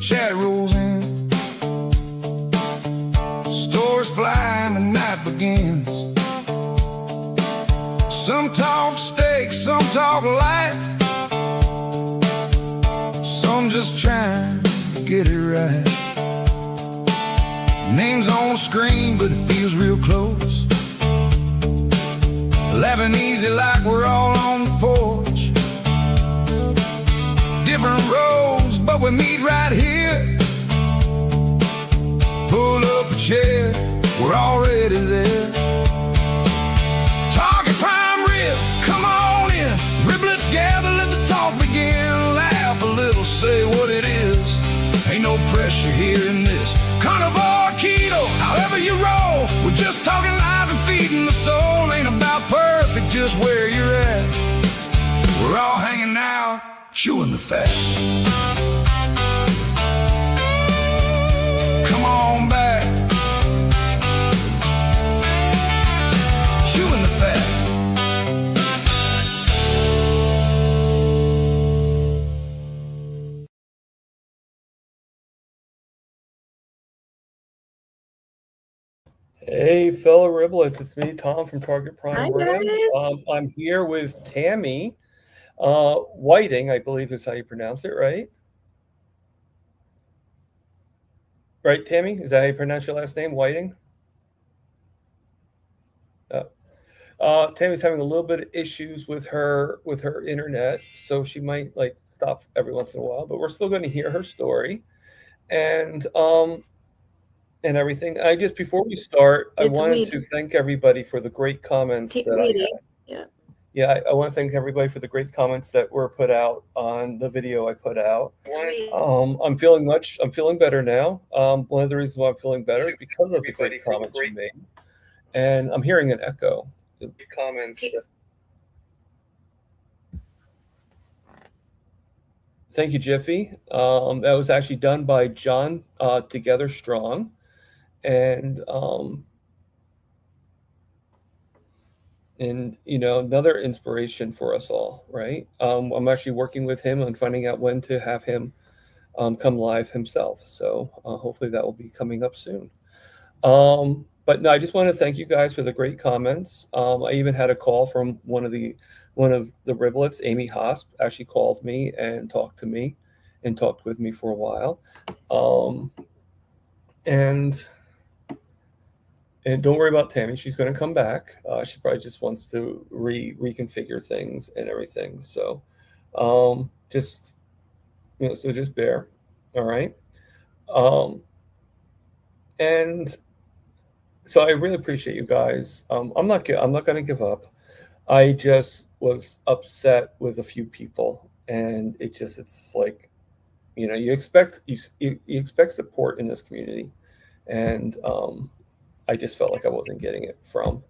chat rolls in. Stores fly and the night begins. Some talk steak, some talk life. Some just trying to get it right. Names on the screen, but it feels real close. Laughing easy like we're all on the porch. Different roads, but we meet right here. Pull up a chair, we're already there. Talking prime rib, come on in. Riblets gather, let the talk begin. Laugh a little, say what it is. Ain't no pressure here in this carnivore keto. However you roll, we're just talking live and feeding the soul. Ain't about perfect, just where you're at. We're all hanging out, chewing the fat. Come on back, chewing the fat. Hey, fellow Riblets, it's me, Tom from Target Prime Hi, Rim. guys. I'm here with Tammy Wieting, I believe is how you pronounce it, right? Right, Tammy? Is that how you pronounce your last name, Wieting? Tammy's having a little bit of issues with her internet, so she might like stop every once in a while, but we're still going to hear her story and everything. Before we start, I wanted to thank everybody for the great comments that I had. Yeah, I want to thank everybody for the great comments that were put out on the video I put out. I'm feeling better now. One of the reasons why I'm feeling better is because of the great comments you made. And I'm hearing an echo. The comments. Thank you, Jiffy. That was actually done by John Together Strong. And another inspiration for us all, right? I'm actually working with him on finding out when to have him come live himself. So hopefully that will be coming up soon. But no, I just want to thank you guys for the great comments. I even had a call from one of the Riblets, Amy Hosp, actually called me and talked with me for a while. And don't worry about Tammy. She's going to come back. She probably just wants to reconfigure things and everything. So just bear. All right. And so I really appreciate you guys. I'm not going to give up. I just was upset with a few people, and it's like, you expect support in this community, and I just felt like I wasn't getting it from.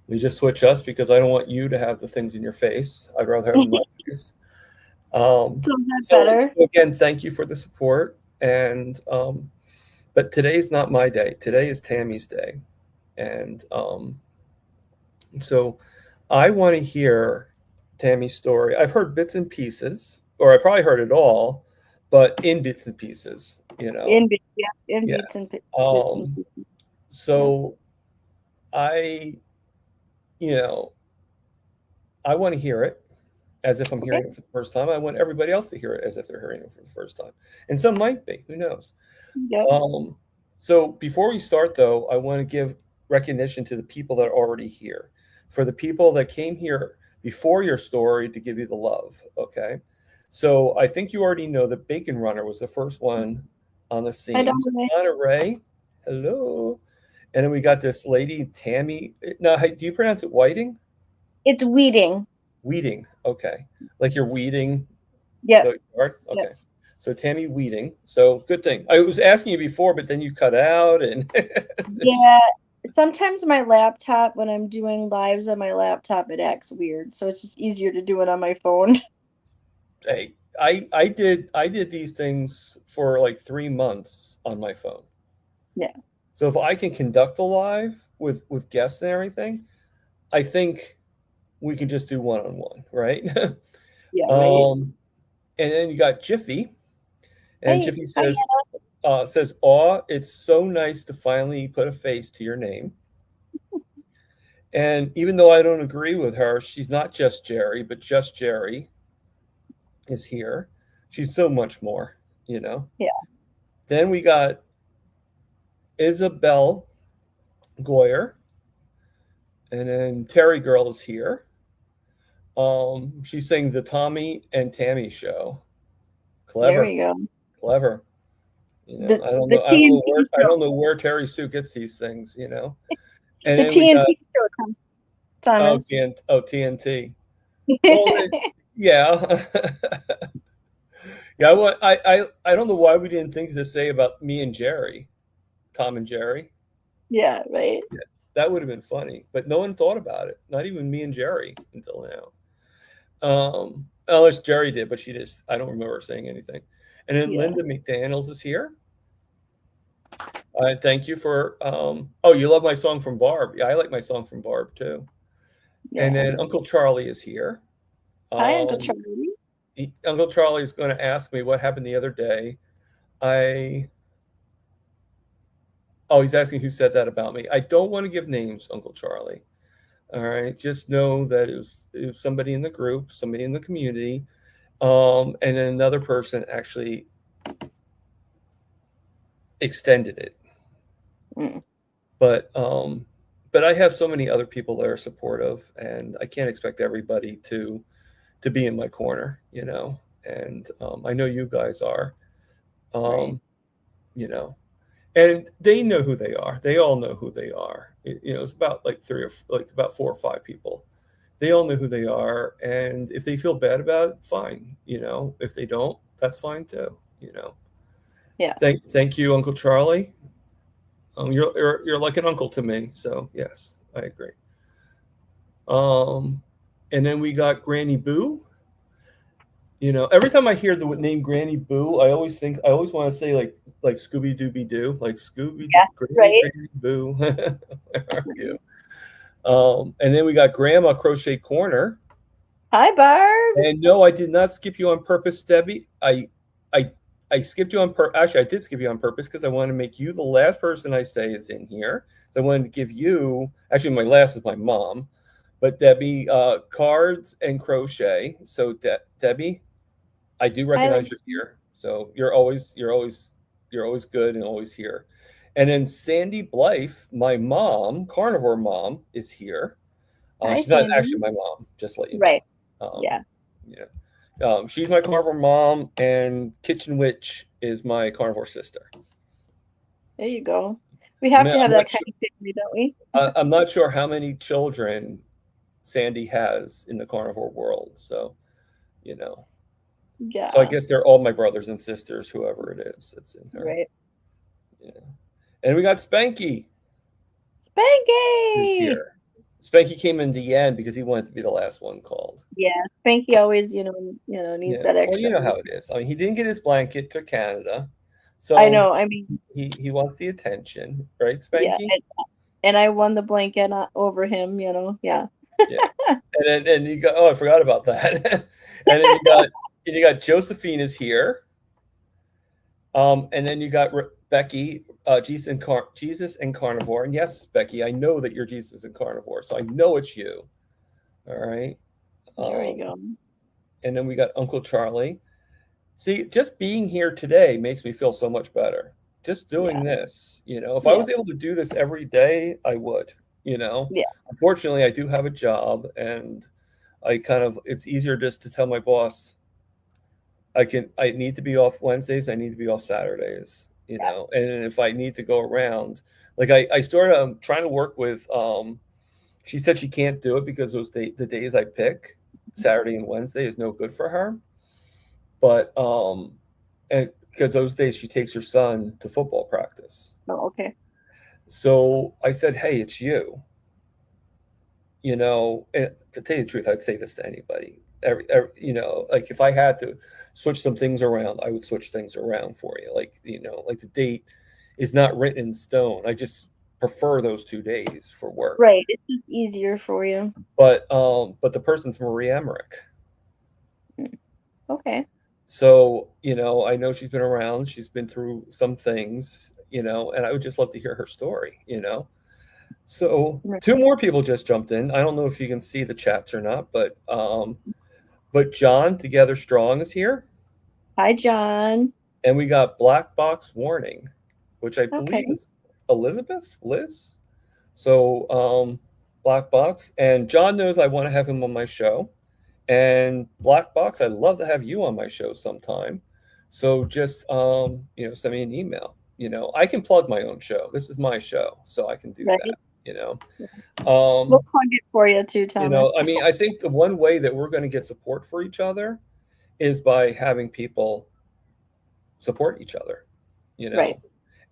We just switch us because I don't want you to have the things in your face. I'd rather have them in my face. So again, thank you for the support. And but today's not my day. Today is Tammy's day. And so I want to hear Tammy's story. I've heard bits and pieces, or I probably heard it all, but in bits and pieces, In bits and pieces. So I want to hear it as if I'm hearing it for the first time. I want everybody else to hear it as if they're hearing it for the first time. And some might be, who knows? Yeah. So before we start, though, I want to give recognition to the people that are already here. For the people that came here before your story, to give you the love, okay? So I think you already know that Bacon Runner was the first one on the scene. Savannah Ray, hello. And then we got this lady, Tammy. Now, do you pronounce it Wieting? It's Wieting. Wieting, okay. Like you're weeding the yard? Okay. Yep. So Tammy Wieting. So good thing. I was asking you before, but then you cut out. And yeah, sometimes my laptop, when I'm doing lives on my laptop, it acts weird. So it's just easier to do it on my phone. Hey, I did these things for like 3 months on my phone. Yeah. So if I can conduct a live with guests and everything, I think we can just do one-on-one, right? Yeah. And then you got Jiffy, And Hey, Jiffy hi, says, "Aw, it's so nice to finally put a face to your name." And even though I don't agree with her, she's not just Jerry, but just Jerry is here. She's so much more, you know. Yeah. Then we got Isabel Goyer, and then Terry Girl is here. She's saying the Tommy and Tammy show. There Clever, we go. clever. You know, The the TNT I show. don't know where Terry Sue gets these things. You know, and The then we got TNT show, Thomas. TNT. Well, yeah, yeah. Well, I don't know why we didn't think to say about me and Jerry, Tom and Jerry. Yeah, right. Yeah, that would have been funny, but no one thought about it. Not even me and Jerry until now. Unless Jerry did, but she just I don't remember saying anything. And then Yeah. Linda McDaniels is here. Thank you for. Oh, you love my song from Barb. Yeah, I like my song from Barb too. And Yeah. then Uncle Charlie is here. Hi, Uncle Um, Charlie. Uncle Charlie is going to ask me what happened the other day. He's asking who said that about me. I don't want to give names, Uncle Charlie. All right, just know that it was somebody in the group, somebody in the community, and then another person actually extended it. Mm. But I have so many other people that are supportive, and I can't expect everybody to be in my corner, you know. And I know you guys are, Right. you know, and they know who they are. They all know who they are. You know, it's about like about 4 or 5 people. They all know who they are, and if they feel bad about it, fine. You know, if they don't, that's fine too. You know. Yeah. Thank you, Uncle Charlie. You're like an uncle to me, so yes, I agree. And then we got Granny Boo. You know, every time I hear the name Granny Boo, I always want to say like Scooby Dooby Doo, like Scooby Yeah. Right. Granny Boo. Where are you? And then we got Grandma Crochet Corner. Hi, Barb. And no, I did not skip you on purpose, Debbie. I skipped you on Actually, I did skip you on purpose because I wanted to make you the last person I say is in here. So I wanted to give you. Actually, my last is my mom, but Debbie, cards and crochet. So Debbie, I do recognize you're here. So you're always good and always here. And then Sandy Blythe, my mom, carnivore mom, is here. Hi, She's not Sandy. actually my mom, just to let you know. Right. Yeah. She's my carnivore mom, and Kitchen Witch is my carnivore sister. There you go. We have to have that kind of family, don't we? I'm not sure how many children Sandy has in the carnivore world, so you know. Yeah. So I guess they're all my brothers and sisters, whoever it is that's in her. Right. Yeah. And we got Spanky. Spanky here. Spanky came in the end because he wanted to be the last one called. Yeah, Spanky always, needs that extra. Well, you know how it is. I mean, he didn't get his blanket to Canada, so I know. I mean, he wants the attention, right, Spanky? Yeah, and I won the blanket over him. Yeah. Yeah. And then you got. Oh, I forgot about that. And then you got Josephine is here. And then you got Becky, Jesus and Carnivore. And yes, Becky, I know that you're Jesus and Carnivore, so I know it's you. All right. There we go. And then we got Uncle Charlie. See, just being here today makes me feel so much better. Just doing this, if I was able to do this every day, I would, Yeah. Unfortunately, I do have a job, and it's easier just to tell my boss, I need to be off Wednesdays. I need to be off Saturdays, and if I need to go around, like I started trying to work with, she said she can't do it because the days I pick, Saturday and Wednesday, is no good for her. But, and because those days she takes her son to football practice. Oh, okay. So I said, hey, it's you. And to tell you the truth, I'd say this to anybody. Like if I had to switch some things around, I would switch things around for you. Like, like the date is not written in stone. I just prefer those 2 days for work. Right. It's just easier for you. But the person's Marie Emmerich. Okay. So, I know she's been around, she's been through some things, and I would just love to hear her story. So, Right. two more people just jumped in. I don't know if you can see the chats or not, but John Together Strong is here, Hi, John. and we got Black Box Warning, which I Okay. believe is Liz. So, Black Box, and John knows I want to have him on my show. And Black Box, I'd love to have you on my show sometime. So just send me an email. I can plug my own show. This is my show, so I can do Right. that. You know, We'll um, plug it for you too, Thomas. I mean, I think the one way that we're going to get support for each other is by having people support each other. You Right. know,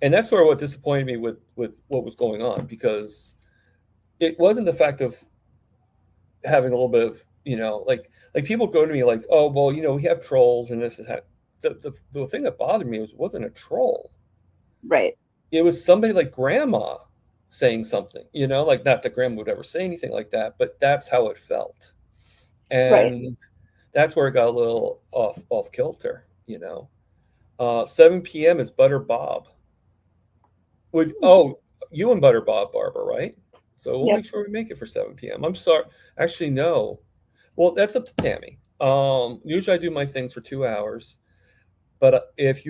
and that's sort of what disappointed me with what was going on, because it wasn't the fact of having a little bit of like people go to me like, oh well, we have trolls and this is how the thing that bothered me was, it wasn't a troll. Right. It was somebody like grandma saying something, like, not that grandma would ever say anything like that, but that's how it felt. Right. And that's where it got a little off kilter. 7 p.m. is Butter Bob with you and Butter Bob, Barbara, right? So we'll Yep. make sure we make it for 7 p.m. I'm sorry. Actually, no. Well, that's up to Tammy. Usually I do my things for 2 hours, but if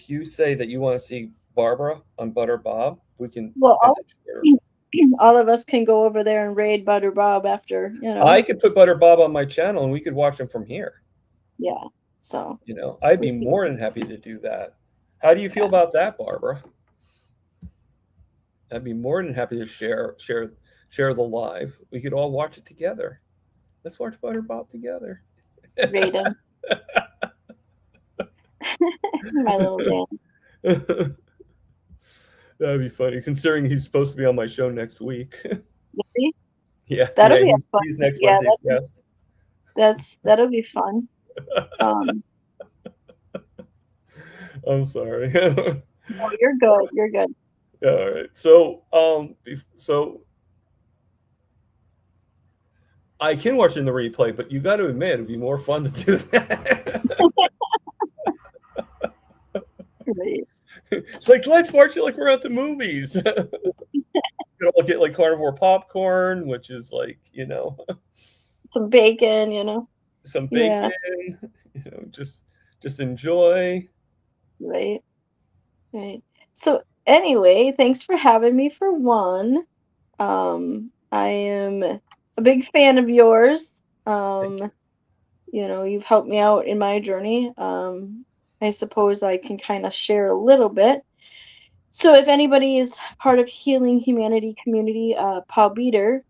you say that you want to see Barbara on Butter Bob, we can. Well, End it shorter. all of us can go over there and raid Butter Bob after, I could put Butter Bob on my channel and we could watch him from here. Yeah. So. I'd be more than happy to do that. How do you feel about that, Barbara? I'd be more than happy to share the live. We could all watch it together. Let's watch Butter Bob together. Raid him. My little Dan. That'd be funny, considering he's supposed to be on my show next week. Maybe? Yeah, That'll be fun. he's next Wednesday's guest. That'll be fun. I'm sorry. Oh, you're good. You're good. All right. So I can watch in the replay, but you got to admit it'd be more fun to do that. Right. It's like, let's watch it like we're at the movies. I'll get like carnivore popcorn, which is like, Some bacon, some bacon, just enjoy. Right. Right. So anyway, thanks for having me for one. I am a big fan of yours. You've helped me out in my journey. I suppose I can kind of share a little bit. So if anybody is part of Healing Humanity community, Paul Beater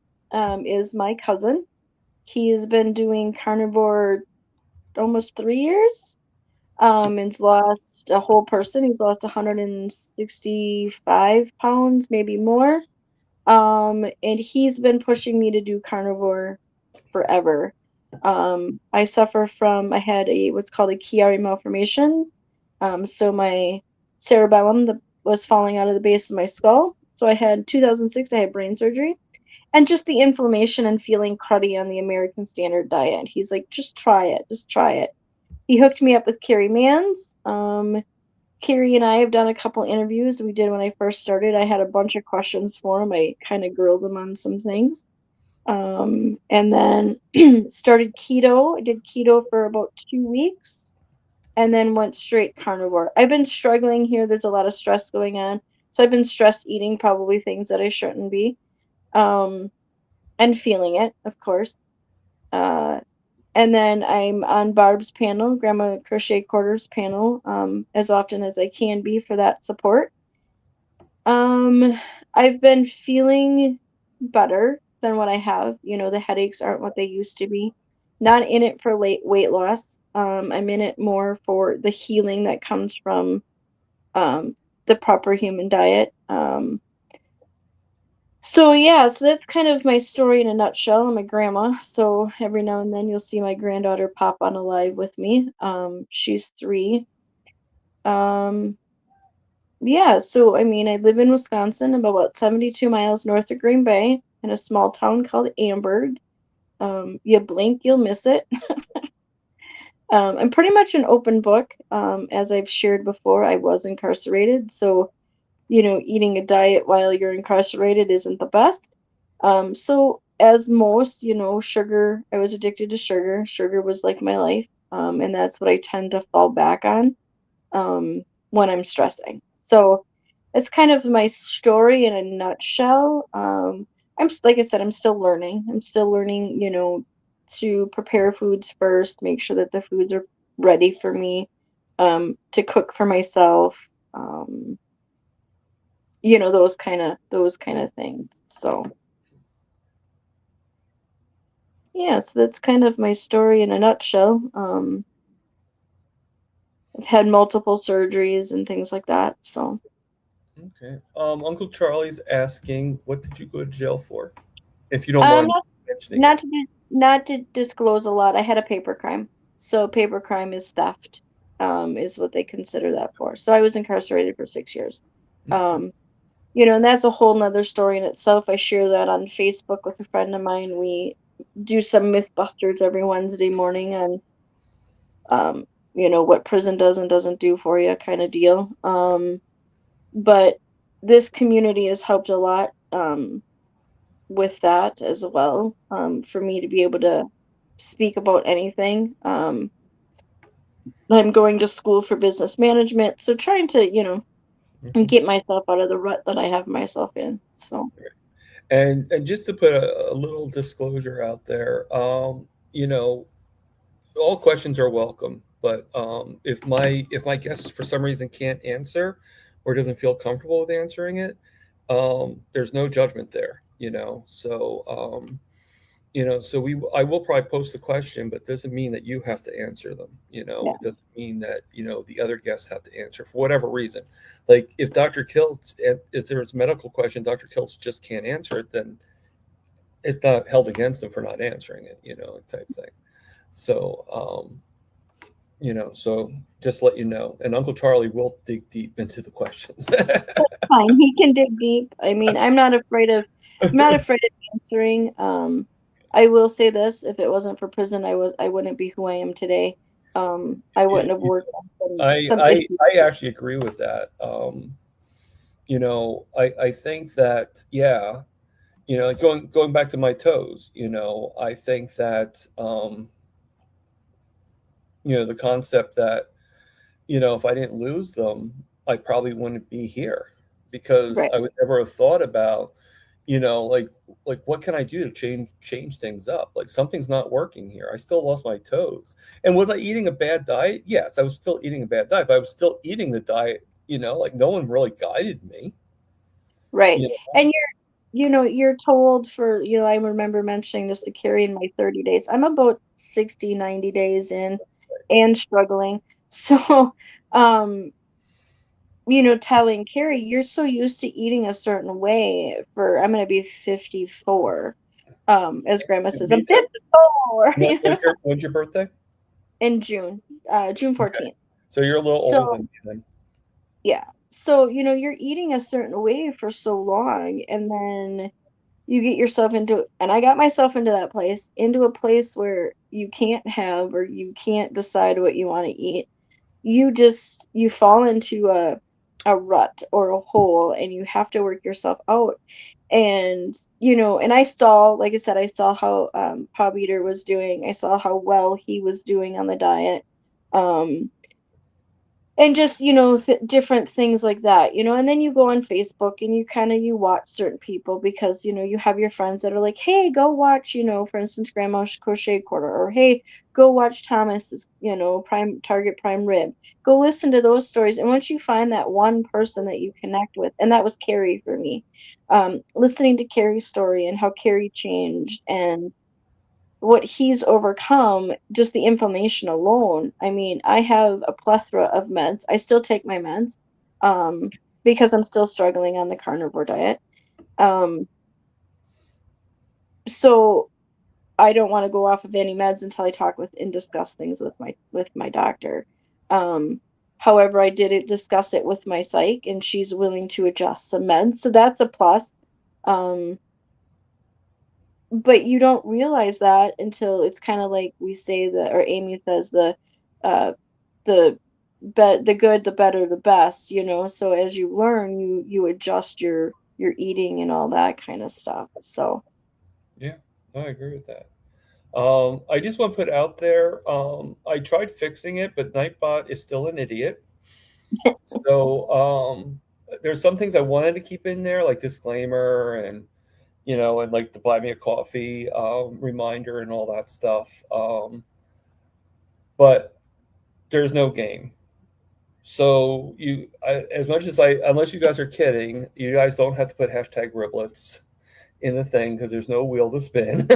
is my cousin. He's been doing carnivore almost 3 years. And he's lost a whole person. He's lost 165 pounds, maybe more. And he's been pushing me to do carnivore forever. I suffer from, I had what's called a Chiari malformation. So my cerebellum was falling out of the base of my skull. So I had 2006, I had brain surgery. And just the inflammation and feeling cruddy on the American Standard Diet. He's like, just try it. Just try it. He hooked me up with Carrie Mans. Carrie and I have done a couple interviews we did when I first started. I had a bunch of questions for him. I kind of grilled him on some things. And then started keto. I did keto for about 2 weeks and then went straight carnivore. I've been struggling here. There's a lot of stress going on. So I've been stress eating probably things that I shouldn't be. And feeling it, of course. And then I'm on Barb's panel, Grandma Crochet Quarters panel, as often as I can be for that support. I've been feeling better than what I have. The headaches aren't what they used to be. Not in it for weight loss. I'm in it more for the healing that comes from the proper human diet. So that's kind of my story in a nutshell. I'm a grandma, so every now and then you'll see my granddaughter pop on a live with me. She's 3. So I mean, I live in Wisconsin. I'm about 72 miles north of Green Bay in a small town called Amberg. You blink, you'll miss it. I'm pretty much an open book. As I've shared before, I was incarcerated, so eating a diet while you're incarcerated isn't the best. So as most, sugar, I was addicted to sugar. Sugar was like my life. And that's what I tend to fall back on when I'm stressing. So it's kind of my story in a nutshell. Like I said, I'm still learning. I'm still learning, to prepare foods first, make sure that the foods are ready for me, to cook for myself. Those kind of things. So yeah, so that's kind of my story in a nutshell. I've had multiple surgeries and things like that. So Okay. Uncle Charlie's asking, what did you go to jail for? If you don't um mind mentioning not it. to not to disclose a lot. I had a paper crime. So paper crime is theft, is what they consider that for. So I was incarcerated for 6 years. Okay. Um, and that's a whole nother story in itself. I share that on Facebook with a friend of mine. We do some Mythbusters every Wednesday morning on um, what prison does and doesn't do for you kind of deal. But this community has helped a lot with that as well, for me to be able to speak about anything. I'm going to school for business management, so trying to, Mhm. get myself out of the rut that I have myself in. So, And just to put a little disclosure out there, all questions are welcome, but if my guest for some reason can't answer or doesn't feel comfortable with answering it, there's no judgment there, so I will probably post the question, but it doesn't mean that you have to answer them. yeah, It doesn't mean that the other guests have to answer for whatever reason. Like if Dr. Kiltz, if there's a medical question, Dr. Kiltz just can't answer it, then it's not held against him for not answering it, type thing. So, so just let you know. And Uncle Charlie will dig deep into the questions. fine. He can dig deep. I mean, I'm not afraid of answering. I will say this: if it wasn't for prison, I wouldn't be who I am today. I wouldn't have worked on I, some I issues. I actually agree with that. I think that, yeah, going back to my toes, I think that the concept that if I didn't lose them, I probably wouldn't be here because Right. I would never have thought about, like what can I do to change things up? Like something's not working here. I still lost my toes. And was I eating a bad diet? Yes, I was still eating a bad diet, but I was still eating the diet, like no one really guided me. Right. You And you're told for, I remember mentioning this to Carrie in my 30 days. I'm about 60, 90 days in and struggling. So, um, telling Carrie, you're so used to eating a certain way for, I'm going to be 54. As grandma says, I'm know? 54, When's your birthday? in June, June Okay. 14th. So you're a little older So, than me then. yeah. So, you're eating a certain way for so long, and then you get yourself into, and I got myself into that place, into a place where you can't have or you can't decide what you want to eat. You fall into a rut or a hole, and you have to work yourself out. And and I saw, like I said, I saw how Pop Eater was doing. I saw how well he was doing on the diet. um and just different things like that. And then you go on Facebook and you watch certain people, because you have your friends that are like, hey, go watch, for instance, Grandma's Crochet Quarter, or hey, go watch Thomas's, prime target prime rib. Go listen to those stories, and once you find that one person that you connect with, and that was Carrie for me. Listening to Carrie's story and how Carrie changed and what he's overcome, just the inflammation alone. I mean, I have a plethora of meds. I still take my meds, um, because I'm still struggling on the carnivore diet. Um, so I don't want to go off of any meds until I talk with and discuss things with my doctor. Um, However, I did discuss it with my psych, and she's willing to adjust some meds, so that's a plus. Um, but you don't realize that until it's kind of like we say that, or Amy says, the the the good, the better, the best, you know. So as you learn, you adjust your eating and all that kind of stuff. So Yeah, I agree with that. I just want to put out there, I tried fixing it, but Nightbot is still an idiot. So there's some things I wanted to keep in there, like disclaimer and and like the buy me a coffee reminder and all that stuff. But there's no game. So as much as unless you guys are kidding, you guys don't have to put hashtag riblets in the thing because there's no wheel to spin.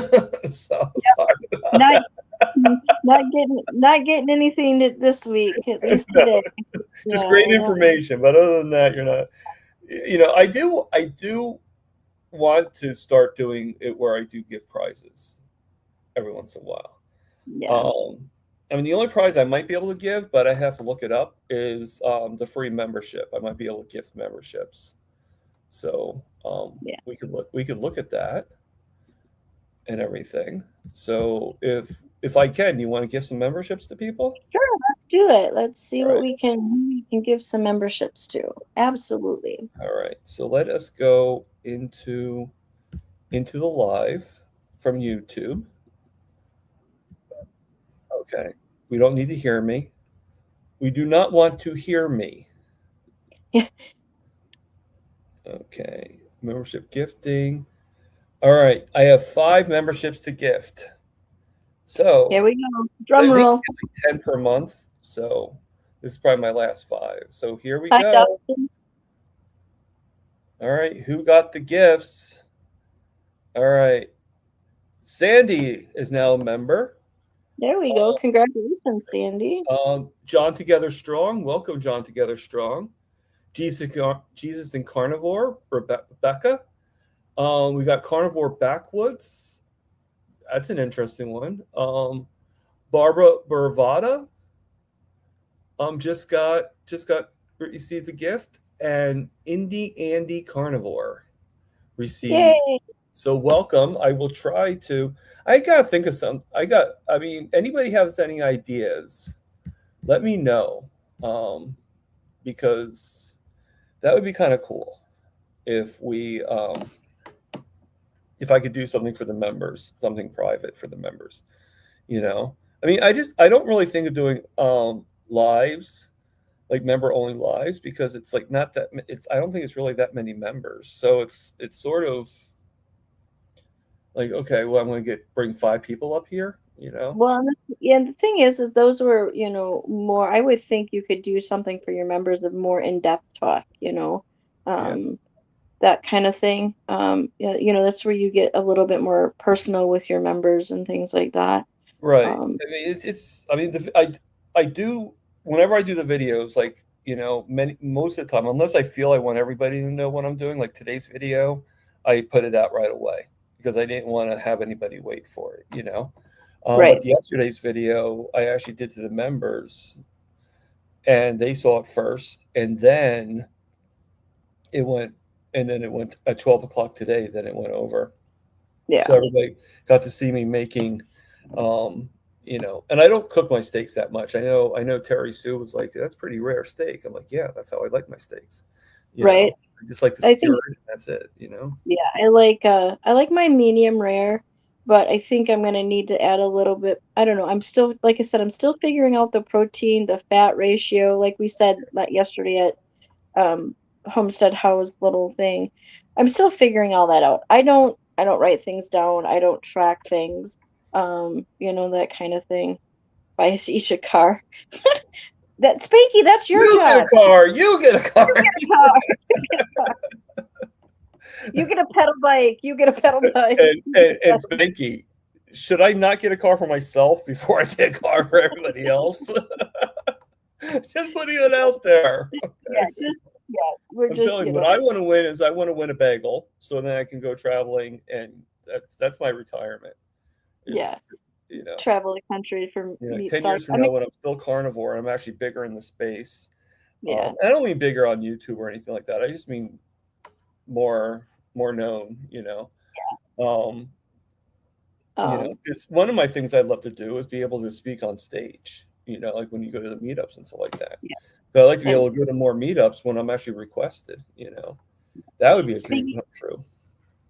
So sorry about not that. not getting anything this week, at least No, today. just Yeah, great I know. information, but other than that, you're not. I do want to start doing it where I do give prizes every once in a while. Yeah. I mean, the only prize I might be able to give, but I have to look it up, is the free membership. I might be able to gift memberships. So Yeah. we could look at that and everything. So if I can, you want to give some memberships to people? Sure, let's do it. Let's see All what right. we can give some memberships to. Absolutely. All right. So let us go into the live from YouTube. Okay. We don't need to hear me. We do not want to hear me. Yeah. Okay. Membership gifting. All right. I have 5 memberships to gift. So Here we go. I Drum think roll. I get like 10 per month. So this is probably my last 5. So here we Hi, go. Dustin. All right. Who got the gifts? All right. Sandy is now a member. There we go. Congratulations, Sandy. John Together Strong. Welcome, John Together Strong. Jesus and Carnivore. Rebecca. We got Carnivore Backwoods. That's an interesting one. Barbara Bravada just got received the gift, and Indie Andy Carnivore received. Yay. So welcome. I will try to. I gotta think of some. I mean, anybody has any ideas? Let me know, because that would be kind of cool if if I could do something for the members, something private for the members. I mean, I don't really think of doing lives, like member only lives, because it's like not that I don't think it's really that many members. So it's sort of like, okay, well, I'm going to bring 5 people up here. Well, and the thing is those were, more, I would think you could do something for your members of more in-depth talk, Yeah. That kind of thing. That's where you get a little bit more personal with your members and things like that. Right. Um, I mean, I mean, I do, whenever I do the videos, like, most of the time, unless I feel I want everybody to know what I'm doing, like today's video, I put it out right away because I didn't want to have anybody wait for it, Right. But yesterday's video, I actually did to the members, and they saw it first, and then it went at 12 o'clock today, then it went over. Yeah. So everybody got to see me making, and I don't cook my steaks that much. I know Terry Sue was like, that's pretty rare steak. I'm like, yeah, that's how I like my steaks. Right. I just like to I skewer think, it, and that's it, yeah, I like my medium rare, but I think I'm gonna need to add a little bit. I don't know. I'm still, like I said, I'm still figuring out the protein, the fat ratio, like we said yesterday at Homestead House little thing. I'm still figuring all that out. I don't write things down. I don't track things. That kind of thing. Buy each a car. That Spanky, that's your You get a job. car. You get a car. You get a pedal bike. You get a pedal bike. And Spanky, should I not get a car for myself before I get a car for everybody else? Just putting it out there. We're I'm just, telling you, what I want to win is I want to win a bagel, so then I can go traveling, and that's my retirement. Travel the country for meat 10 years from now, when I'm still carnivore, I'm actually bigger in the space. Yeah. I don't mean bigger on YouTube or anything like that. I just mean more known. Because one of my things I'd love to do is be able to speak on stage. like when you go to the meetups and stuff like that. Yeah. So I like to be And able to go to more meetups when I'm actually requested. That would be a dream speaking come true.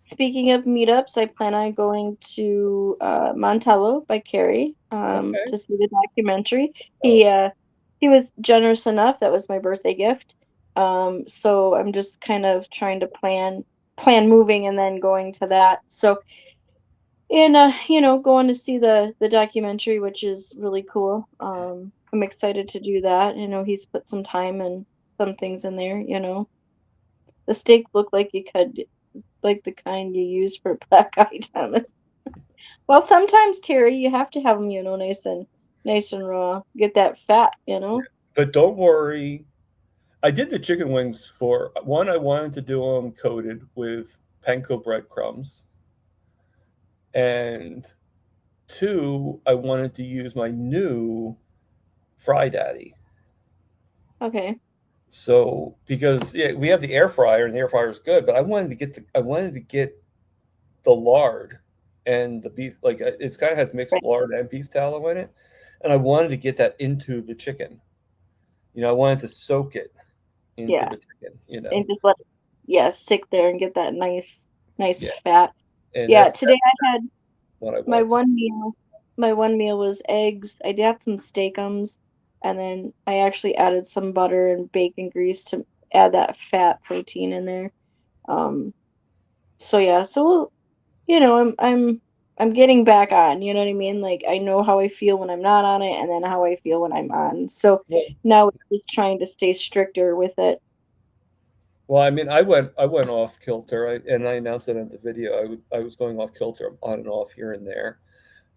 speaking of meetups, I plan on going to Montello by Carrie Okay. to see the documentary. Oh, He was generous enough. That was my birthday gift. So I'm just kind of trying to plan moving and then going to that. So and going to see the documentary, which is really cool. I'm excited to do that. He's put some time and some things in there. The steak looked like it could like the kind you use for black eye Thomas. Well, sometimes Terry, you have to have them, nice and raw. Get that fat. but don't worry. I did the chicken wings for one. I wanted to do them coated with panko breadcrumbs, and two, I wanted to use my new Fry Daddy. Okay. So because yeah, we have the air fryer and the air fryer is good, but I wanted to get the lard and the beef, like it's kind of has mixed Right. lard and beef tallow in it, and I wanted to get that into the chicken. I wanted to soak it into Yeah. the chicken. And just let stick there and get that nice Yeah, fat. and Yeah, that's today I had what I my wanted to do. one meal. My one meal was eggs. I did have some steakums, and then I actually added some butter and bacon grease to add that fat protein in there. Um, so yeah, I'm getting back on, you know what I mean? Like I know how I feel when I'm not on it and then how I feel when I'm on. So Well, now it's just trying to stay stricter with it. well, I mean, I went off kilter, and I announced it in the video. I was going off kilter on and off here and there,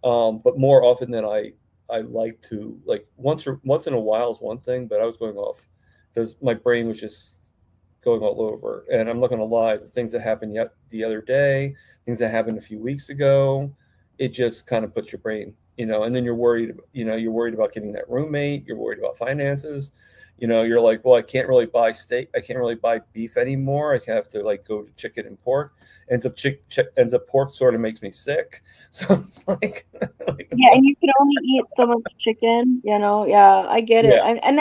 but more often than I like to, like once in a while is one thing, but I was going off because my brain was just going all over. And I'm not going to lie, the things that happened yet the other day, things that happened a few weeks ago, it just kind of puts your brain. And then you're worried about getting that roommate, you're worried about finances. You're like, well, I can't really buy steak, I can't really buy beef anymore. I have to like go to chicken and pork. Ends up pork sort of makes me sick. So it's like Yeah, and you can only eat so much chicken. Yeah, I get it. yeah,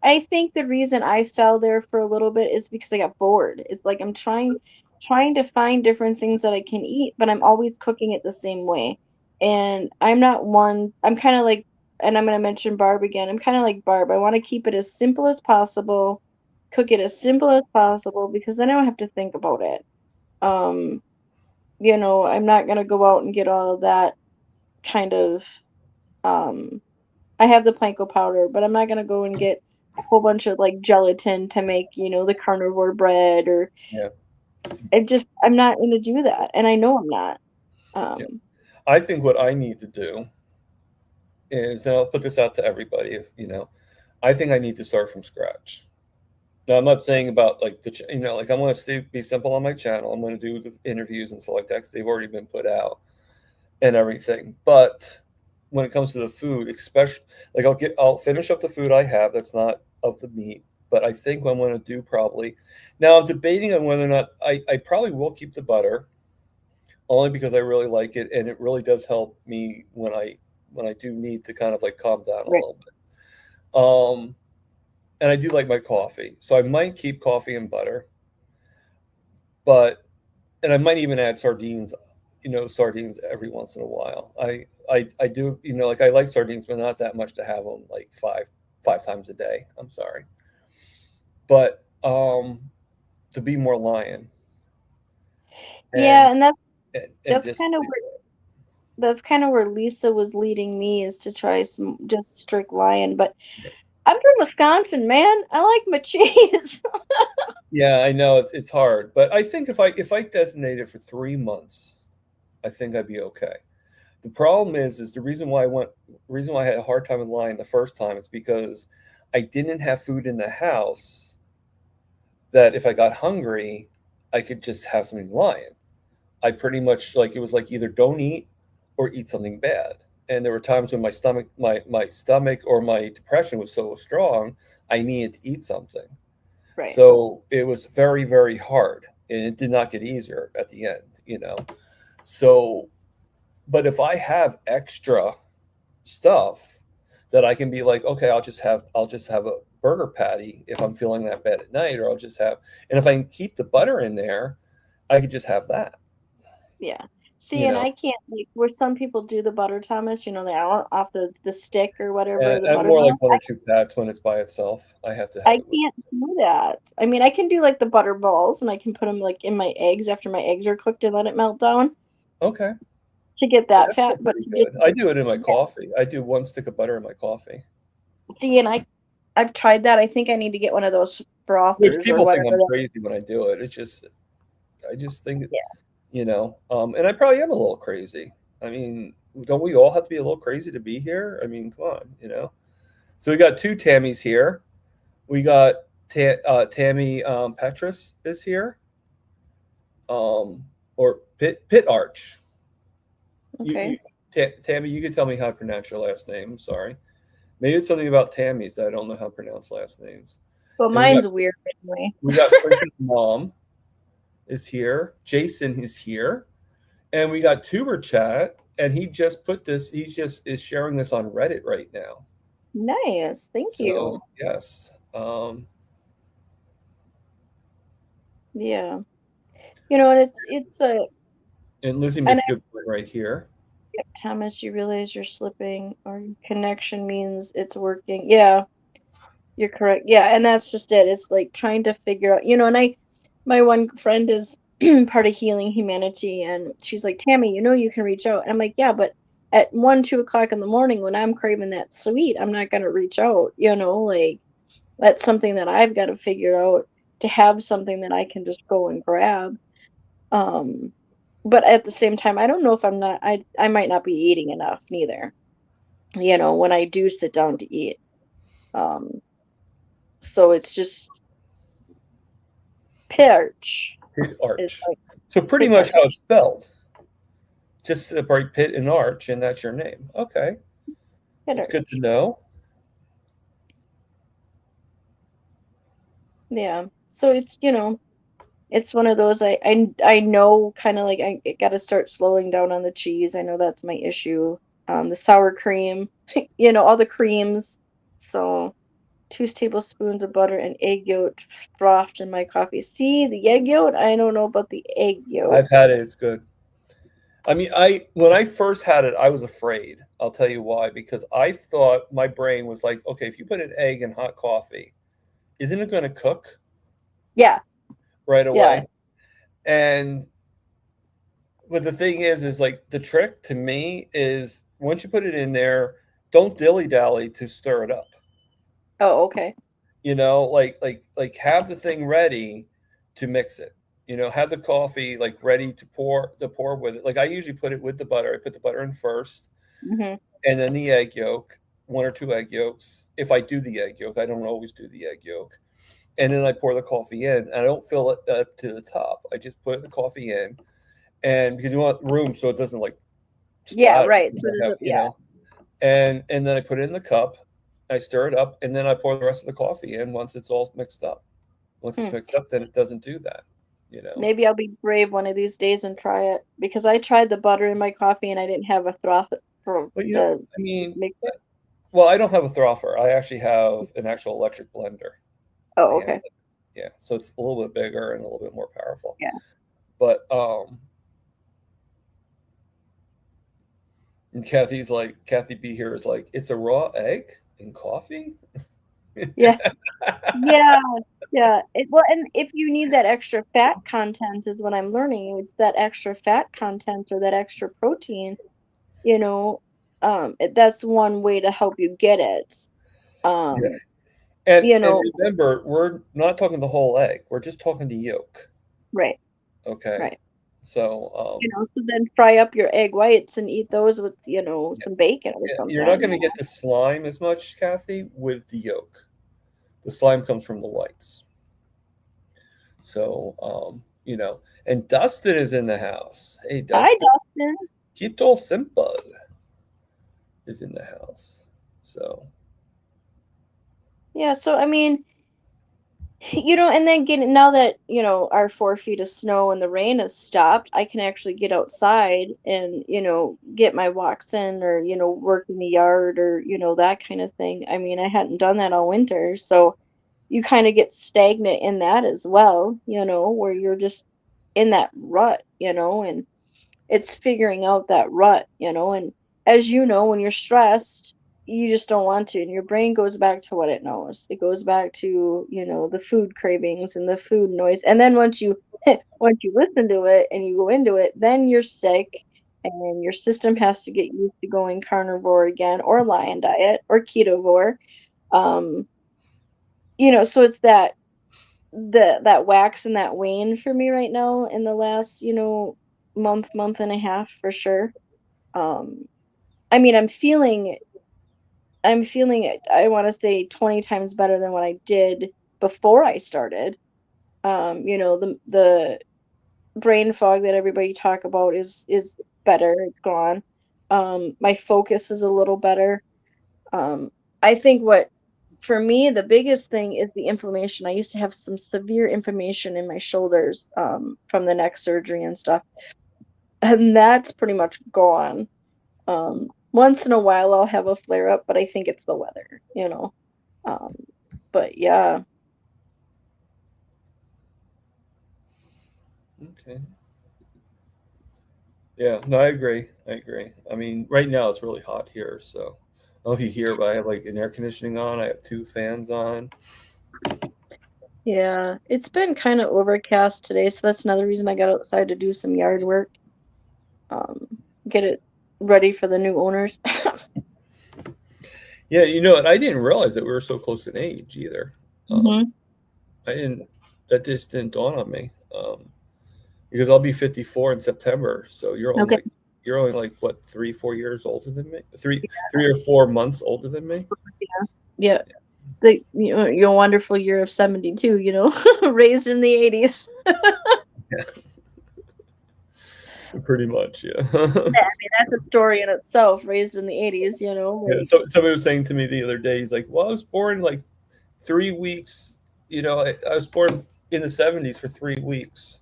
I think the reason I fell there for a little bit is because I got bored. It's like I'm trying to find different things that I can eat, but I'm always cooking it the same way. And I'm kind of like, and I'm going to mention Barb again. I'm kind of like Barb. I want to keep it as simple as possible, cook it as simple as possible because then I don't have to think about it. Um, I'm not going to go out and get all of that kind of um I have the panko powder, but I'm not gonna go and get a whole bunch of like gelatin to make, the carnivore bread or yeah, I'm not gonna do that. And I know I'm not. yeah. Um I think what I need to do is, and I'll put this out to everybody, I think I need to start from scratch. Now, I'm not saying about like like I'm going to be simple on my channel. I'm going to do the interviews and stuff like that because they've already been put out and everything. But when it comes to the food, especially like I'll finish up the food I have that's not of the meat. But I think what I'm going to do probably now I'm debating on whether or not I probably will keep the butter only because I really like it and it really does help me when I do need to kind of like calm down a right. little bit. And I do like my coffee, so I might keep coffee and butter, but and I might even add sardines every once in a while. I do, like I like sardines, but not that much to have them like five times a day. I'm sorry, but to be more lion and Yeah, and and that's just kind of where Lisa was leading me is to try some just strict lion, but I'm from Wisconsin, man. I like my cheese. yeah, I know it's hard, but I think if I designate it for 3 months, I think I'd be okay. The problem is the reason why I had a hard time with lion the first time is because I didn't have food in the house that if I got hungry, I could just have something lion. I pretty much like it was like either don't eat or eat something bad. And there were times when my stomach or my depression was so strong, I needed to eat something. Right. So it was very, very hard, and it did not get easier at the end. So, but if I have extra stuff, that I can be like, okay, I'll just have a burger patty if I'm feeling that bad at night, or I'll just have, and if I can keep the butter in there, I could just have that. Yeah. See, You and know, I can't like where some people do the butter Thomas, you know, they are off the stick or whatever, the and more like buttermilk. one or two pats when it's by itself. I have to have I it with. can't do that. I mean, I can do like the butter balls, and I can put them like in my eggs after my eggs are cooked and let it melt down Okay, to get yeah, that that's still fat. But pretty to get good. I do it in my yeah. coffee. I do one stick of butter in my coffee, See, and I've tried that. I think I need to get one of those which frothers or people think whatever I'm that. crazy when I do it. It's just, I just think, Yeah. and I probably am a little crazy. I mean, don't we all have to be a little crazy to be here? I mean, come on. So we got two Tammys here. We got Tammy Petrus is here, or Pit Arch. Okay. Tammy, you can tell me how to pronounce your last name. I'm sorry. Maybe it's something about Tammy's that I don't know how to pronounce last names. Well, And we got mine's weird anyway. Prince's mom is here. Jason is here, and we got Tuber Chat, and he just put this. He just is sharing this on Reddit right now. Nice. Thank So you. yes, Yeah. You know, and it's a and Lizzie and makes a good point right here. Thomas, you realize you're slipping or connection means it's working. Yeah, you're correct. Yeah, and that's just it. It's like trying to figure out, and my one friend is part of Healing Humanity, and she's like, Tammy, you can reach out. And I'm like, yeah, but at 1, 2 o'clock in the morning when I'm craving that sweet, I'm not gonna reach out, like that's something that I've got to figure out to have something that I can just go and grab. Um, but at the same time, I don't know if I might not be eating enough neither, when I do sit down to eat. Um, so it's just Perch Pit is Arch. like So pretty Pit much Arch. how it's spelled. Just separate Pit and Arch, and that's your name. Okay, Pit that's good to Arch. know. Yeah. So it's one of those I know kind of like I got to start slowing down on the cheese. I know that's my issue. The sour cream, all the creams. So 2 tablespoons of butter and egg yolk frothed in my coffee. See, the egg yolk? I don't know about the egg yolk. I've had it. It's good. I mean, I when I first had it, I was afraid. I'll tell you why. Because I thought my brain was like, okay, if you put an egg in hot coffee, isn't it going to cook Yeah, right yeah. away? And but the thing is like the trick to me is once you put it in there, don't dilly dally to stir it up. Oh, okay. Like have the thing ready to mix it. Have the coffee like ready to pour with it. Like I usually put it with the butter. I put the butter in first, Hmm. and then the egg yolk, one or two egg yolks. If I do the egg yolk, I don't always do the egg yolk. And then I pour the coffee in. I don't fill it up to the top. I just put the coffee in, and because you want room so it doesn't like Yeah, splatter. right. So there's yeah. And then I put it in the cup. I stir it up, and then I pour the rest of the coffee in once it's all mixed up. Once it's Hmm. mixed up, then it doesn't do that. You know. Maybe I'll be brave one of these days and try it because I tried the butter in my coffee and I didn't have a froth for But the I mean, mixer. well, I don't have a frother. I actually have an actual electric blender. Oh, And okay. yeah, so it's a little bit bigger and a little bit more powerful. Yeah. But and Kathy B here is like, it's a raw egg in coffee. Yeah. Yeah. Yeah. Well, and if you need that extra fat content is what I'm learning. It's that extra fat content or that extra protein, you know, that's one way to help you get it. Yeah. Um, And remember, we're not talking the whole egg. We're just talking the yolk. right, Okay. right. So So then fry up your egg whites and eat those with, some bacon or you're not going something. to get the slime as much, Kathy, with the yolk. The slime comes from the whites. So and Dustin is in the house. Hey, Hi, Dustin. Dustin. Quito Simple is in the house. So Yeah, so I mean, And then now that, our 4 feet of snow and the rain has stopped, I can actually get outside and, get my walks in or, work in the yard or, that kind of thing. I mean, I hadn't done that all winter. So you kind of get stagnant in that as well, where you're just in that rut, and it's figuring out that rut, and as you know, when you're stressed, you just don't want to, and your brain goes back to what it knows. It goes back to, the food cravings and the food noise. And then once you once you listen to it and you go into it, then you're sick and your system has to get used to going carnivore again or lion diet or ketovore. Um, so it's that wax and that wane for me right now in the last, month and a half for sure. Um, I mean, I'm feeling it, I want to say 20 times better than what I did before I started. The brain fog that everybody talk about is better. It's gone. My focus is a little better. Um, I think what for me the biggest thing is the inflammation. I used to have some severe inflammation in my shoulders from the neck surgery and stuff, and that's pretty much gone. Once in a while I'll have a flare up, but I think it's the weather. Um, but yeah. Okay. Yeah, no, I agree. I agree. I mean, right now it's really hot here, so I don't know if you hear, but I have like an air conditioning on. I have two fans on. Yeah, it's been kind of overcast today, so that's another reason I got outside to do some yard work. Um, get it ready for the new owners. Yeah, you know, and I didn't realize that we were so close in age either. Hmm. I didn't. That just didn't dawn on me. Because I'll be 54 in September, so Okay. you're only like what 3 4 years older than me, 3 or 4 months older than me. Yeah. Your wonderful year of 72, raised in the 80s. Yeah, pretty much, yeah. Yeah, I mean, that's a story in itself, raised in the 80s, Yeah, like. so somebody was saying to me the other day, he's like, "Well, I was born like 3 weeks. I was born in the '70s for 3 weeks."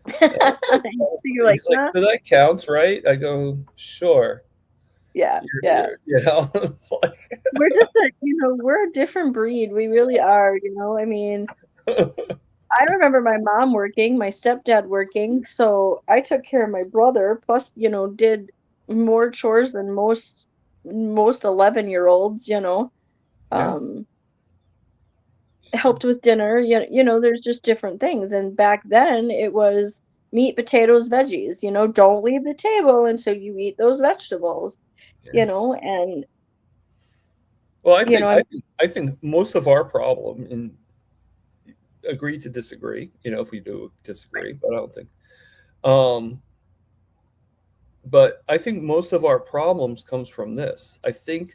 And I was So like, you're like, he's like, huh? "So that counts, right?" I go, "Sure." Yeah, yeah. It's like, We're just we're a different breed. We really are, I mean, I remember my mom working, my stepdad working, so I took care of my brother, plus, did more chores than most 11-year-olds. yeah, Um, helped with dinner, there's just different things. And back then it was meat, potatoes, veggies, don't leave the table until you eat those vegetables, yeah. and Well, and I think most of our problem, and agree to disagree, if we do disagree, but I don't think. Um, but I think most of our problems comes from this. I think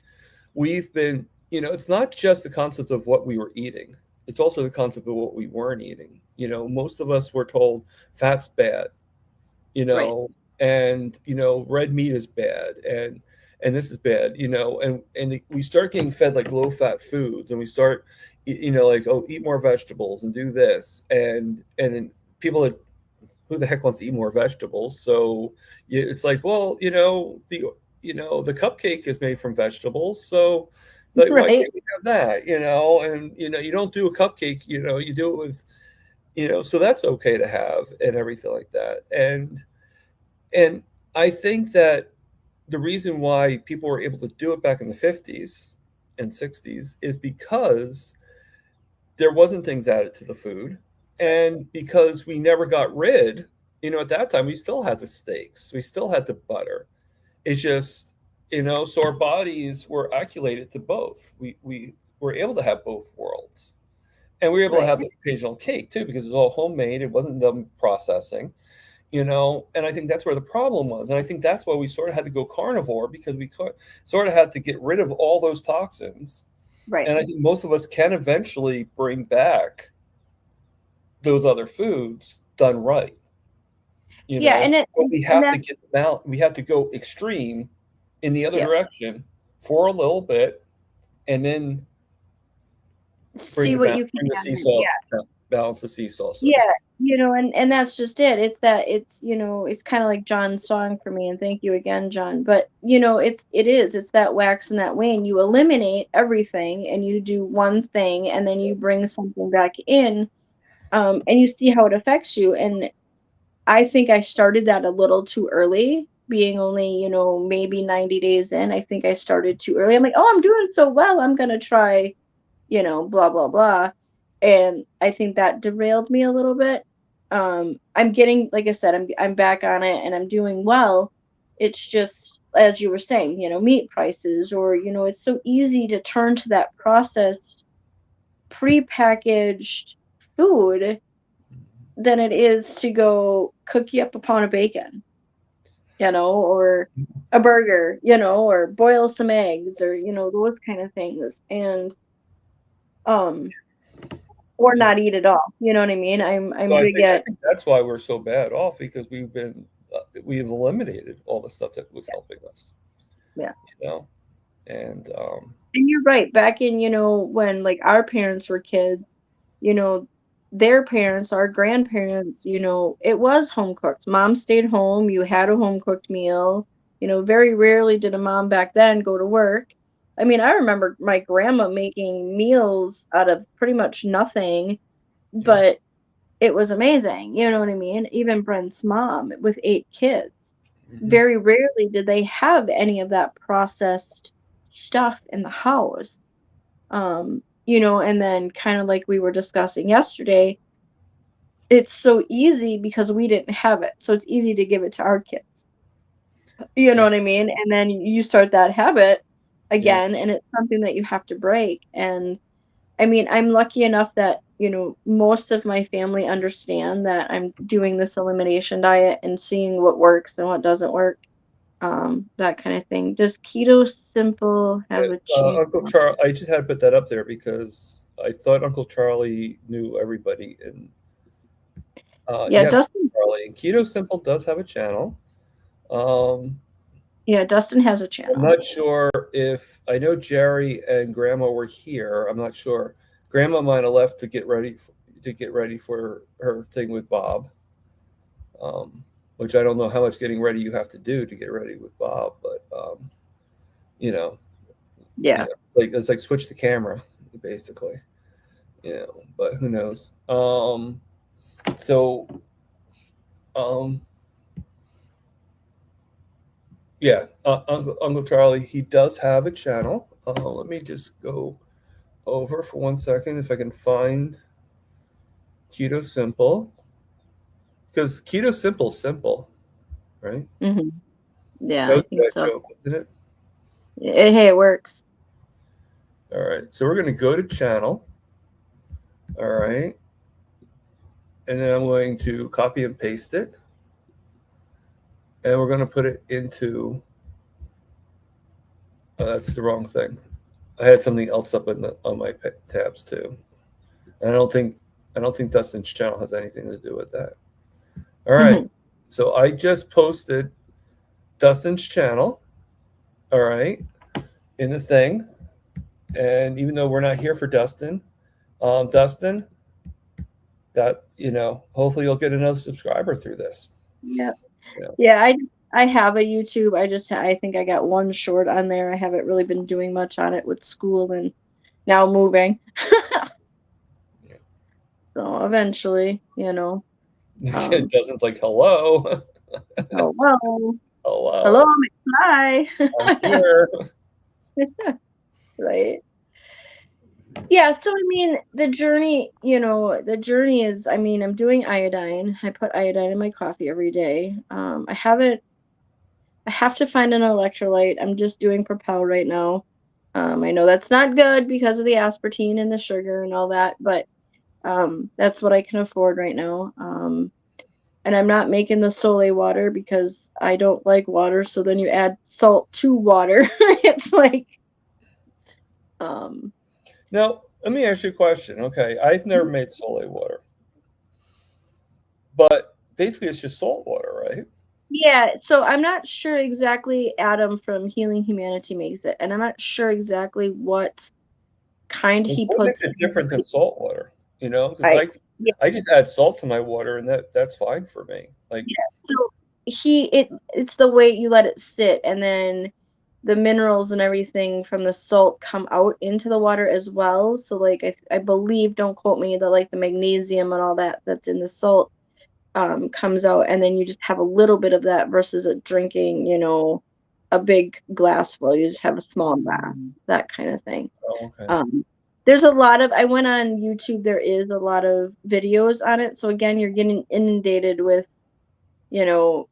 we've been, it's not just the concept of what we were eating. It's also the concept of what we weren't eating. Most of us were told fat's bad, you right, know, and red meat is bad, and this is bad, and we start getting fed like low fat foods, and we start, like, oh, eat more vegetables and do this, and then people are, who the heck wants to eat more vegetables? So it's like, well, the cupcake is made from vegetables, so like why right, can't we have that? And you don't do a cupcake, you do it with, so that's okay to have and everything like that. And I think that the reason why people were able to do it back in the 50s and 60s is because there wasn't things added to the food, and because we never got rid, at that time we still had the steaks, we still had the butter. It's just, so our bodies were acclimated to both. We were able to have both worlds, and we were able to right. have the occasional cake too, because it was all homemade, it wasn't done processing. And I think that's where the problem was, and I think that's why we sort of had to go carnivore, because we sort of had to get rid of all those toxins. Right. And I think most of us can eventually bring back those other foods done right, Yeah, and it but we and have to that get them out. We have to go extreme in the other yeah. direction for a little bit, and then see what you can bring the add in. seesaw, balance the seesaw. So to Yeah, speak. and that's just it. It's that it's, it's kind of like John's song for me, and thank you again, John. But it's that wax and that wane. You eliminate everything and you do one thing, and then you bring something back in, and you see how it affects you. And I think I started that a little too early, being only, maybe 90 days in. I think I started too early. I'm like, oh, I'm doing so well. I'm gonna try, blah, blah, blah. And I think that derailed me a little bit. I'm getting, like I said, I'm back on it and I'm doing well. It's just, as you were saying, meat prices, or, it's so easy to turn to that processed, prepackaged food than it is to go cook you up a pound of bacon, or a burger, or boil some eggs, or, those kind of things. And, um, or Yeah. not eat at all. You know what I mean? I'm So big I at think that's why we're so bad off, because we've eliminated all the stuff that was helping us, yeah. you know, and And you're right. Back in, when like our parents were kids, you know, their parents, our grandparents, it was home cooked. Mom stayed home, you had a home cooked meal. Very rarely did a mom back then go to work. I mean, I remember my grandma making meals out of pretty much nothing, yeah, but it was amazing. You know what I mean? Even Brent's mom with 8 kids. hmm Very rarely did they have any of that processed stuff in the house. And then kind of like we were discussing yesterday, it's so easy because we didn't have it. So it's easy to give it to our kids. You know yeah, what I mean? And then you start that habit yeah. again, and it's something that you have to break. And I mean, I'm lucky enough that, most of my family understand that I'm doing this elimination diet and seeing what works and what doesn't work. That kind of thing. Does keto simple have a chance? Uncle Charlie, I just had to put that up there because I thought Uncle Charlie knew everybody, and Yeah, yes, Dustin. Charlie, and Keto Simple does have a channel. Um, Yeah, Dustin has a I'm channel. not sure if I know Jerry and Grandma were here. I'm not sure. Grandma might have left to get ready for her thing with Bob, which I don't know how much getting ready you have to do to get ready with Bob, but you know, Yeah. it's like switch the camera basically, but who knows? So um, yeah, Uncle Charlie, he does have a channel. Let me just go over for 1 second if I can find Keto Simple, because Keto Simple is simple, right? hmm Yeah, That I was a think bad so. joke, wasn't it? Hey, it works. All right, so we're going to go to channel. All right, and then I'm going to copy and paste it, and we're going to put it into. That's the wrong thing. I had something else up on my tabs too, and I don't think Dustin's channel has anything to do with that. All right, hmm so I just posted Dustin's channel. All right, in the thing, and even though we're not here for Dustin, Dustin, that hopefully you'll get another subscriber through this. Yeah. You know, Yeah, I have a YouTube. I think I got one short on there. I haven't really been doing much on it with school and now moving. yeah. So eventually, um, Dustin's like, hello, oh well. Hello, hello, hi. I'm here. Right. Yeah, so I mean, the journey is, I mean, I'm doing iodine. I put iodine in my coffee every day. I have to find an electrolyte. I'm just doing Propel right now. I know that's not good because of the aspartame and the sugar and all that, but that's what I can afford right now. And I'm not making the Soleil water because I don't like water, so then you add salt to water. It's like, um, Now, let me ask you a question. Okay, I've never made Soleil water, but basically it's just salt water, right? yeah, so I'm not sure exactly. Adam from Healing Humanity makes it, and I'm not sure exactly what kind he What puts makes it different than salt water? You know, because I yeah, I just add salt to my water, and that's fine for me. Like, yeah. So it's the way you let it sit, and then the minerals and everything from the salt come out into the water as well. So like I believe, don't quote me, that like the magnesium and all that that's in the salt comes out, and then you just have a little bit of that versus it drinking, a big glass full. You just have a small glass, that kind of thing. oh, okay, Um, there's a lot of, I went on YouTube, there is a lot of videos on it. So again, you're getting inundated with, you know,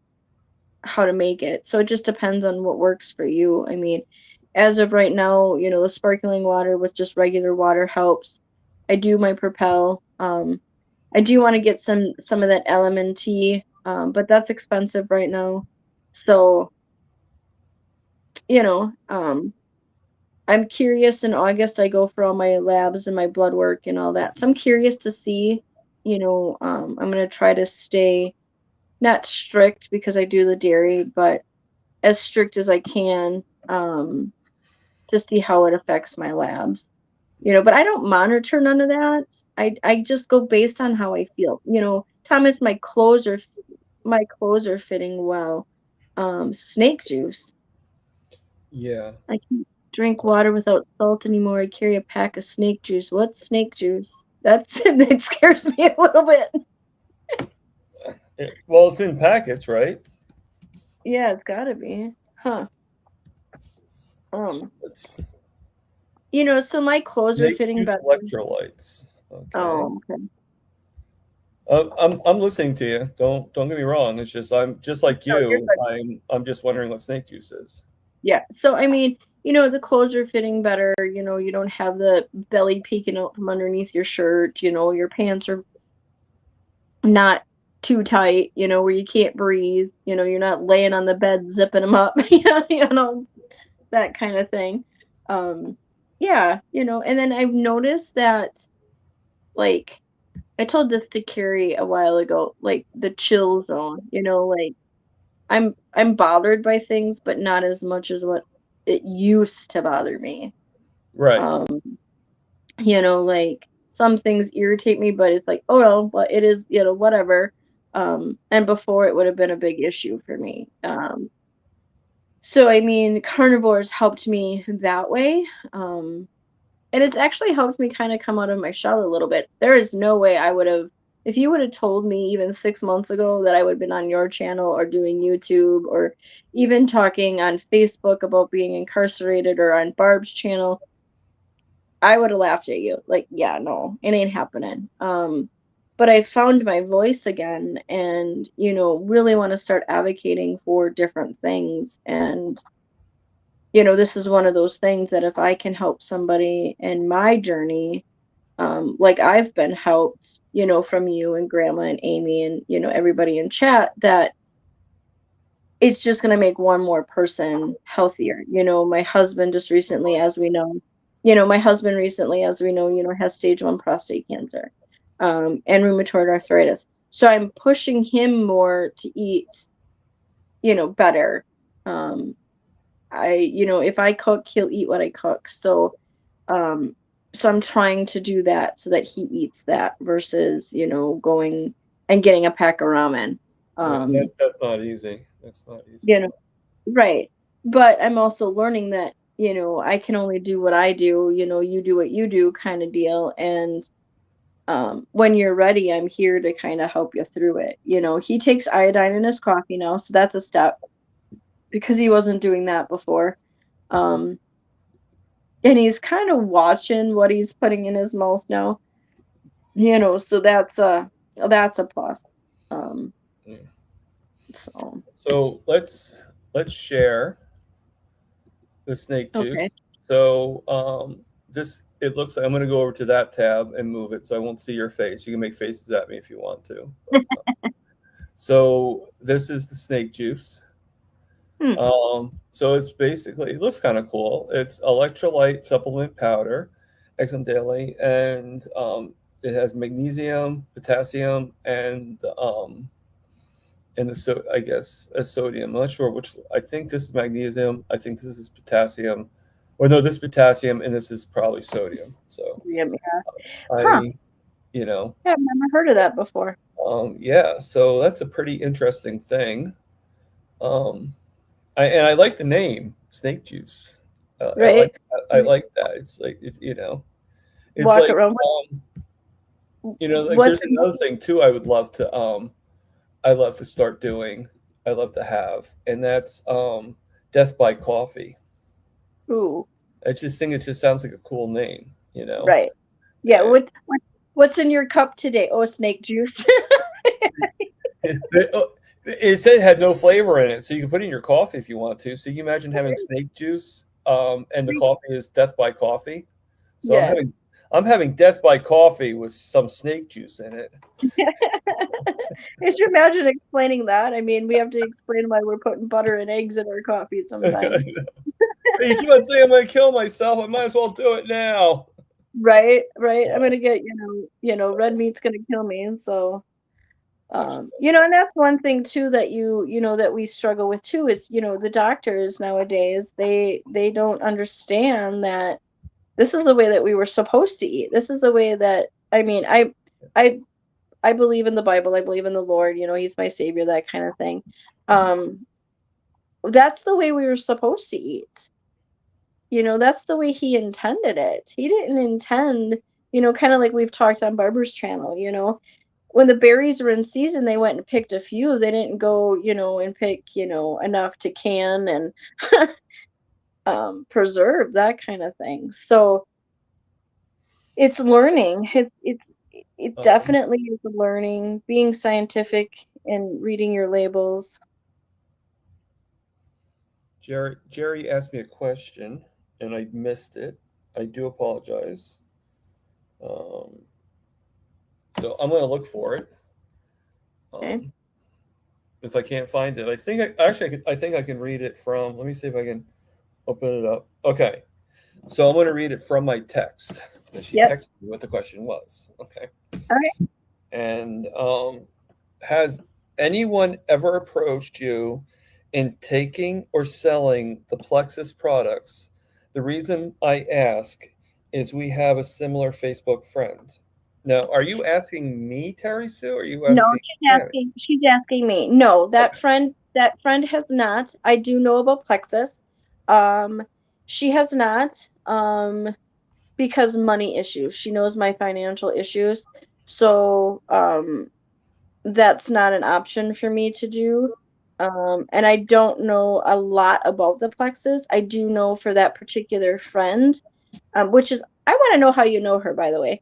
how to make it. So it just depends on what works for you. I mean, as of right now, the sparkling water with just regular water helps. I do my Propel. I do want to get some of that LMNT, but that's expensive right now. So, I'm curious. In August, I go for all my labs and my blood work and all that. So I'm curious to see, I'm going to try to stay not strict because I do the dairy, but as strict as I can, to see how it affects my labs. But I don't monitor none of that. I just go based on how I feel. Thomas, my clothes are fitting well. Snake juice. yeah. I can't drink water without salt anymore. I carry a pack of snake juice. What's snake juice? That scares me a little bit. Well, it's in packets, right? Yeah, it's gotta be. Huh. It's So my clothes are snake fitting juice better. electrolytes. Okay. Oh, okay. I'm listening to you. Don't get me wrong. It's just I'm just like No, you're you. good. I'm just wondering what snake juice is. Yeah. So I mean, the clothes are fitting better. You don't have the belly peeking out from underneath your shirt. Your pants are not too tight, where you can't breathe. You're not laying on the bed zipping them up, that kind of thing. Yeah, and then I've noticed that, like, I told this to Carrie a while ago, like the chill zone, like I'm bothered by things, but not as much as what it used to bother me. Right. Um, like some things irritate me, but it's like, oh well, but it is, whatever. And before it would have been a big issue for me. So I mean, carnivores helped me that way. And it's actually helped me kind of come out of my shell a little bit. There is no way I would have, if you would have told me even 6 months ago that I would have been on your channel or doing YouTube or even talking on Facebook about being incarcerated or on Barb's channel, I would have laughed at you. Like, yeah, no, it ain't happening. But I found my voice again and, really want to start advocating for different things. And this is one of those things that if I can help somebody in my journey, like I've been helped, from you and Grandma and Amy and, everybody in chat, that it's just going to make one more person healthier. My husband just recently, as we know, has stage 1 prostate cancer, and rheumatoid arthritis. So I'm pushing him more to eat, better. If I cook, he'll eat what I cook. So I'm trying to do that so that he eats that versus, going and getting a pack of ramen. That's not easy. That's not easy. Right. But I'm also learning that, I can only do what I do, you do what you do kind of deal. And when you're ready, I'm here to kind of help you through it. He takes iodine in his coffee now, so that's a step because he wasn't doing that before. And he's kind of watching what he's putting in his mouth now, so that's a plus. Yeah. So let's share the snake okay. juice. So this, it looks like I'm going to go over to that tab and move it so I won't see your face. You can make faces at me if you want to. So this is the snake juice. So it's basically, it looks kind of cool. It's electrolyte supplement powder, Exxon Daily, and it has magnesium, potassium, and I guess a sodium. I'm not sure which. I think this is magnesium. I think this is potassium, or no, this potassium and this is probably sodium. So Yeah. Huh. I, you know, Yeah, I've never heard of that before. yeah, so that's a pretty interesting thing. I like the name snake juice. Right. I like that. It's like it's Walk like around. like What's there's another thing too. I love to start doing. I love to have, and that's death by coffee. ooh, I just think it just sounds like a cool name, you know. right. Yeah. And What's in your cup today? Oh, snake juice. it said it had no flavor in it, so you can put it in your coffee if you want to. So you can imagine having snake juice, and the coffee is death by coffee. So Yeah. I'm having death by coffee with some snake juice in it. Could you imagine explaining that? I mean, we have to explain why we're putting butter and eggs in our coffee sometimes. Hey, you keep on saying I'm going to kill myself. I might as well do it now. Right. I'm gonna get, red meat's gonna kill me. And so, and that's one thing too that that we struggle with too is, the doctors nowadays, they don't understand that this is the way that we were supposed to eat. This is the way that, I mean, I believe in the Bible. I believe in the Lord, he's my savior, that kind of thing. That's the way we were supposed to eat. That's the way he intended it. He didn't intend, kind of like we've talked on Barbara's channel, when the berries were in season, they went and picked a few. They didn't go, and pick, enough to can and preserve, that kind of thing. So it's learning. It definitely is a learning, being scientific and reading your labels. Jerry asked me a question and I missed it. I do apologize. So I'm going to look for it. Okay. If I can't find it, I think I think I can read it from. Let me see if I can open it up. Okay, so I'm going to read it from my text. And she texted me what the question was. Okay. All right. And has anyone ever approached you in taking or selling the Plexus products? The reason I ask is we have a similar Facebook friend. Now, are you asking me, Terry Sue, or are you asking? No, she's asking me. No, that friend has not. I do know about Plexus. She has not. Because money issues. She knows my financial issues. So that's not an option for me to do. And I don't know a lot about the Plexus. I do know for that particular friend, which is, I want to know how you know her, by the way.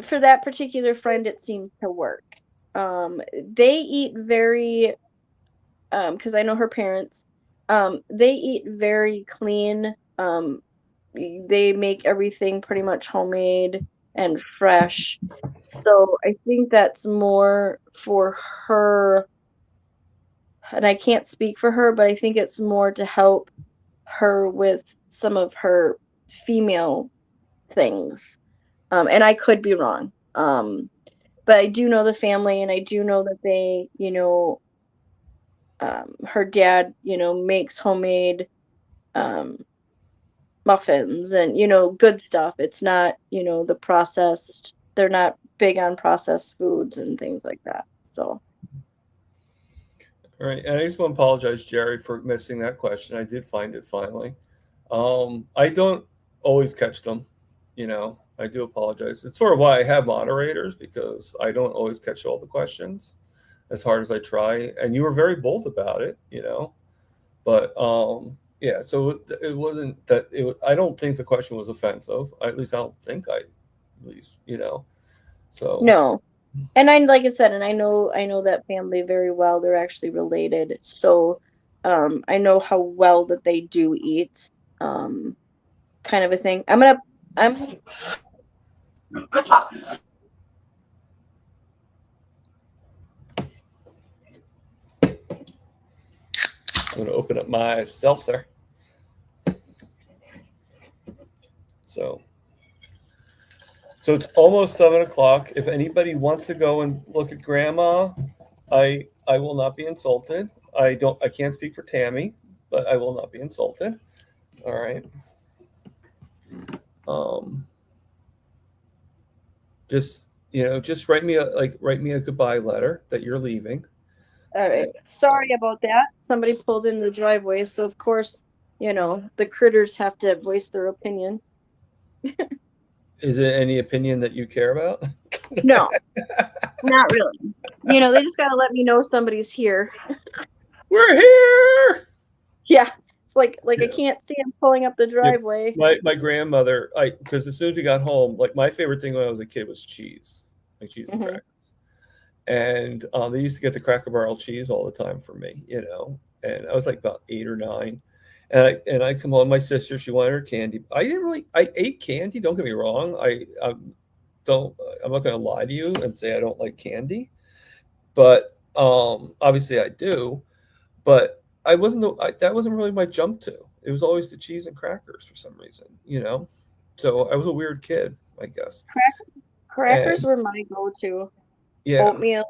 For that particular friend, it seems to work. They eat very, because I know her parents, they eat very clean. They make everything pretty much homemade and fresh. So I think that's more for her, and I can't speak for her, but I think it's more to help her with some of her female things. And I could be wrong. But I do know the family, and I do know that they, her dad, makes homemade muffins and, good stuff. It's not, the processed, they're not big on processed foods and things like that. So. All right. And I just want to apologize, Jerry, for missing that question. I did find it finally. I don't always catch them, I do apologize. It's sort of why I have moderators, because I don't always catch all the questions as hard as I try. And you were very bold about it, but yeah, so it wasn't that I don't think the question was offensive. At least I don't think so. No. And like I said, and I know that family very well. They're actually related. So I know how well that they do eat, kind of a thing. I'm going to open up my seltzer. So it's almost 7:00. If anybody wants to go and look at Grandma, I will not be insulted. I can't speak for Tammy, but I will not be insulted. All right. Um, just just write me a goodbye letter that you're leaving. All right. And, Sorry about that. Somebody pulled in the driveway, so of course, the critters have to voice their opinion. is it any opinion that you care about? No, not really. They just gotta let me know somebody's here. We're here. Yeah. It's like Yeah. I can't see him pulling up the driveway. My grandmother, because as soon as we got home, like my favorite thing when I was a kid was cheese, like cheese and crackers. And they used to get the Cracker Barrel cheese all the time for me, and I was like about 8 or 9. And I come home, my sister, she wanted her candy. I ate candy, don't get me wrong. I'm not going to lie to you and say I don't like candy, but obviously I do. But that wasn't really my jump to. It was always the cheese and crackers for some reason, So I was a weird kid, I guess. Crackers were my go-to. Yeah. Oatmeal.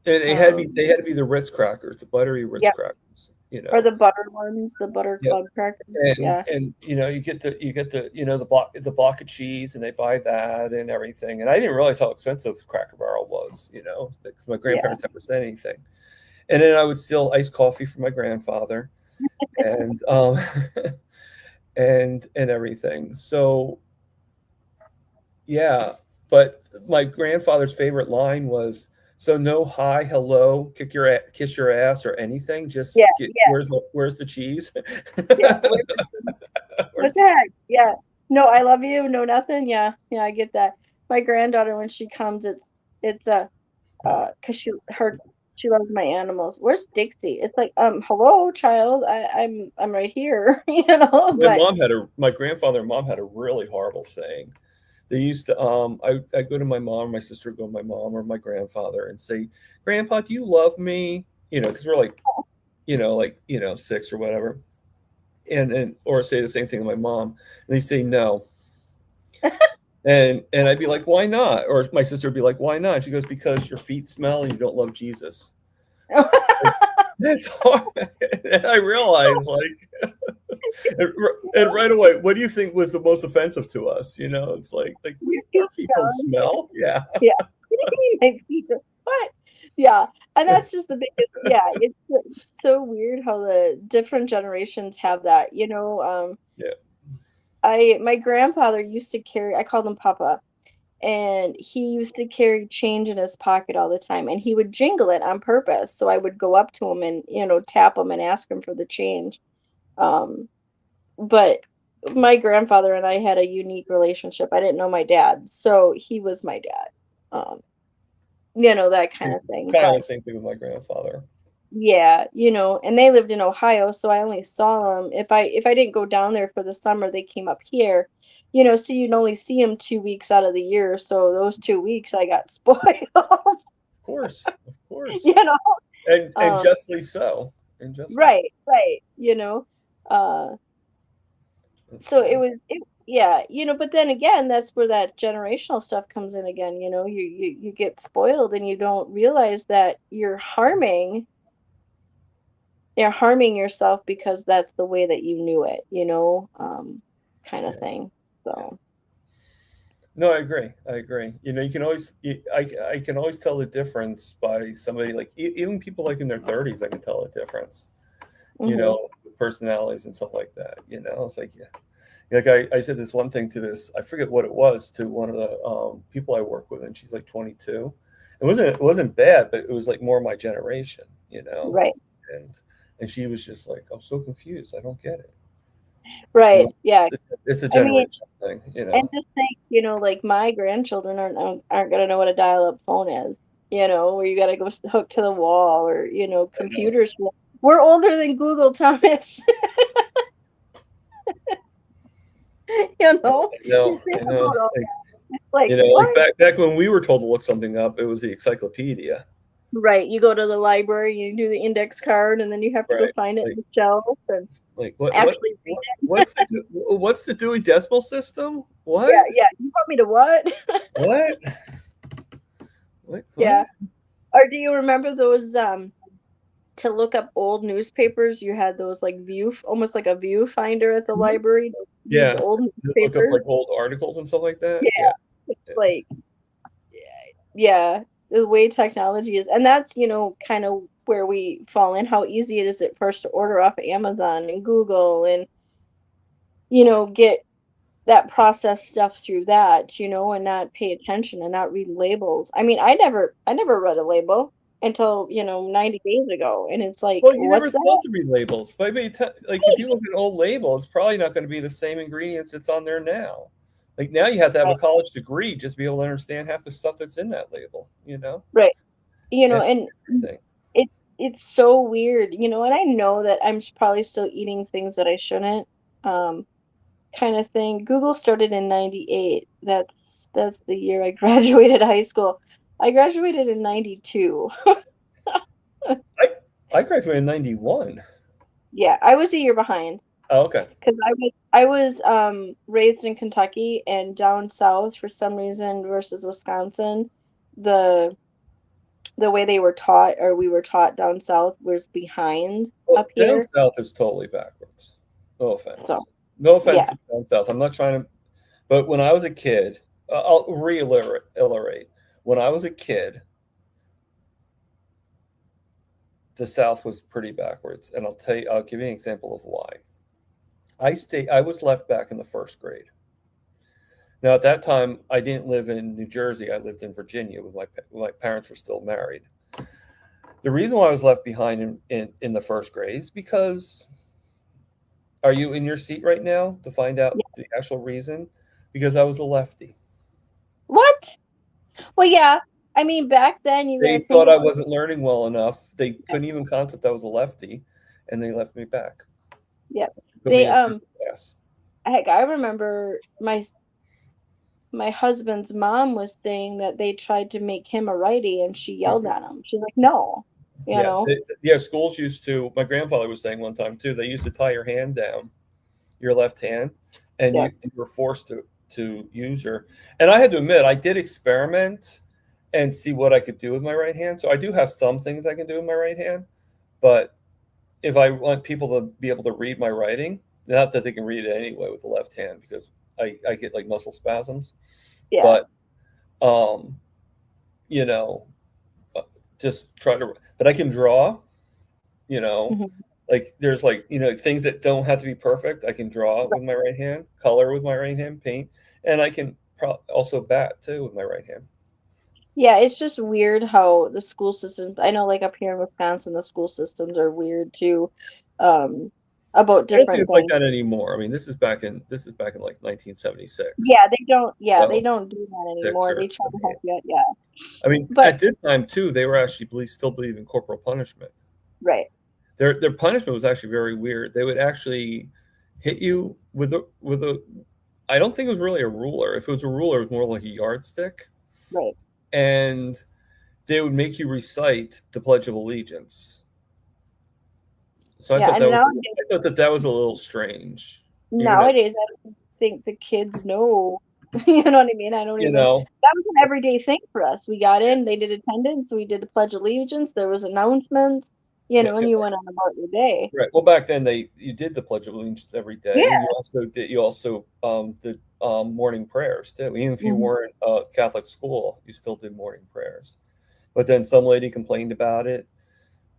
And they had to be the Ritz crackers, the buttery Ritz crackers, Or the butter ones, the butter club crackers. And you get the block of cheese, and they buy that and everything. And I didn't realize how expensive Cracker Barrel was, because my grandparents never said anything. And then I would steal iced coffee from my grandfather, and and everything. So yeah, but my grandfather's favorite line was, "So no hi, hello, kiss your ass, or anything. Just where's the cheese? Yeah. What's the heck? Yeah. No, I love you. No, nothing. Yeah, I get that. My granddaughter, when she comes, it's because she loves my animals. Where's Dixie? It's like, hello, child. I'm right here. My grandfather and mom had a really horrible saying. They used to I go to my mom, my sister would go to my mom or my grandfather and say, "Grandpa, do you love me?" Because we're like, 6 or whatever. And or say the same thing to my mom. And they say no. and I'd be like, "Why not?" Or my sister would be like, "Why not?" She goes, "Because your feet smell and you don't love Jesus." That's hard. And I realized, and right away, what do you think was the most offensive to us? It's like your feet don't smell. Yeah. Yeah. What? Yeah. And that's just the biggest. Yeah. It's so weird how the different generations have that. My grandfather used to carry. I called him Papa. And he used to carry change in his pocket all the time, and he would jingle it on purpose. So I would go up to him and tap him and ask him for the change. But my grandfather and I had a unique relationship. I didn't know my dad, so he was my dad. That kind of thing. Kind of the same thing with my grandfather. Yeah, and they lived in Ohio, so I only saw them if I didn't go down there for the summer. They came up here. So you'd only see them 2 weeks out of the year. So those 2 weeks I got spoiled. Of course. And justly so. Right. So it was, but then again, that's where that generational stuff comes in again. You get spoiled and you don't realize that you're harming yourself because that's the way that you knew it, kind of thing. So. No, I agree. You can always, I can always tell the difference by somebody like even people like in their 30s. I can tell the difference, personalities and stuff like that. It's like, like I said this one thing to this, I forget what it was, to one of the people I work with, and she's like 22. It wasn't bad, but it was like more my generation, Right. And she was just like, "I'm so confused. I don't get it." Right. Yeah. It's a generation thing, And just think, like my grandchildren aren't gonna know what a dial-up phone is, where you gotta go hook to the wall, or computers. We're older than Google, Thomas. No. Like, back when we were told to look something up, it was the encyclopedia. Right. You go to the library, you do the index card, and then you have to go find it in the shelf and what's the Dewey Decimal System? What? Yeah. You want me to what? What? Yeah. Or do you remember those to look up old newspapers, you had those like almost like a viewfinder at the library. These Yeah. old Look up newspapers. like old articles and stuff like that. Yeah, Yeah. it's like, yeah, the way technology is, and that's, kind of where we fall in, how easy it is at first to order off of Amazon and Google and, get that process stuff through that, and not pay attention and not read labels. I mean, I never read a label until, 90 days ago. And it's like, Well, you never what's thought that? to read labels. But I mean, like if you look at an old label, it's probably not going to be the same ingredients that's on there now. Like now you have to have a Right. college degree just to be able to understand half the stuff that's in that label, you know? Right. And And everything. it it's so weird, and I know that I'm probably still eating things that I shouldn't, kind of thing. Google started in 98. That's the year I graduated high school. I graduated in 92. I I graduated in 91. Yeah, I was a year behind. Oh, okay. Because I was raised in Kentucky, and down south for some reason versus Wisconsin, the the way they were taught, or we were taught down south, was behind Well, up down here. south is totally backwards. No So offense. No offense yeah, to down south. I'm not trying to, but when I was a kid, I'll reiterate. When I was a kid, the South was pretty backwards, and I'll give you an example of why. I was left back in the first grade. Now, at that time, I didn't live in New Jersey. I lived in Virginia with my parents were still married. The reason why I was left behind in the first grade is because, are you in your seat right now to find out yeah. the actual reason? Because I was a lefty. What? Well, yeah. I mean, back then you got They to think thought I about wasn't learning well enough. They it. couldn't even concept I was a lefty, and they left me back. Yeah. Put me They in special class. heck, I remember my husband's mom was saying that they tried to make him a righty, and she yelled at him. She's like, "No," you Yeah, know. yeah. Schools used to. My grandfather was saying one time too. They used to tie your hand down, your left hand, and Yeah. you were forced to use your. And I had to admit, I did experiment and see what I could do with my right hand. So I do have some things I can do with my right hand, but if I want people to be able to read my writing, not that they can read it anyway with the left hand because I get like muscle spasms, Yeah. but um, you know, uh, just try to. But I can draw. You know, Mhm. like there's like things that don't have to be perfect. I can draw with my right hand, color with my right hand, paint, and I can also bat too with my right hand. Yeah, it's just weird how the school systems, I know like up here in Wisconsin, the school systems are weird too, um, about I don't think different it's like things. that anymore. I mean, this is back in like 1976, Yeah, they so don't do that six anymore. or They try to help 78. you out, yeah. I mean, But at this time too, they were actually still believing corporal punishment. right. Their punishment was actually very weird. They would actually hit you with a. I don't think it was really a ruler. If it was a ruler, it was more like a yardstick, Right. and they would make you recite the Pledge of Allegiance. So Yeah, and I thought that was a little strange, even as nowadays I don't think the kids know. You know what I mean? I don't you even, know. that was an everyday thing for us. We got in, they did attendance, we did the Pledge of Allegiance, there was announcements, Yeah, and you went on about your day. right. Well, back then you did the Pledge of Allegiance every day, and Yeah. you also did morning prayers too. Even if you Mhm. weren't Catholic school, you still did morning prayers. But then some lady complained about it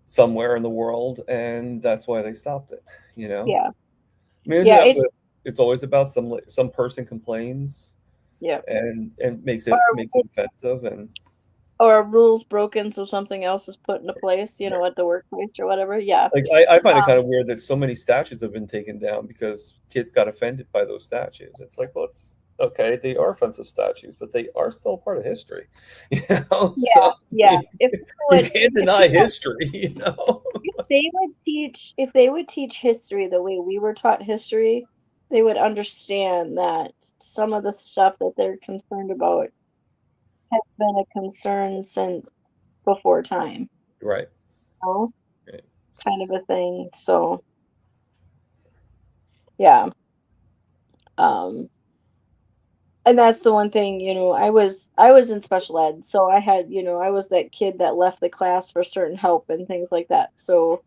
somewhere in the world, and that's why they stopped it. You know, Yeah. I mean, isn't Yeah, that what it's always about? Some person complains yeah. and Or makes it offensive, and or a rule's broken, so something else is put into place, at the workplace or whatever. Yeah. like I find it kind of weird that so many statues have been taken down because kids got offended by those statues. It's like, well, it's okay, they are offensive statues, but they are still a part of history, Yeah, So yeah. If people you would can't if deny people history. if they would teach history the way we were taught history, they would understand that some of the stuff that they're concerned about has been a concern since before time, Right. you know, Right. kind of a thing. So yeah. Um And that's the one thing, I was in special ed, so I had, I was that kid that left the class for certain help and things like that. So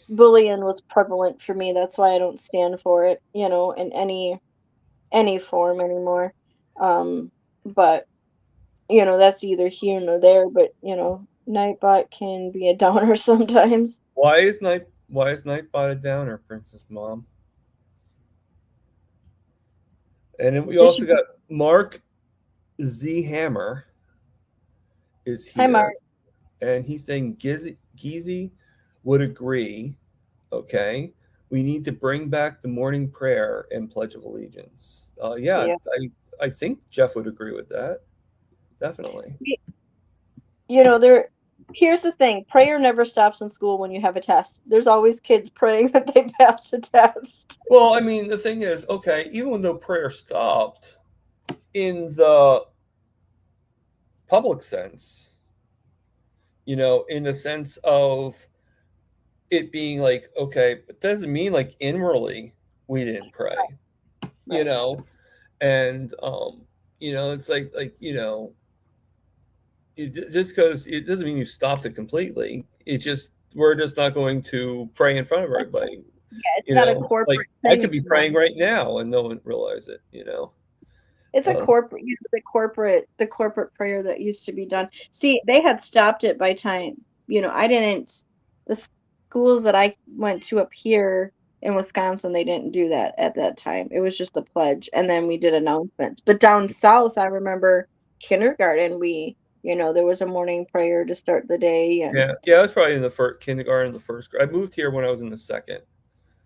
bullying was prevalent for me. That's why I don't stand for it, in any form anymore. But that's either here nor there. But Nightbot can be a downer sometimes. Why is Nightbot a downer, Princess Mom? And then we Did she? also got Mark Z Hammer is Hi, here, Mark. and he's saying Geezy would agree. Okay, we need to bring back the morning prayer and Pledge of Allegiance. Yeah, Yeah. I think Jeff would agree with that. Definitely. There. Here's the thing: prayer never stops in school when you have a test. There's always kids praying that they pass the test. Well, I mean, the thing is, okay, even though prayer stopped in the public sense, in the sense of it being like, okay, it doesn't mean like inwardly we didn't pray, you Right. know, and it's just because it doesn't mean you stopped it completely. It just we're just not going to pray in front of everybody. Yeah, it's not a Like corporate I thing could be anymore. praying right now and no one realize it. It's a Uh, corporate, the corporate prayer that used to be done. See, they had stopped it by time. I didn't. The schools that I went to up here in Wisconsin, they didn't do that at that time. It was just the pledge, and then we did announcements. But down south, I remember kindergarten. There was a morning prayer to start the day, and yeah, I was probably in the first kindergarten, the first grade. I moved here when I was in the second.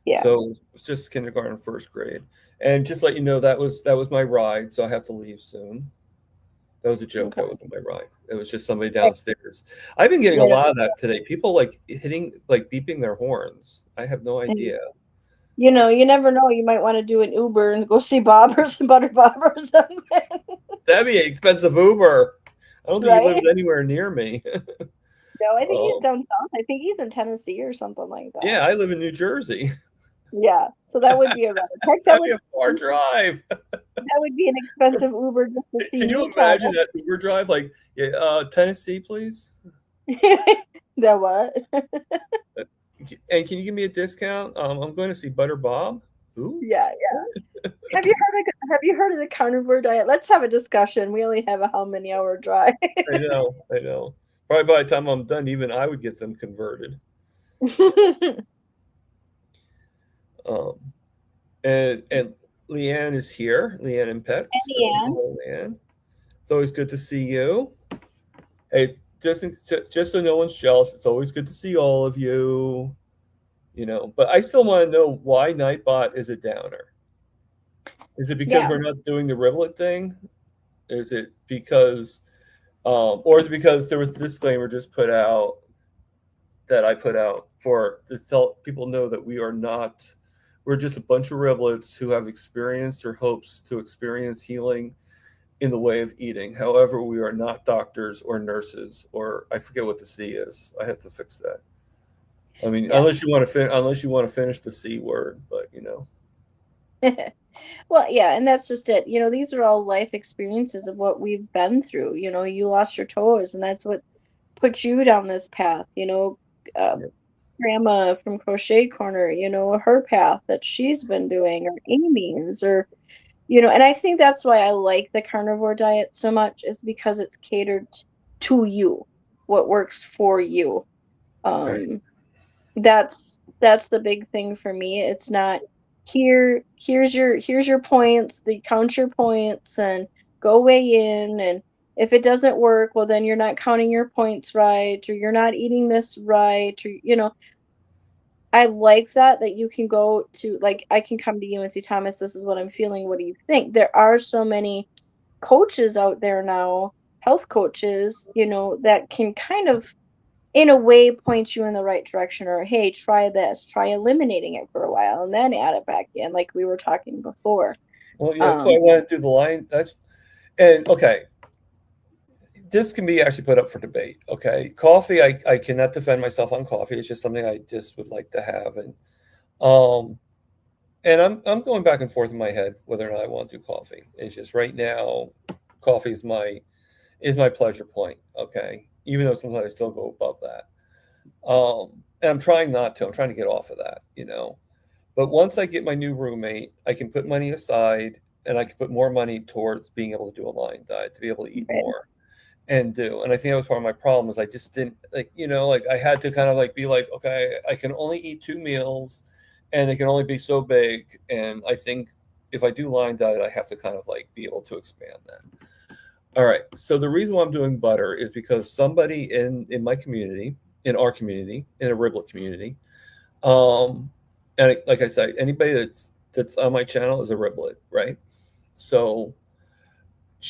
yeah. So it was just kindergarten, first grade. And just let you know that was my ride, so I have to leave soon. That was a joke. Okay. That wasn't my ride. It was just somebody downstairs. I've been getting a Yeah. lot of that today. People like hitting, like beeping their horns. I have no idea. You never know. You might want to do an Uber and go see Bob or some Butter Bob or something, That'd be an expensive Uber. I don't think he right? lives anywhere near me. No, I think he's um, down south. I think he's in Tennessee or something like that. yeah, I live in New Jersey. Yeah, so that would be a ride. Heck, that That'd would be a far drive. be an expensive Uber just to see Can you me, imagine Thomas. that Uber drive? Like, yeah, Tennessee, please. That what? And can you give me a discount? I'm going to see Butter Bob. Who? Yeah, yeah. Have you heard of the carnivore diet? Let's have a discussion. We only have a how many hour drive. I know, I know. Probably by the time I'm done, even I would get them converted. Um, and Leanne is here. Leanne and Pets. Leanne. Hello, Leanne. It's always good to see you. Hey, just so no one's jealous, it's always good to see all of you. But I still want to know why Nightbot is a downer. Is it because Yeah. we're not doing the riblet thing? Is it because, or is it because there was a disclaimer just put out that I put out to tell people know that we're just a bunch of riblets who have experienced or hopes to experience healing in the way of eating. However, we are not doctors or nurses, or I forget what the C is. I have to fix that. I mean, Yeah. unless you want to finish the C word, but Well, yeah, and that's just it. These are all life experiences of what we've been through. You lost your toes, and that's what put you down this path. Uh, yeah. Grandma from Crochet Corner, her path that she's been doing, or Amy's, or and I think that's why I like the carnivore diet so much, is because it's catered to you, what works for you. Right. That's the big thing for me. It's not here's your points, the count your points and go weigh in, and if it doesn't work, well, then you're not counting your points right, or you're not eating this right, or I like that you can go to, like, I can come to you and say, Thomas, this is what I'm feeling. What do you think? There are so many coaches out there now, health coaches, that can kind of, in a way, point you in the right direction, or, hey, try this, try eliminating it for a while and then add it back in, like we were talking before. Well, yeah, that's why I want to do the line. Okay. This can be actually put up for debate. Okay. Coffee, I cannot defend myself on coffee. It's just something I just would like to have. And and I'm going back and forth in my head whether or not I want to do coffee. It's just right now, coffee is my pleasure point. Okay, even though sometimes I still go above that. And I'm trying not to. I'm trying to get off of that, you know. But once I get my new roommate, I can put money aside and I can put more money towards being able to do a line diet, to be able to eat Right. more and do. And I think that was part of my problem is I just didn't like, you know, like I had to kind of like be like, okay, I can only eat 2 meals and it can only be so big. And I think if I do line diet, I have to kind of like be able to expand that. All right. So the reason why I'm doing butter is because somebody in my community, in our community, in a riblet community, um, and like I said, anybody that's on my channel is a riblet, right? So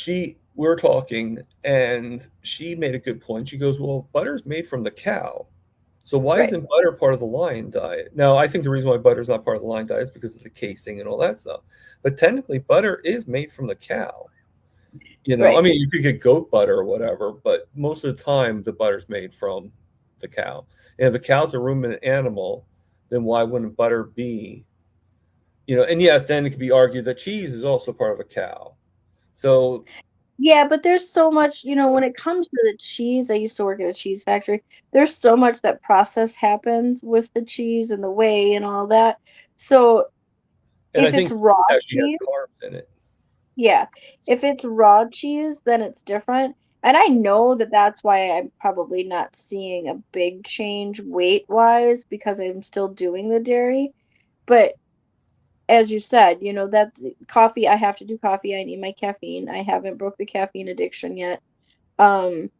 we were talking, and she made a good point. She goes, "Well, butter's made from the cow, so why Right. isn't butter part of the lion diet?" Now, I think the reason why butter's not part of the lion diet is because of the casing and all that stuff. But technically, butter is made from the cow. You know, I Right. mean, you could get goat butter or whatever, but most of the time, the butter's made from the cow. And if the cow's a ruminant animal, then why wouldn't butter be? You know, and yes, then it could be argued that cheese is also part of a cow. So, Yeah, but there's so much, when it comes to the cheese, I used to work at a cheese factory. There's so much that process happens with the cheese and the whey and all that. So and I if it's think raw it actually has cheese, carbs in it. yeah, if it's raw cheese, then it's different. And I know that that's why I'm probably not seeing a big change weight-wise because I'm still doing the dairy. But as you said, that's coffee. I have to do coffee. I need my caffeine. I haven't broke the caffeine addiction yet. Um,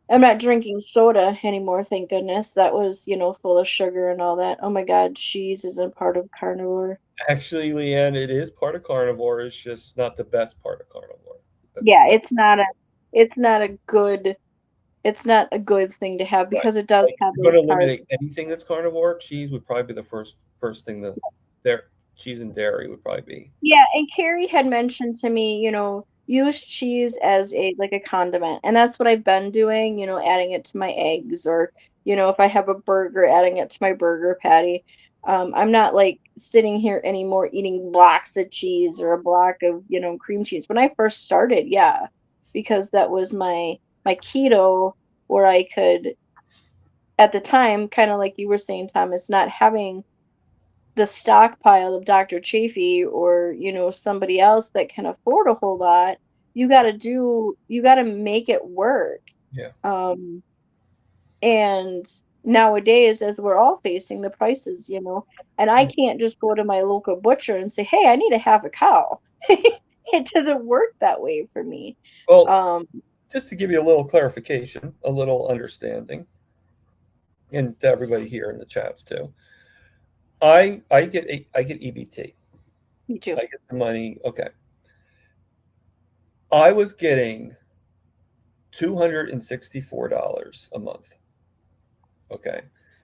I'm not drinking soda anymore, thank goodness. That was, full of sugar and all that. Oh my God, cheese isn't part of carnivore. Actually, Leanne, it is part of carnivore. It's just not the best part of carnivore. Yeah, That's it's not a good it's not a good thing to have right. because it does Like if have you're those going to carbs. eliminate anything that's carnivore, cheese would probably be the first thing that there. Cheese and dairy would probably be. Yeah, and Carrie had mentioned to me, use cheese as a like a condiment. And that's what I've been doing, adding it to my eggs or, if I have a burger, adding it to my burger patty. I'm not like sitting here anymore eating blocks of cheese or a block of, cream cheese. When I first started, yeah, because that was my keto where I could at the time, kind of like you were saying, Thomas, not having the stockpile of Dr. Chafee or, somebody else that can afford a whole lot, you got to make it work. Yeah. Um, and nowadays, as we're all facing the prices, and I Yeah. can't just go to my local butcher and say, hey, I need to have a cow. It doesn't work that way for me. Well, Um, just to give you a little clarification, a little understanding, and to everybody here in the chats too. I get EBT. Me too. I get the money. Okay. I was getting $264 a month. Okay.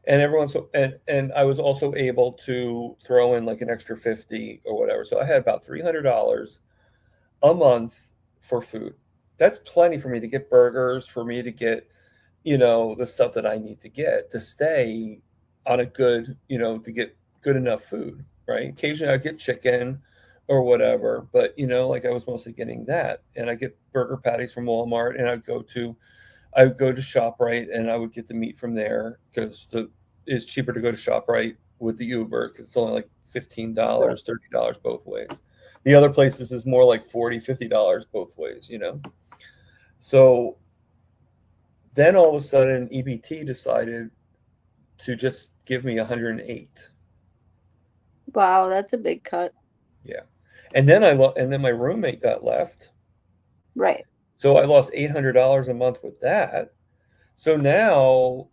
And and I was also able to throw in like an extra 50 or whatever. So I had about $300 a month for food. That's plenty for me to get burgers, for me to get, the stuff that I need to get to stay on a good, to get good enough food, right? Occasionally I get chicken or whatever, but like I was mostly getting that. And I get burger patties from Walmart and I would go to ShopRite and I would get the meat from there because it's cheaper to go to ShopRite with the Uber because it's only like $15, $30 both ways. The other places is more like $40, $50 both ways. So then all of a sudden EBT decided to just give me 108. Wow, that's a big cut. Yeah. And then my roommate got left. Right. So I lost $800 a month with that. So now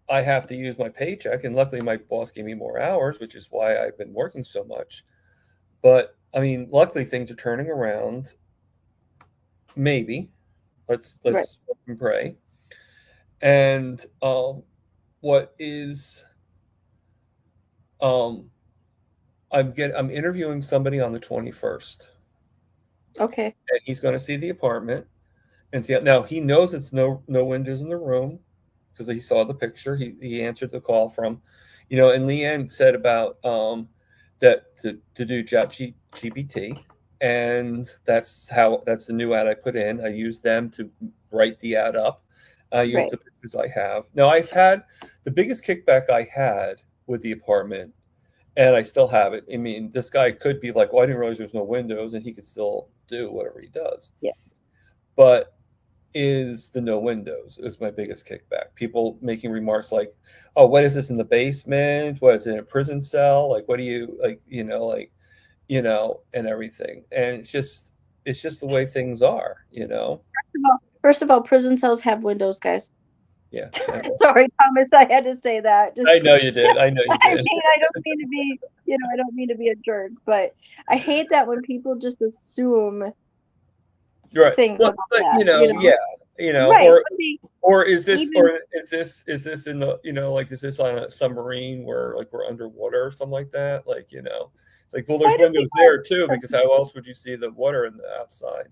I have to use my paycheck, and luckily my boss gave me more hours, which is why I've been working so much. But I mean, luckily things are turning around. Maybe Right. let's hope and pray. And what is um, I'm interviewing somebody on the 21st, Okay. and he's going to see the apartment and see. Now he knows it's no windows in the room because he saw the picture. He answered the call from, and Leanne said about that to do GPT, and that's the new ad I put in. I use them to write the ad up. I use Right. the pictures I have. Now I've had the biggest kickback I had with the apartment, and I still have it. I mean, this guy could be like, "Well, I didn't realize there's no windows," and he could still do whatever he does. Yeah. But is the no windows is my biggest kickback. People making remarks like, "Oh, what is this in the basement? What is it in a prison cell? Like, what do you like? And everything." And it's just the way things are. First of all, prison cells have windows, guys. Yeah. Sorry, Thomas, I had to say that. Just, I know you did. I know you I did. mean, I don't mean to be, I don't mean to be a jerk, but I hate that when people just assume Right. things Well, about but that. yeah, Right. or is this Even is this in the like is this on a submarine where like we're underwater or something like that? Like, like, well, why there's do windows people there too, because how else would you see the water in the outside?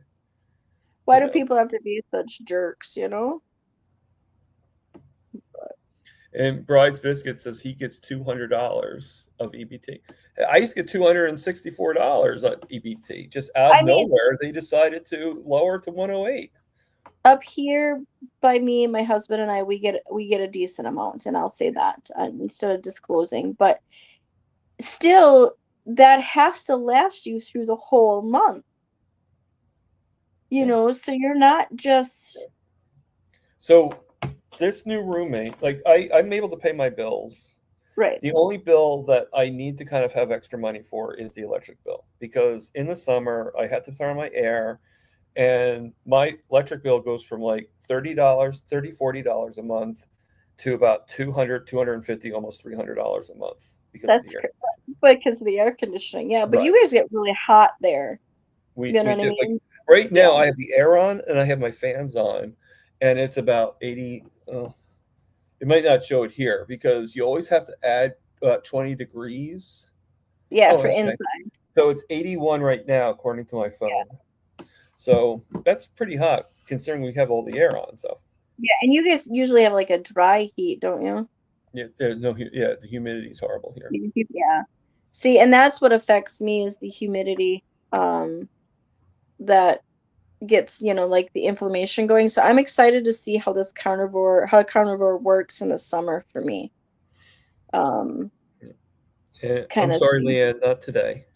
why You do know. people have to be such jerks, And Bride's Biscuit says he gets $200 of EBT. I used to get $264 on EBT. Just out I of mean, nowhere, they decided to lower it to 108. up here by me, my husband and I, we get a decent amount, and I'll say that instead of disclosing, but still that has to last you through the whole month. So you're not just So this new roommate, like I'm able to pay my bills. right. The only bill that I need to kind of have extra money for is the electric bill, because in the summer I had to turn on my air, and my electric bill goes from like $30, $40 a month to about 200, 250, almost $300 a month because of That's the air. because of the air conditioning. Yeah, but Right. you guys get really hot there. We You know what I did, like, mean? right now Yeah. I have the air on and I have my fans on, and it's about 80. It might not show it here because you always have to add 20 degrees. Yeah, Oh, for okay. inside. So it's 81 right now, according to my phone. So that's pretty hot considering we have all the air on. So Yeah, and you guys usually have like a dry heat, don't you? yeah, there's no, yeah, the humidity is horrible here. Yeah. See, and that's what affects me is the humidity that gets, like the inflammation going. So I'm excited to see how carnivore works in the summer for me. And Kind I'm of sorry, Leanne, not today.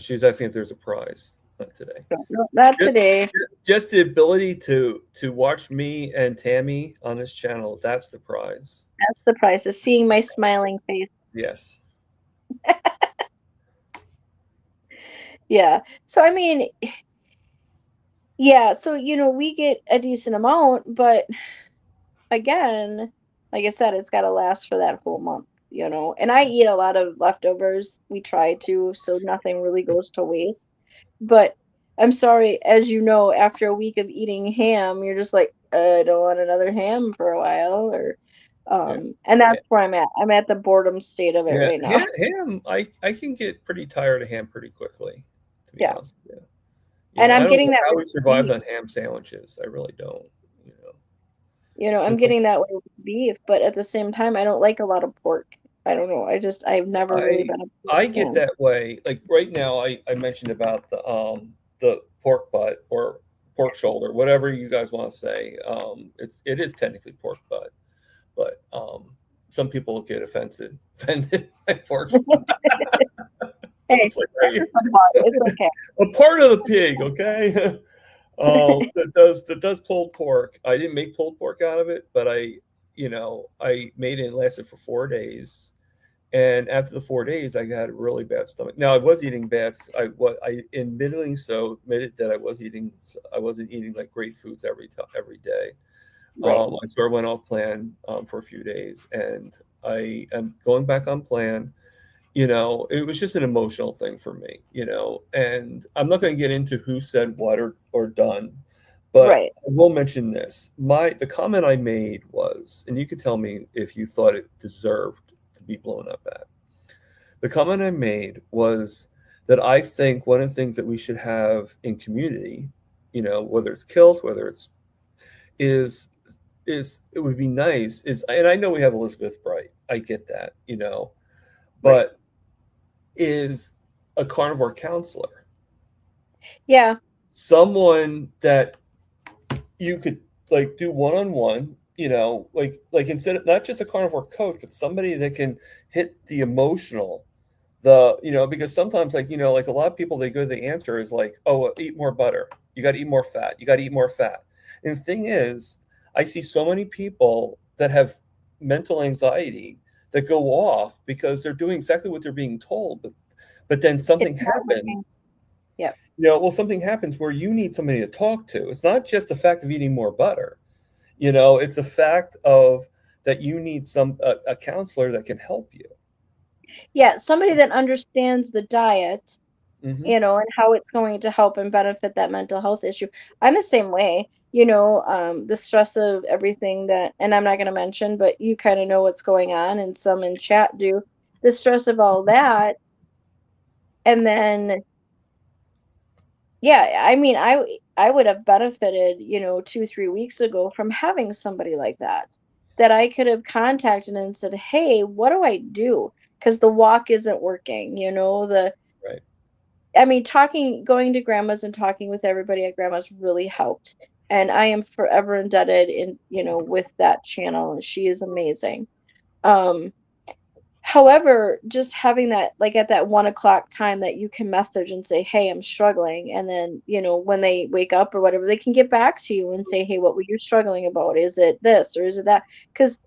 She was asking if there's a prize. Not today. not Just, today. just the ability to watch me and Tammy on this channel. That's the prize. That's the price, is seeing my smiling face. Yes. Yeah. So I mean, yeah, so we get a decent amount, but again, like I said, it's got to last for that whole month, and I eat a lot of leftovers. We try to, so nothing really goes to waste. But I'm sorry, as you know, after a week of eating ham, you're just like, I don't want another ham for a while, or Yeah. and that's where I'm at. I'm at the boredom state of it Yeah. right now. Ham. I can get pretty tired of ham pretty quickly, to be Yeah. honest with you. And I I'm don't getting know that how with he survives beef. on ham sandwiches. I really don't. I'm It's like, getting that with beef, but at the same time, I don't like a lot of pork. I don't know. I've never really been a pork I get fan. that way. Like right now, I mentioned about the pork butt or pork shoulder, whatever you guys want to say. It is technically pork butt, but some people get offended by pork. Hey, It's like, are you it's okay. a part of the pig? Okay. That does pulled pork. I didn't make pulled pork out of it, but I made it and lasted for 4 days. And after the 4 days, I had a really bad stomach. Now I was eating bad. I admittedly so admitted that I wasn't eating like great foods every day. Right. I sort of went off plan for a few days, and I am going back on plan. It was just an emotional thing for me. And I'm not going to get into who said what or done, but Right. I will mention this. The comment I made was, and you could tell me if you thought it deserved to be blown up at. The comment I made was that I think one of the things that we should have in community, whether it's Kiltz, whether it's is it would be nice is, and I know we have Elizabeth Bright. I get that, but is a carnivore counselor. Yeah. Someone that you could like do one-on-one, like instead of not just a carnivore coach, but somebody that can hit the emotional, because sometimes like a lot of people, they go, the answer is like, oh, eat more butter. You got to eat more fat. You got to eat more fat. And the thing is, I see so many people that have mental anxiety that go off because they're doing exactly what they're being told, but then It's something not happens. working. Yeah. Well, something happens where you need somebody to talk to. It's not just the fact of eating more butter. It's a fact of that you need a counselor that can help you. Yeah, somebody that understands the diet, Hmm. and how it's going to help and benefit that mental health issue. I'm the same way, the stress of everything that, and I'm not going to mention, but you kind of know what's going on, and some in chat do, the stress of all that. And then, yeah, I mean, I would have benefited, 2, 3 weeks ago from having somebody like that I could have contacted and said, hey, what do I do? Because the walk isn't working, Right. I mean, going to grandma's and talking with everybody at grandma's really helped. And I am forever indebted with that channel. And she is amazing. Um, However, just having that, like at that 1 o'clock time that you can message and say, hey, I'm struggling. And then, when they wake up or whatever, they can get back to you and say, hey, what were you struggling about? Is it this or is it that? Because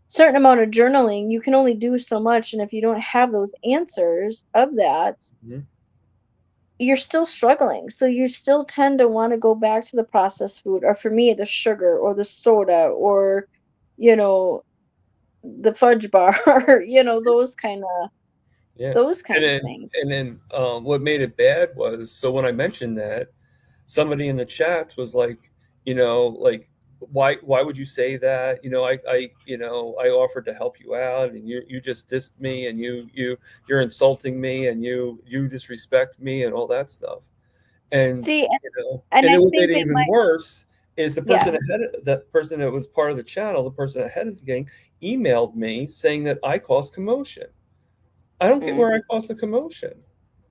certain amount of journaling, you can only do so much. And if you don't have those answers of that, Hmm. you're still struggling. So you still tend to want to go back to the processed food, or for me, the sugar or the soda or, you know, the fudge bar, Yeah. those And kind of then things. and then what made it bad was, so when I mentioned that, somebody in the chat was like, why would you say that? I offered to help you out, and you just dissed me, and you're insulting me, and you disrespect me, and all that stuff. And See, and and I then what made think it it even might, worse is yeah. the person that was part of the channel, the person ahead of the game, emailed me saying that I caused commotion. I don't get Mm, where I caused the commotion.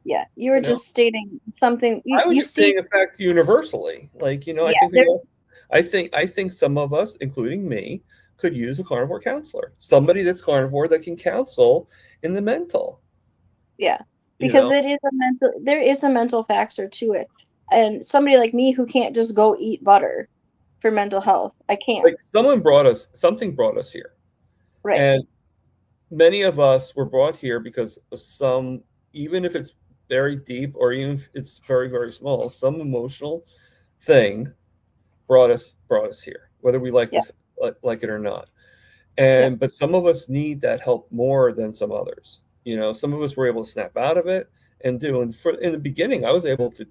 yeah, you were You know, just stating something. You I was you just see, saying a fact universally. I yeah, think we there, all, I think some of us, including me, could use a carnivore counselor, somebody that's carnivore that can counsel in the mental. yeah, You because know, there is a mental factor to it, and somebody like me who can't just go eat butter for mental health, I can't. like something brought us here, Right. and many of us were brought here because of some, even if it's very deep or even if it's very, very small, some emotional thing brought us here, whether we like Yeah. this like it or not. Yeah. But some of us need that help more than some others. Some of us were able to snap out of it and do. And in the beginning, I was able to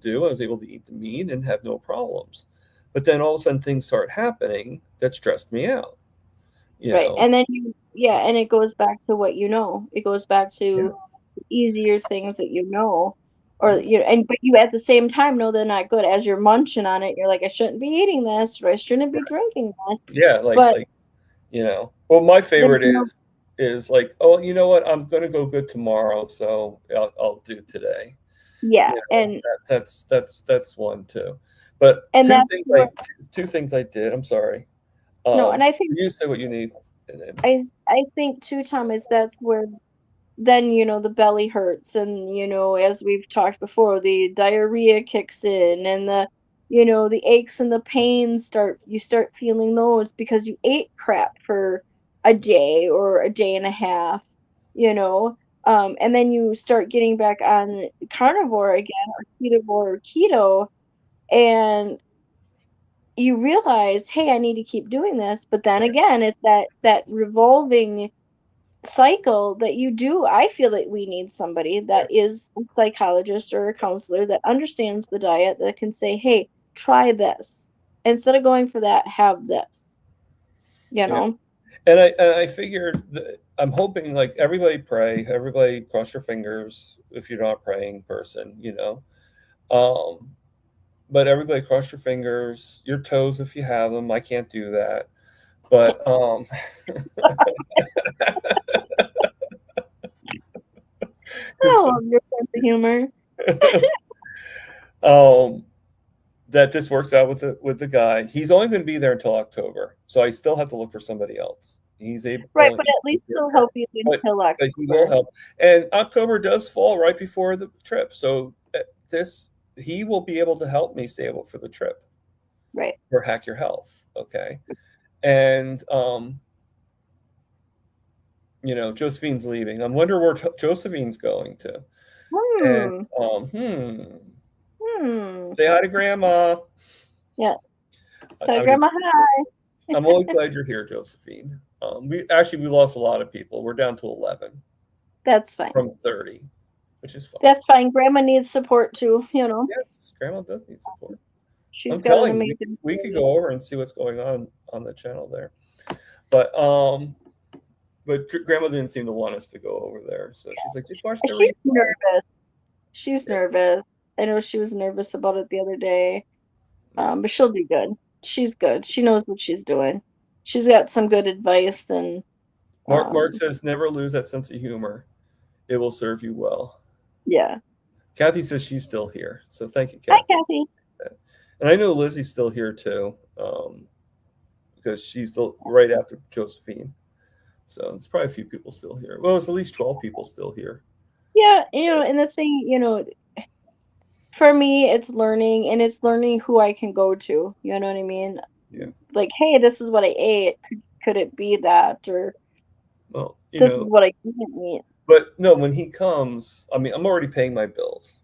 eat the meat and have no problems. But then all of a sudden, things start happening that stressed me out. You Right. know, And then yeah, and it goes back to what you know. It goes back yeah. to easier things that you know, or Mhm. but you at the same time know they're not good. As you're munching on it, you're like, I shouldn't be eating this, or I shouldn't be drinking this. Yeah, But Well, my then favorite is like, oh, you know what? I'm gonna go good tomorrow, so I'll do today. yeah, and That's one too. But that's what, two things I did. I'm sorry. no, and I think You say what you need, and then I think too, Tom, is that's where then the belly hurts, and as we've talked before, the diarrhea kicks in, and the aches and the pains start feeling those because you ate crap for a day or a day and a half, you know and then you start getting back on carnivore again, or keto, and you realize, hey, I need to keep doing this, but then right, again, it's that revolving cycle that you do. I feel that we need somebody that right, is a psychologist or a counselor that understands the diet, that can say, hey, try this. Instead of going for that, have this, you yeah. know? And I figured that I'm hoping, like, everybody pray, everybody cross your fingers if you're not a praying person, Um, but everybody cross your fingers, your toes if you have them. I can't do that. But I love your sense of humor. um, that this works out with the guy. He's only going to be there until October, so I still have to look for somebody else. He's able, Right, but at least he'll help you but, until but he will October. help. And October does fall right before the trip, so this he will be able to help me stay able for the trip. Right. For Hack Your Health, okay, and you know, Josephine's leaving. I wonder where Josephine's going to. And Hmm. say hi to Grandma. Yeah. Tell I'm Grandma hi. I'm always glad you're here, Josephine. We lost a lot of people. We're down to 11 That's fine. from 30, which is fine. That's fine. Grandma needs support too, you know. Yes, Grandma does need support. She's I'm got an telling you, amazing we could go over and see what's going on the channel there. But Grandma didn't seem to want us to go over there, so she's like, just watch the She's replay. nervous. She's nervous. I know she was nervous about it the other day. But she'll do good. She's good. She knows what she's doing. She's got some good advice and Mark says, never lose that sense of humor. It will serve you well. yeah. Kathy says she's still here, so thank you, Hi, Kathy. Kathy. And I know Lizzie's still here too, because she's right after Josephine. So it's probably a few people still here. Well, it's at least 12 people still here. Yeah, you know, and the thing, you know, for me, it's learning, and it's learning who I can go to. You know what I mean? Yeah. Like, hey, this is what I ate. Could it be that? Or well, this is what I didn't eat. But no, when he comes, I mean, I'm already paying my bills.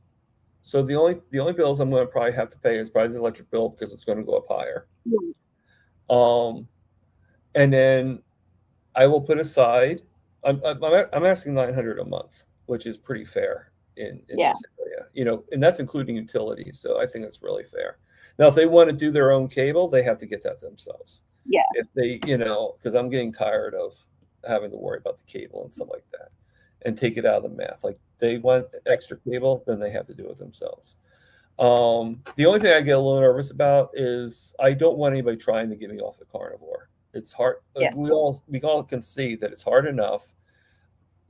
So the only bills I'm going to probably have to pay is probably the electric bill because it's going to go up higher. Mm. And then I will put aside. I'm asking $900 a month, which is pretty fair in this area. You know, and that's including utilities. So I think it's really fair. Now, if they want to do their own cable, they have to get that themselves. Yeah. If they, you know, because I'm getting tired of having to worry about the cable and stuff like that, and take it out of the math. Like they want extra cable, then they have to do it themselves. The only thing I get a little nervous about is I don't want anybody trying to get me off the carnivore. It's hard. Yeah. We all can see that it's hard enough.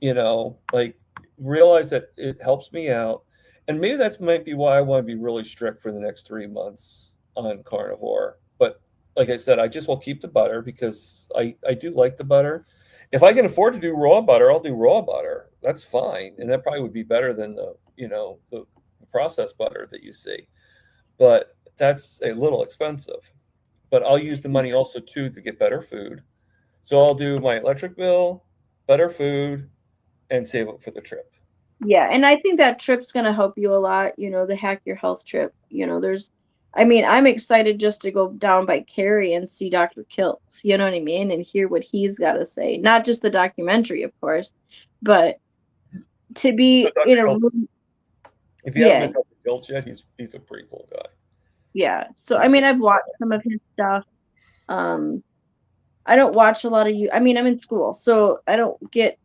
You know, like realize that it helps me out, and maybe that might be why I want to be really strict for the next 3 months on carnivore. But like I said, I just will keep the butter because I do like the butter. If I can afford to do raw butter, I'll do raw butter. That's fine, and that probably would be better than the processed butter that you see. But that's a little expensive. But I'll use the money also too to get better food. So I'll do my electric bill, better food, and save it for the trip. Yeah, and I think that trip's going to help you a lot, you know, the Hack Your Health trip. You know, I'm excited just to go down by Cary and see Dr. Kiltz, you know what I mean, and hear what he's got to say. Not just the documentary, of course, but to be in a room. If you haven't met Dr. Kiltz yet, he's a pretty cool guy. Yeah. So, I mean, I've watched some of his stuff. I don't watch a lot of I'm in school, so I don't get,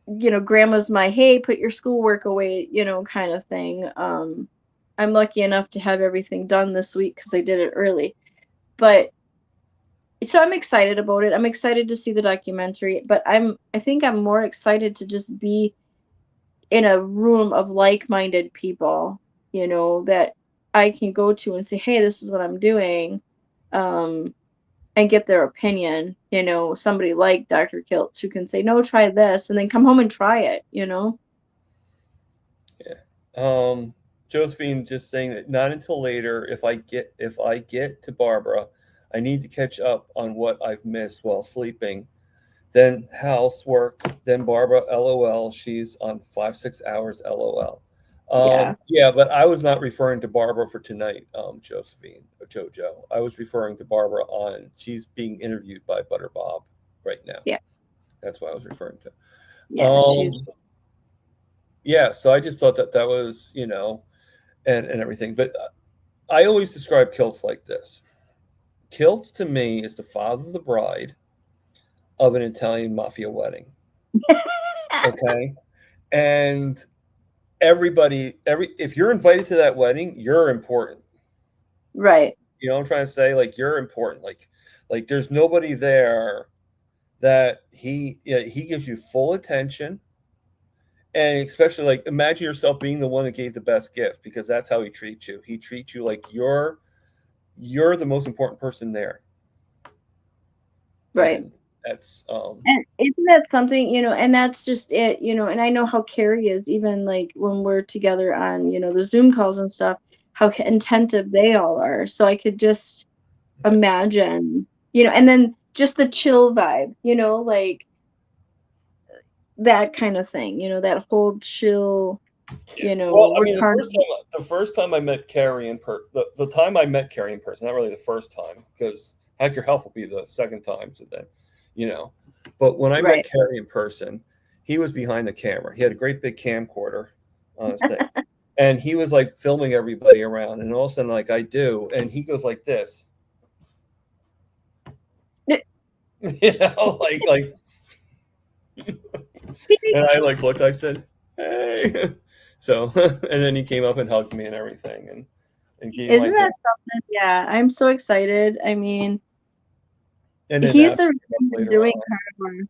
you know, grandma's my, hey, put your schoolwork away, you know, kind of thing. I'm lucky enough to have everything done this week because I did it early. But so I'm excited about it. I'm excited to see the documentary, but I think I'm more excited to just be in a room of like-minded people, you know, that I can go to and say, hey, this is what I'm doing, and get their opinion, you know, somebody like Dr. Kiltz who can say, no, try this, and then come home and try it, you know? Yeah. Josephine just saying that not until later, if I get to Barbara, I need to catch up on what I've missed while sleeping. Then housework, then Barbara, LOL. She's on 5-6 hours, LOL. Yeah, but I was not referring to Barbara for tonight, Josephine or JoJo. I was referring to Barbara she's being interviewed by Butter Bob right now. Yeah. That's what I was referring to. Yeah. Yeah, so I just thought that was, you know, and everything. But I always describe Kiltz like this. Kiltz to me is the father of the bride of an Italian mafia wedding. Okay. And if you're invited to that wedding, you're important. Right. You know what I'm trying to say? Like you're important. Like there's nobody there that he gives you full attention And especially like imagine yourself being the one that gave the best gift, because that's how he treats you. He treats you like you're the most important person there. Right. And that's And isn't that something, and that's just it, and I know how Carrie is, even like when we're together on, the Zoom calls and stuff, how attentive they all are. So I could just imagine, and then just the chill vibe, like that kind of thing, that whole chill, well, I we're mean, talking. the first time I met Carrie the time I met Carrie in person, not really the first time, because Hack Your Health will be the second time. So then, you know, but when I met Right. Carrie in person, he was behind the camera. He had a great big camcorder on his thing, and he was like filming everybody around. And all of a sudden, like I do, and he goes like this, like, and I like looked. I said, "Hey," so, and then he came up and hugged me and everything, and gave my Isn't hand. that something? Yeah, I'm so excited. I mean, And then he's that the reason we're later doing on, carnivore,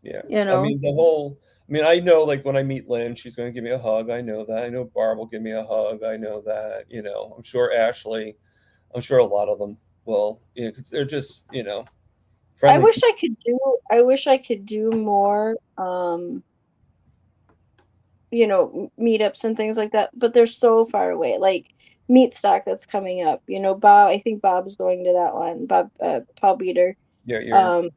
yeah. you I know. mean, I know like when I meet Lynn, she's going to give me a hug. I know that. I know Barb will give me a hug. I know that. I'm sure Ashley. I'm sure a lot of them will. Because they're just I friendly wish people. I could do more meetups and things like that, but they're so far away. Like Meat Stock that's coming up, Bob, I think Bob's going to that one. Bob Paul Beater. Yeah, Um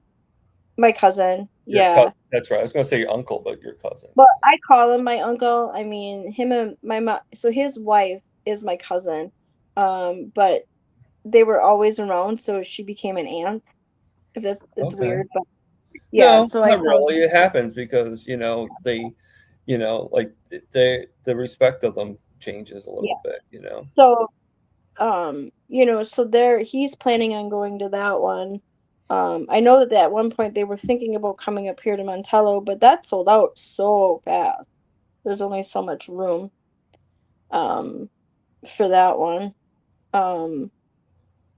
my cousin. your cousin. Yeah. That's right. I was going to say your uncle, but your cousin. But I call him my uncle. I mean, him and my mom, so his wife is my cousin. But they were always around, so she became an aunt. If that's Okay. weird, but yeah, No, so I not call really. It happens because they, like the respect of them changes a yeah. little bit. So so he's planning on going to that one. I know that at one point they were thinking about coming up here to Montello, but that sold out so fast. There's only so much room um for that one. Um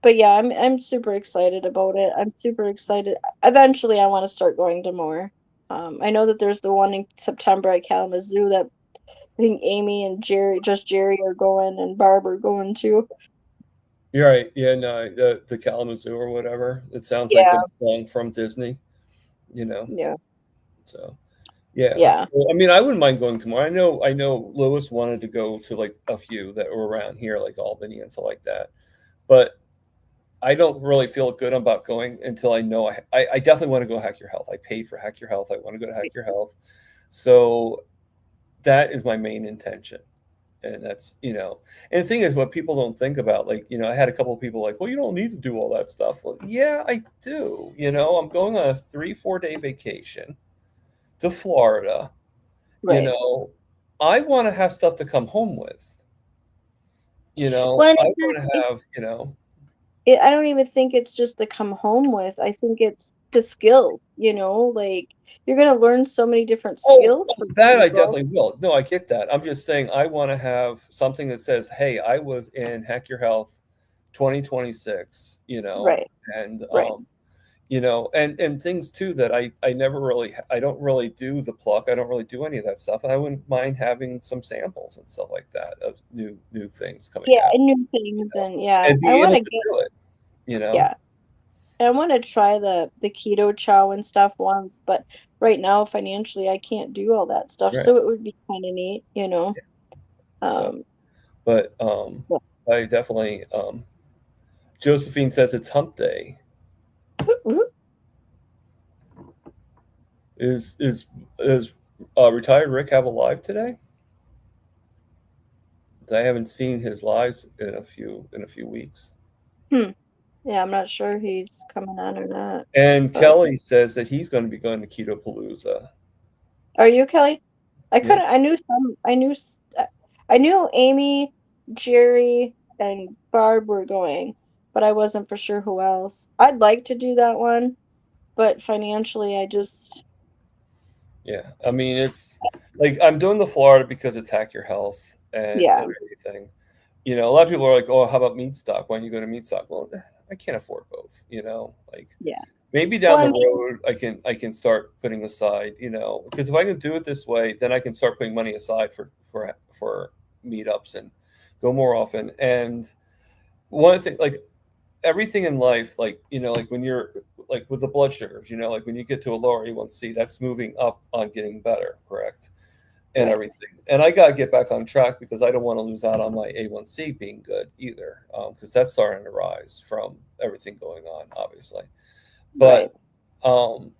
but yeah, I'm super excited about it. I'm super excited. Eventually I want to start going to more. I know that there's the one in September at Kalamazoo that I think Amy and Jerry are going, and Barb are going too. You're right. Yeah, no, the Kalamazoo or whatever. It sounds like Yeah, a song from Disney, you know. yeah, So yeah. yeah. So I mean, I wouldn't mind going tomorrow. I know Lewis wanted to go to like a few that were around here, like Albany and stuff like that. But I don't really feel good about going until I know I definitely want to go Hack Your Health. I paid for Hack Your Health. I want to go to Hack Your Health. So that is my main intention. And and the thing is what people don't think about, like, I had a couple of people like, well, you don't need to do all that stuff. Well, yeah, I do. I'm going on a 3-4 day vacation to Florida. you Right. know I want to have stuff to come home with. Well, I want to have, I don't even think it's just to come home with. I think it's the skills, like you're gonna learn so many different oh, skills from that I people. definitely will. No, I get that. I'm just saying I want to have something that says, hey, I was in Hack Your Health 2026, Right, and right. and things too that I never really, I don't really do the pluck. I don't really do any of that stuff, and I wouldn't mind having some samples and stuff like that of new things coming Yeah, out, and new things, and yeah, and I be want able to to get do it. yeah, I want to try the keto chow and stuff once, but right now financially I can't do all that stuff, Right. so it would be kind of neat. So, Um, but but- I definitely Josephine says it's hump day. Is retired Rick have a live today? I haven't seen his lives in a few weeks. hmm. Yeah, I'm not sure if he's coming on or not. And But Kelly says that he's going to be going to Keto Palooza. are you, Kelly? I Yeah. couldn't. I knew Amy, Jerry, and Barb were going, but I wasn't for sure who else. I'd like to do that one, but financially, I just Yeah. I mean, it's like I'm doing the Florida because it's Hack Your Health and yeah, everything. A lot of people are like, "Oh, how about Meat Stock? Why don't you go to Meat Stock?" Well, I can't afford both. Like yeah. maybe down the road I can start putting aside, you know, because if I can do it this way, then I can start putting money aside for meetups and go more often. And one thing, like everything in life, like, you know, like when you're like with the blood sugars, you know, like when you get to a lower A1C, that's moving up on getting better, correct? And Right. everything. And I got to get back on track because I don't want to lose out on my A1C being good either, because that's starting to rise from everything going on, obviously. Right. But um,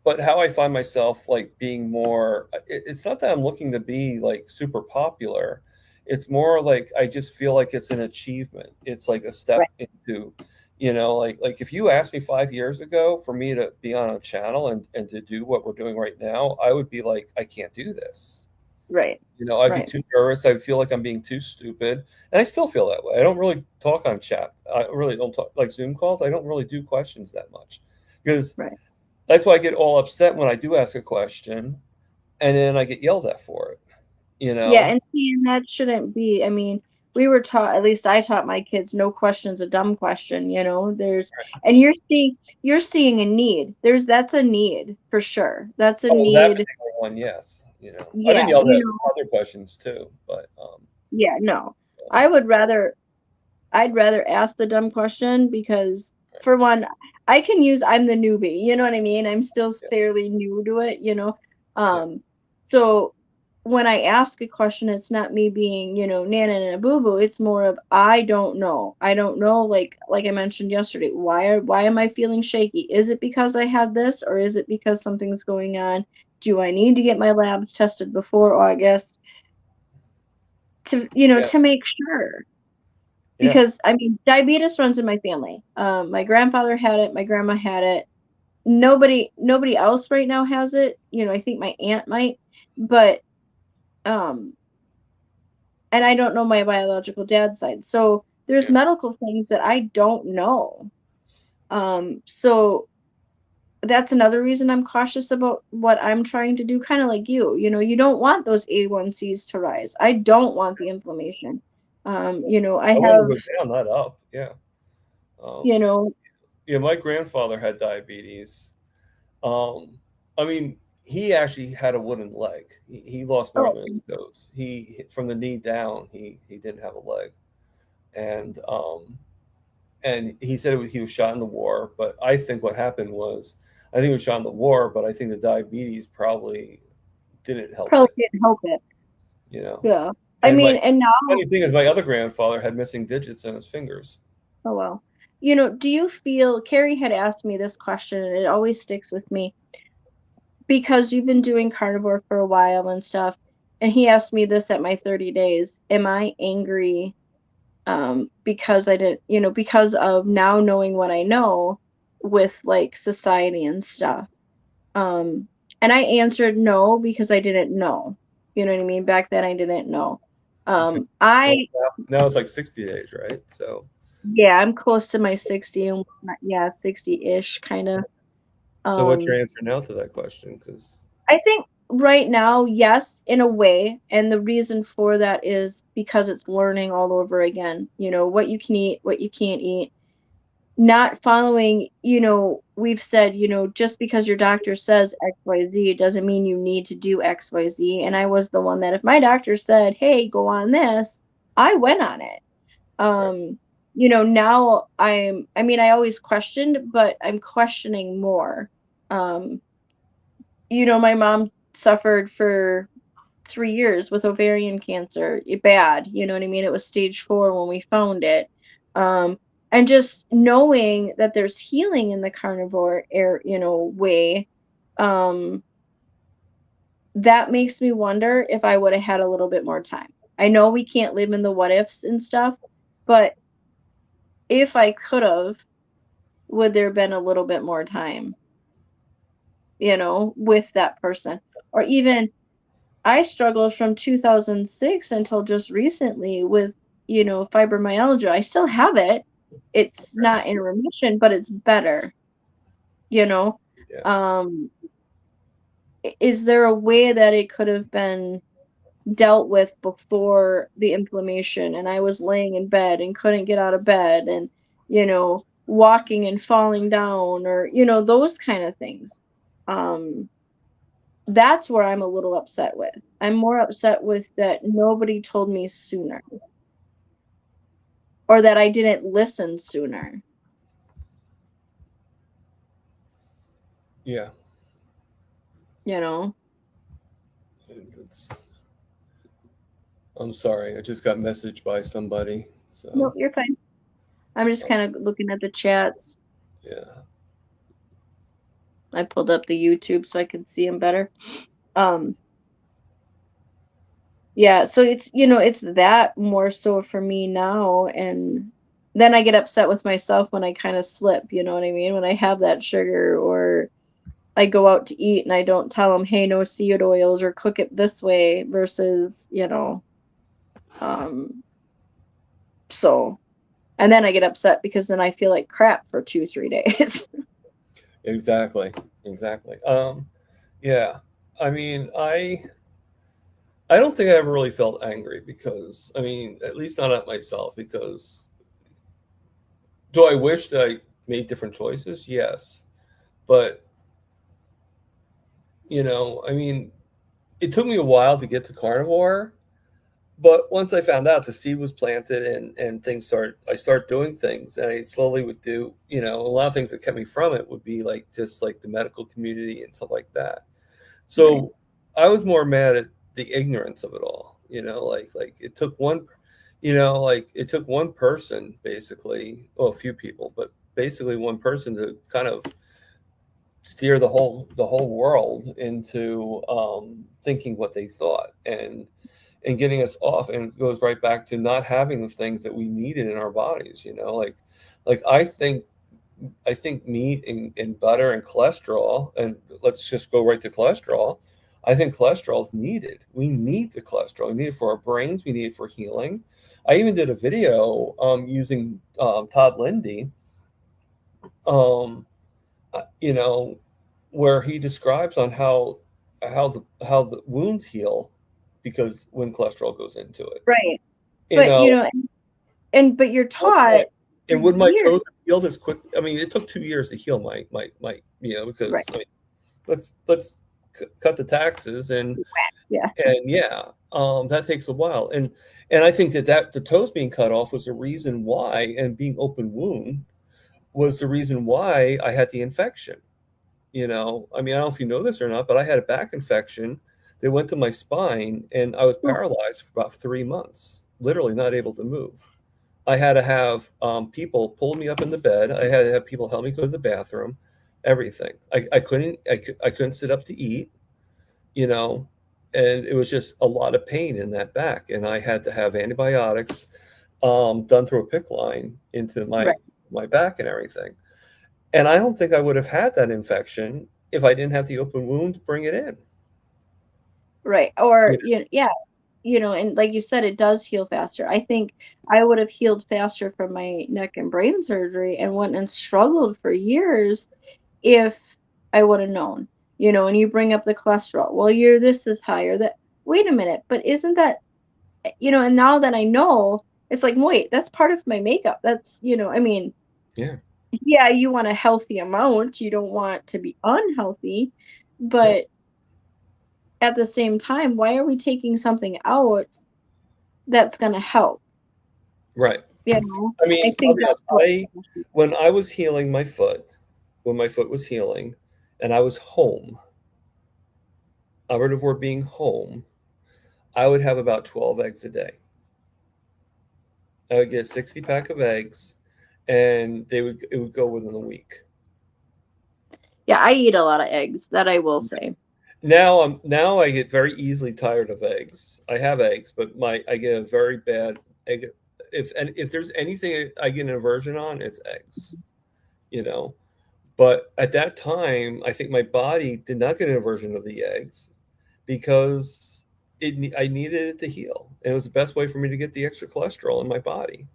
but how I find myself like being more, it's not that I'm looking to be like super popular. It's more like I just feel like it's an achievement. It's like a Right. step into, you know, like if you asked me 5 years ago for me to be on a channel and to do what we're doing right now, I would be like, I can't do this. Right. You know, I'd be Right. too nervous. I'd feel like I'm being too stupid. And I still feel that way. I don't really talk on chat. I really don't talk like Zoom calls. I don't really do questions that much because Right. that's why I get all upset when I do ask a question and then I get yelled at for it, you Yeah, know? and see, and that shouldn't be. I mean, we were taught, at least I taught my kids, no question's a dumb question, you know. And you're seeing a need. That's a need for sure. That's a Oh, that need. particular one, yes. You know, I've been Yeah, yelled you at know, other questions too, but yeah, no. I would rather I'd rather ask the dumb question because for one, I'm the newbie, you know what I mean? I'm still yeah, fairly new to it, you know. yeah, So when I ask a question, it's not me being, nana and a boo boo. It's more of I don't know. I don't know, like I mentioned yesterday. Why am I feeling shaky? Is it because I have this or is it because something's going on? Do I need to get my labs tested before August yeah, to make sure? yeah. Because I mean, diabetes runs in my family. My grandfather had it, my grandma had it. Nobody else right now has it. I think my aunt might, but um, and I don't know my biological dad's side. So there's Yeah. medical things that I don't know. So that's another reason I'm cautious about what I'm trying to do, kind of like you. You don't want those A1Cs to rise. I don't want the inflammation. I I want to have, go down, not up. Yeah. Um, you know, yeah, my grandfather had diabetes. Um, I mean, he actually had a wooden leg. He lost more oh, than his toes. From the knee down, he didn't have a leg, and he said he was shot in the war. But I think what happened was, I think he was shot in the war, but I think the diabetes probably didn't help probably it. didn't help it. You know, Yeah. I and my mean, and now, funny thing is, my other grandfather had missing digits in his fingers. oh well. Do you feel, Carrie had asked me this question, and it always sticks with me because you've been doing carnivore for a while and stuff. And he asked me this at my 30 days. Am I angry because I didn't, because of now knowing what I know with like society and stuff? Um, and I answered no because I didn't know. You know what I mean? Back then I didn't know. Okay. I Well, now it's like 60 days, right? So, Yeah, I'm close to my 60 and yeah, 60-ish kind of. so what's your Um, answer now to that question? Because I think right now, yes, in a way, and the reason for that is because it's learning all over again. What you can eat, what you can't eat. Not following, we've said, just because your doctor says XYZ doesn't mean you need to do XYZ. And I was the one that if my doctor said, "Hey, go on this," I went on it. right, Now I mean, I always questioned, but I'm questioning more. Um, my mom suffered for 3 years with ovarian cancer, bad, you know what I mean? It was stage 4 when we found it. Um, and just knowing that there's healing in the carnivore way, um, that makes me wonder if I would have had a little bit more time. I know we can't live in the what ifs and stuff, but if I could have, would there have been a little bit more time, with that person? Or even I struggled from 2006 until just recently with, fibromyalgia. I still have it. It's not in remission, but it's better, you know. yeah. Um, is there a way that it could have been dealt with before the inflammation and I was laying in bed and couldn't get out of bed and, you know, walking and falling down, or those kind of things. That's where I'm a little upset with. I'm more upset with that nobody told me sooner, or that I didn't listen sooner. Yeah. It's, I'm sorry. I just got messaged by somebody. So No, you're fine. I'm just kind of looking at the chats. yeah. I pulled up the YouTube so I could see them better. Yeah, so it's that more so for me now, and then I get upset with myself when I kind of slip, you know what I mean? When I have that sugar, or I go out to eat and I don't tell them, hey, no seed oils, or cook it this way, versus, so, and then I get upset because then I feel like crap for 2-3 days. Exactly. Yeah. I mean, I don't think I ever really felt angry because, I mean, at least not at myself, because do I wish that I made different choices? Yes. But, I mean, it took me a while to get to carnivore, but once I found out the seed was planted, and I start doing things, and I slowly would do, a lot of things that kept me from it would be like just like the medical community and stuff like that. So I was more mad at the ignorance of it all, like it took one, like it took one person basically, well, a few people, but basically one person to kind of steer the whole world into thinking what they thought, and getting us off. And it goes right back to not having the things that we needed in our bodies, like I think meat and butter and cholesterol, and let's just go right to cholesterol. I think cholesterol is needed. We need the cholesterol. We need it for our brains. We need it for healing. I even did a video using Todd Lindy, um, where he describes on how the wounds heal because when cholesterol goes into it. Right. You But know, but you're taught and would my years. toes have healed as quickly? I mean, it took 2 years to heal my because Right. I mean, let's cut the taxes, and Yeah. and yeah, that takes a while, and I think that the toes being cut off was the reason why, and being open wound was the reason why I had the infection. I mean, I don't know if you know this or not, but I had a back infection that went to my spine, and I was Oh, paralyzed for about 3 months, literally not able to move. I had to have people pull me up in the bed. I had to have people help me go to the bathroom, everything. I couldn't sit up to eat, you know, and it was just a lot of pain in that back. And I had to have antibiotics done through a PICC line into my right. my back and everything. And I don't think I would have had that infection if I didn't have the open wound to bring it in. Right. Or yeah, and like you said, it does heal faster. I think I would have healed faster from my neck and brain surgery and went and struggled for years if I would have known. And you bring up the cholesterol. Well, this is higher. That Wait a minute, but isn't that and now that I know, it's like, wait, that's part of my makeup. That's I mean, Yeah. yeah, you want a healthy amount. You don't want to be unhealthy, Yeah. but at the same time, why are we taking something out that's going to help? Right. I I mean, I'll think be that's honest, what. when I was healing my foot, when my foot was healing and I was home, operative word being home, I would have about 12 eggs a day. I would get a 60 pack of eggs, and it would go within a week. Yeah, I eat a lot of eggs, that I will say. Now I get very easily tired of eggs. I have eggs, but I get a very bad egg. If there's anything I get an aversion on, it's eggs. You know, but at that time, I think my body did not get an aversion of the eggs because I needed it to heal. And it was the best way for me to get the extra cholesterol in my body.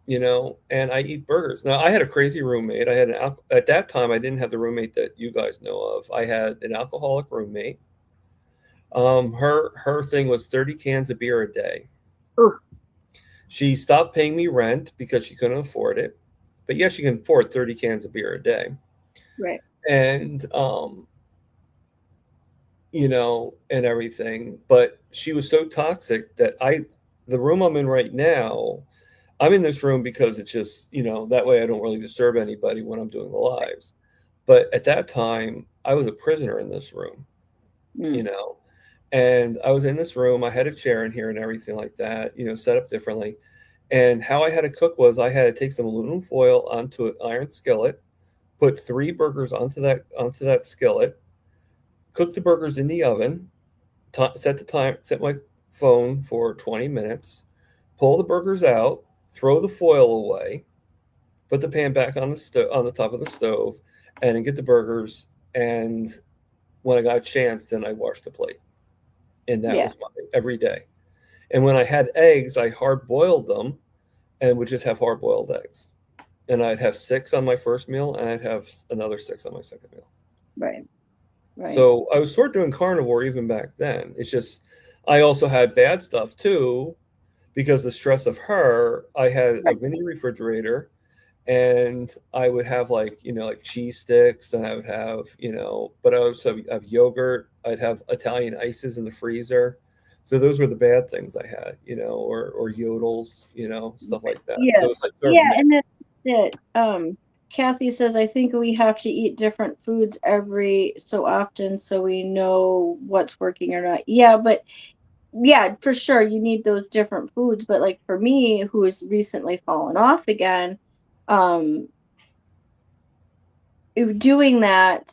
And I eat burgers. Now, I had a crazy roommate. At that time, I didn't have the roommate that you guys know of. I had an alcoholic roommate. Her thing was 30 cans of beer a day. Ooh. She stopped paying me rent because she couldn't afford it. But yes, you can afford 30 cans of beer a day. Right. And, and everything. But she was so toxic that the room I'm in right now, I'm in this room because it's just, that way I don't really disturb anybody when I'm doing the lives. But at that time, I was a prisoner in this room, Mm. and I was in this room. I had a chair in here and everything like that, set up differently. And how I had to cook was I had to take some aluminum foil onto an iron skillet, put 3 burgers onto that skillet, cook the burgers in the oven, set my phone for 20 minutes, pull the burgers out, throw the foil away, put the pan back on the top of the stove, and then get the burgers. And when I got a chance, then I washed the plate, and that Yeah. was my every day. And when I had eggs, I hard boiled them, and would just have hard boiled eggs. And I'd have 6 on my first meal, and I'd have another 6 on my second meal. Right. Right. So I was sort of doing carnivore even back then. It's just I also had bad stuff too, because the stress of her. I had a Right. mini refrigerator, and I would have like cheese sticks, and I would have but I also have yogurt. I'd have Italian ices in the freezer. So those were the bad things I had, or yodels, stuff like that. Yeah. So it's like sort of Yeah, mixed. and that's it. Kathy says, I think we have to eat different foods every so often so we know what's working or not. Yeah, but yeah, for sure, you need those different foods. But like for me, who has recently fallen off again, um, doing that,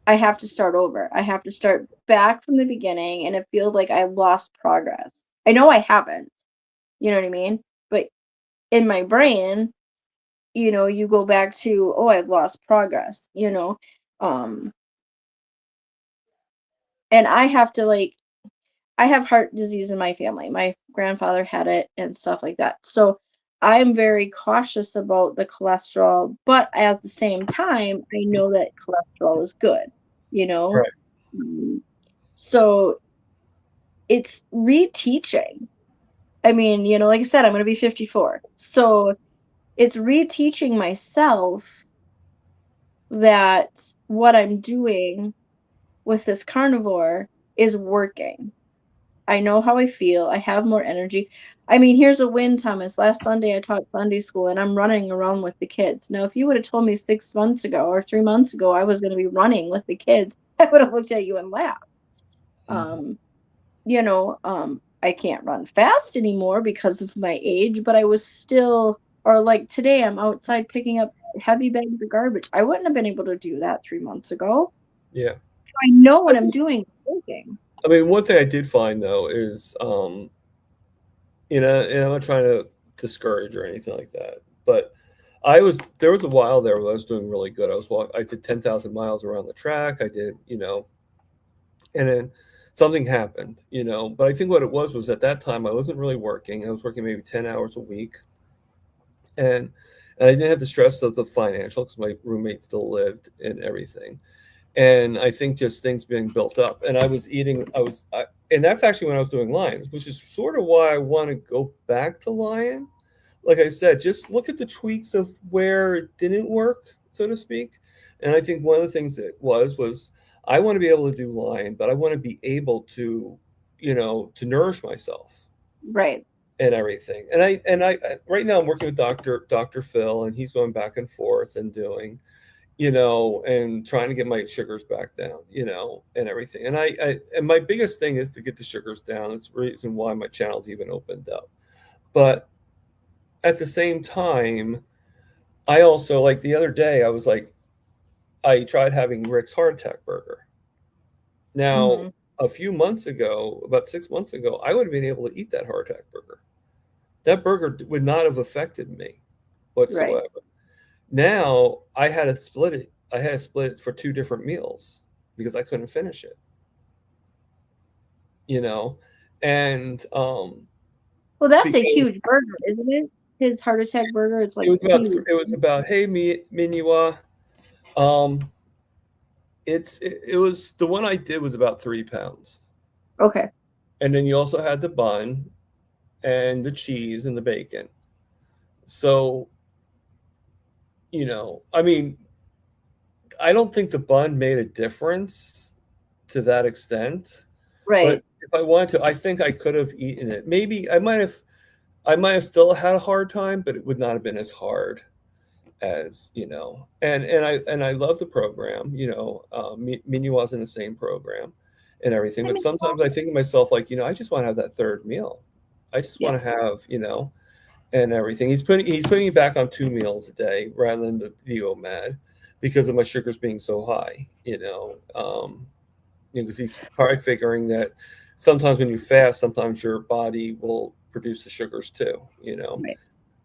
I have to start over. I have to start back from the beginning, and it feels like I lost progress. I know I haven't, you know what I mean? But in my brain, you go back to, oh, I've lost progress. Um, and I have to like, I have heart disease in my family. My grandfather had it and stuff like that. So I'm very cautious about the cholesterol, but at the same time, I know that cholesterol is good, you know? Right. Mm, So it's reteaching. I mean, like I said, I'm going to be 54. So it's reteaching myself that what I'm doing with this carnivore is working. I know how I feel. I have more energy. I mean, here's a win, Thomas. Last Sunday, I taught Sunday school and I'm running around with the kids. Now, if you would have told me 6 months ago or 3 months ago I was going to be running with the kids, I would have looked at you and laughed. Mhm. Um, I can't run fast anymore because of my age, but I was still, or like today, I'm outside picking up heavy bags of garbage. I wouldn't have been able to do that 3 months ago. Yeah. I know what I'm doing is working. I mean, one thing I did find though is, and I'm not trying to discourage or anything like that, but there was a while there where I was doing really good. I did 10,000 miles around the track. I did, and then something happened, but I think what it was at that time, I wasn't really working. I was working maybe 10 hours a week, and I didn't have the stress of the financial because my roommate still lived and everything. And I think just things being built up, and and that's actually when I was doing Lions, which is sort of why I want to go back to Lion. Like I said, just look at the tweaks of where it didn't work, so to speak. And I think one of the things that was I want to be able to do Lion, but I want to be able to, to nourish myself Right. and everything. And I right now I'm working with Dr. Phil, and he's going back and forth and doing, and trying to get my sugars back down, and everything. And my biggest thing is to get the sugars down. It's the reason why my channel's even opened up. But at the same time, I also, like the other day, I tried having Rick's Heart Attack Burger. Now, Hmm. a few months ago, about 6 months ago, I would have been able to eat that Heart Attack Burger. That burger would not have affected me Right. whatsoever. Now I had to split it. I had to split it for 2 different meals because I couldn't finish it. You know, and Well, that's a huge because burger, isn't it? His heart attack burger, it's it like was about huge. it was about, hey, Miniwa. Um, it was the one I did was about 3 pounds, Okay. and then you also had the bun and the cheese and the bacon. So you know, I mean, I don't think the bun made a difference to that extent, but Right. if I wanted to, I think I could have eaten it. Maybe I might have still had a hard time, but it would not have been as hard as, you know. And I love the program, you know. Minu was in the same program and everything, I but mean, sometimes I think to myself, like, you know, I just want to have that third meal. I just yeah. want to have, you know, and everything. He's putting me back on 2 meals a day rather than the OMAD because of my sugars being so high, you know, because he's probably figuring that sometimes when you fast, sometimes your body will produce the sugars too, you know. Right.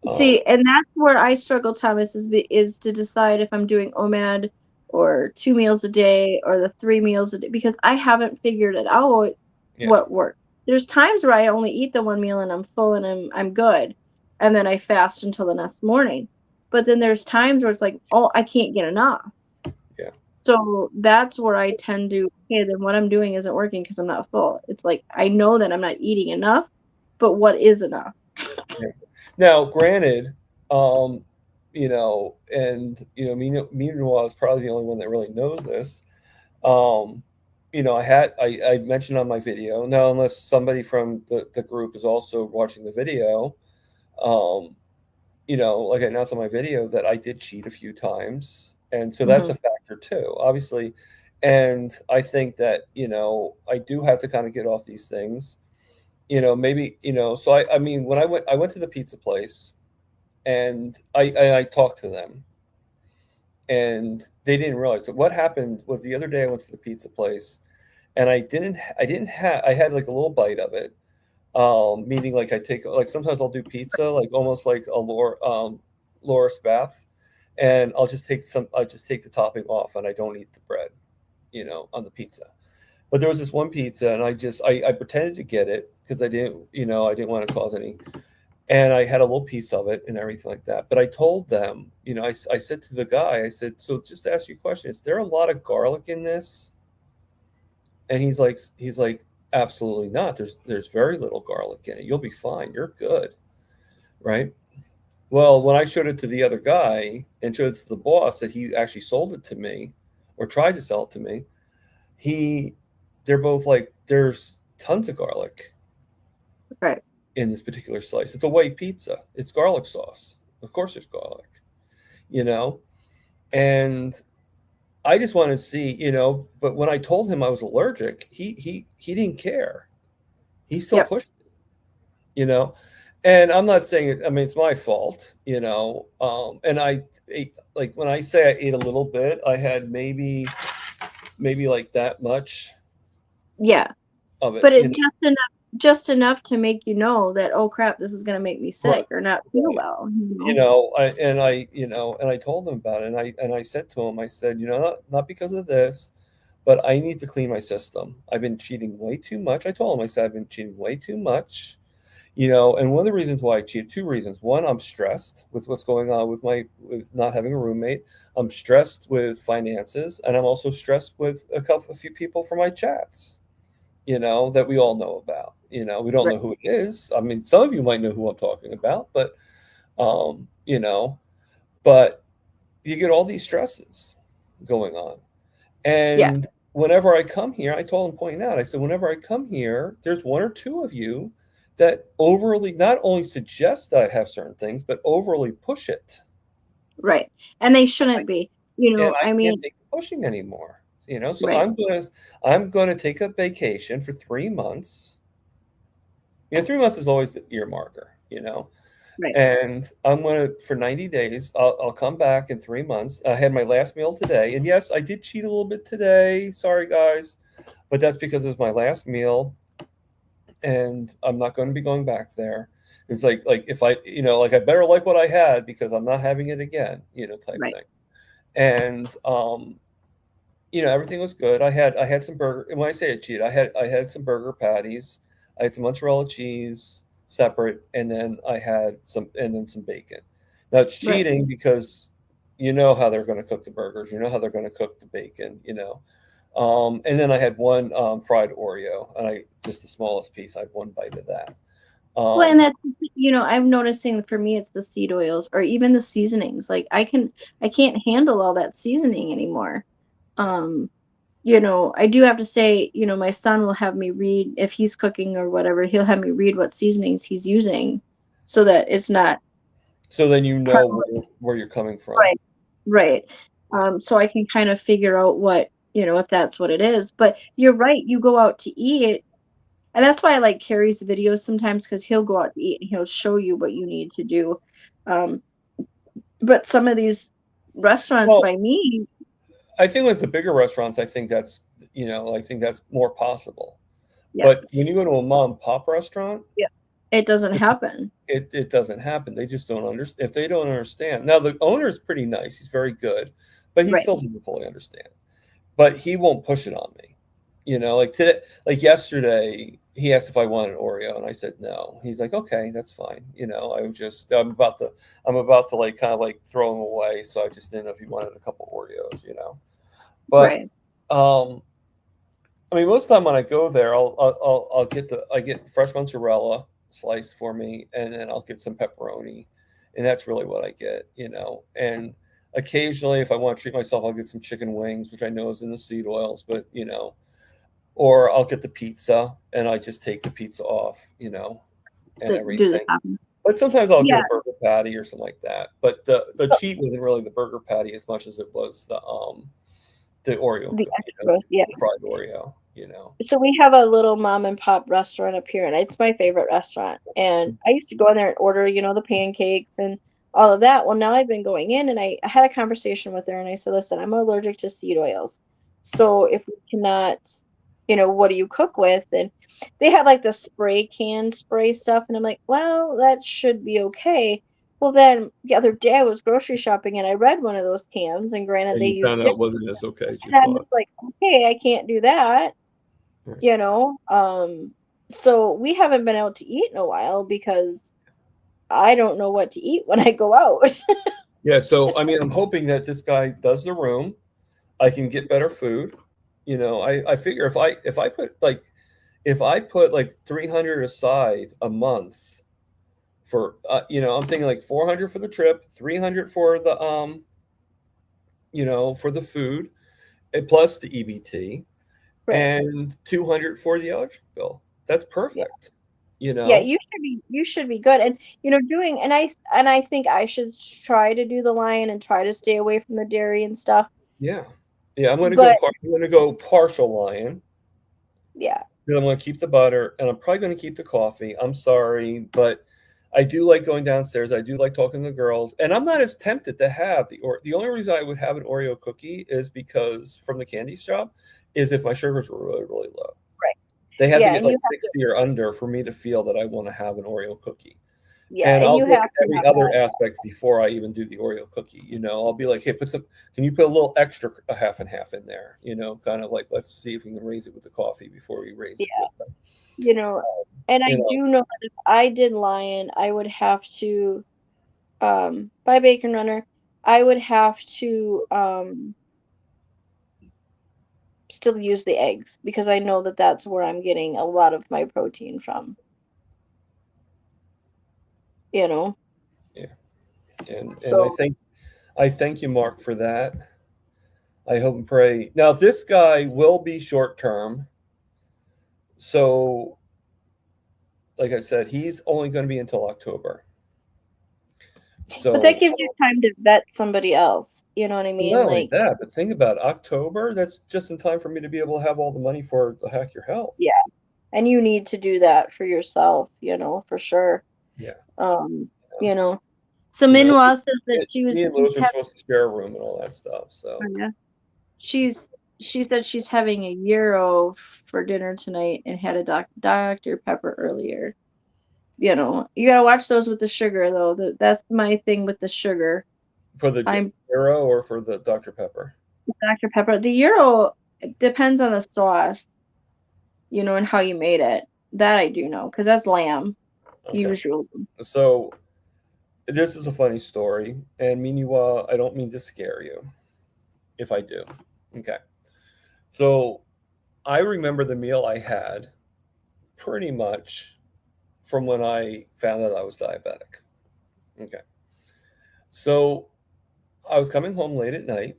Um, See, and that's where I struggle, Thomas, is to decide if I'm doing OMAD or 2 meals a day or the 3 meals a day because I haven't figured it out yeah, what works. There's times where I only eat the 1 meal and I'm full and I'm good, and then I fast until the next morning. But then there's times where it's like, oh, I can't get enough. yeah, So that's where I tend to, okay, then what I'm doing isn't working because I'm not full. It's like I know that I'm not eating enough, but what is enough? yeah. Now, granted, um, you know, and you know, Meanwhile is probably the only one that really knows this. Um, you know, I mentioned on my video now, unless somebody from the group is also watching the video, um, you know, like I announced on my video that I did cheat a few times, and so that's Hmm. a factor too, obviously. And I think that, you know, I do have to kind of get off these things, you know, maybe, you know. So I mean, when I went to the pizza place, and I talked to them, and they didn't realize that what happened was the other day I went to the pizza place, and I didn't have I had like a little bite of it, meaning like I take like sometimes I'll do pizza like almost like a Laura Spath, and I'll just take the topping off and I don't eat the bread, you know, on the pizza. But there was this one pizza and I pretended to get it because I didn't, you know, I didn't want to cause any, and I had a little piece of it and everything like that. But I told them, you know, I said to the guy, I said, so just to ask you a question, is there a lot of garlic in this? And he's like, absolutely not. There's very little garlic in it. You'll be fine. You're good, right? Well, when I showed it to the other guy and showed it to the boss that he actually sold it to me or tried to sell it to me, he they're both like, there's tons of garlic Right. in this particular slice. It's a white pizza. It's garlic sauce. Of course there's garlic, you know? And I just want to see, you know, but when I told him I was allergic, he didn't care. He still Yep. pushed it, you know. And I'm not saying it, I mean, it's my fault, you know. And I ate, like when I say I ate a little bit, I had maybe like that much Yeah. of it, But it you know. just enough to make you know that, oh crap, this is gonna make me Right, sick or not feel right. well, You know, you know, and I told him about it, and I said to him, I said, you know, not because of this, but I need to clean my system. I've been cheating way too much. I told him, I said, I've been cheating way too much, you know, and one of the reasons why I cheat, two reasons. One, I'm stressed with what's going on with not having a roommate. I'm stressed with finances, and I'm also stressed with a few people from my chats, you know, that we all know about. You know, we don't Right. know who it is. I mean, some of you might know who I'm talking about, but you know, but you get all these stresses going on. Yeah. And whenever I come here, I told him, pointing out, I said, whenever I come here, there's one or two of you that overly not only suggest that I have certain things, but overly push it. Right. And they shouldn't be. And I I can't mean, take the pushing anymore. You know, so right. I'm gonna take a vacation for 3 months. You know, 3 months is always the ear marker, you know. Right. And I'm gonna for 90 days. I'll come back in 3 months. I had my last meal today, and yes, I did cheat a little bit today. Sorry, guys, but that's because it was my last meal, and I'm not going to be going back there. It's like if I, you know, like I better like what I had because I'm not having it again, you know, type Right. thing. And you know, everything was good. I had some burger. And when I say I cheat, I had some burger patties. I had some mozzarella cheese separate, and then I had some bacon. Now it's Right. cheating because you know how they're going to cook the burgers. You know how they're going to cook the bacon. You know, and then I had one fried Oreo, and I just the smallest piece. I had one bite of that. Well, and that's, I'm noticing for me it's the seed oils or even the seasonings. Like I can't handle all that seasoning anymore. Um, I do have to say, my son will have me read if he's cooking or whatever, he'll have me read what seasonings he's using so that it's not So then you know prevalent. where you're coming from. Right. Right. So I can kind of figure out what, if that's what it is. But you're right, you go out to eat. And that's why I like Carrie's videos sometimes because he'll go out to eat and he'll show you what you need to do. Um, but some of these restaurants Well, by me, I think with the bigger restaurants, I think that's I think that's more possible. yeah, But when you go to a mom and pop restaurant, yeah, it doesn't it's just, happen. it doesn't happen. They just don't understand. If they don't understand, now the owner is pretty nice. He's very good, but he Right. still doesn't fully understand. But he won't push it on me. Like today, like yesterday, he asked if I wanted an Oreo, and I said no. He's like, okay, that's fine. I'm about to like kind of like throw him away, so I just didn't know if he wanted a couple Oreos. But Right. um, I mean, most of the time when I go there, I get fresh mozzarella sliced for me, and then I'll get some pepperoni, and that's really what I get. And occasionally, if I want to treat myself, I'll get some chicken wings, which I know is in the seed oils, but or I'll get the pizza, and I just take the pizza off, and Do the everything. topping. But sometimes I'll get Yeah, a burger patty or something like that. But the cheat wasn't really the burger patty as much as it was the Oreo the cookie, extra. Yeah. the fried Oreo. So we have a little mom and pop restaurant up here, and it's my favorite restaurant. And I used to go in there and order, the pancakes and all of that. Well, now I've been going in, and I had a conversation with her, and I said, "Listen, I'm allergic to seed oils. So if we cannot, what do you cook with?" And they had like the spray can spray stuff, and I'm like, "Well, that should be okay." Well, then the other day I was grocery shopping, and I read one of those cans, and granted And they you use found out it stick, wasn't as okay as you and I'm thought. just like, "Okay, I can't do that." Right. you know so we haven't been out to eat in a while because I don't know what to eat when I go out. Yeah, so I mean, I'm hoping that this guy does the room. I can get better food. I figure if I put like 300 aside a month for I'm thinking like 400 for the trip, 300 for for the food, and plus the EBT, Right. and 200 for the electric bill. That's Yeah. perfect. You Yeah, know? you should be good. And doing, and I think I should try to do the lion and try to stay away from the dairy and stuff. Yeah. Yeah, But I'm gonna go partial lion. yeah. Then I'm gonna keep the butter, and I'm probably gonna keep the coffee. I'm sorry, but I do like going downstairs. I do like talking to the girls, and I'm not as tempted to have the only reason I would have an Oreo cookie is because from the candy shop is if my sugars were really, really low. Right. They have to Yeah, get and like you have to 60 or under for me to feel that I want to have an Oreo cookie. yeah, And and I'll you look have at to every have other that. aspect before I even do the Oreo cookie. I'll be like, hey, can you put a little extra, a half and half in there? Kind of like, let's see if we can raise it with the coffee before we raise it Yeah. with the, You know, and I you know, do know that if I did lion, I would have to by Bacon Runner, I would have to still use the eggs because I know that that's where I'm getting a lot of my protein from, you know? yeah. And So, I thank you, Mark, for that. I hope and pray. Now, this guy will be short term. So, like I said, he's only going to be until October. but that So, gives you time to vet somebody else. You know what I mean? not only Like, that, but think about October. That's just in time for me to be able to have all the money for the Hack Your Health. yeah. And you need to do that for yourself, for sure. Yeah. Um, You you know, know. So you know, Minwa says that me and she's Louis are supposed to share a room and all that stuff. So, having, she said she's having a gyro for dinner tonight and had a Dr. Pepper earlier. You gotta watch those with the sugar though. That's my thing with the sugar. for the I'm Euro or for the Dr. Pepper? Dr. Pepper. The gyro, it depends on the sauce, and how you made it. That I do know, because that's lamb, Okay. usually. So, this is a funny story. And Miniwa, I don't mean to scare you if I do. Okay. So, I remember the meal I had pretty much from when I found out I was diabetic. Okay. So I was coming home late at night,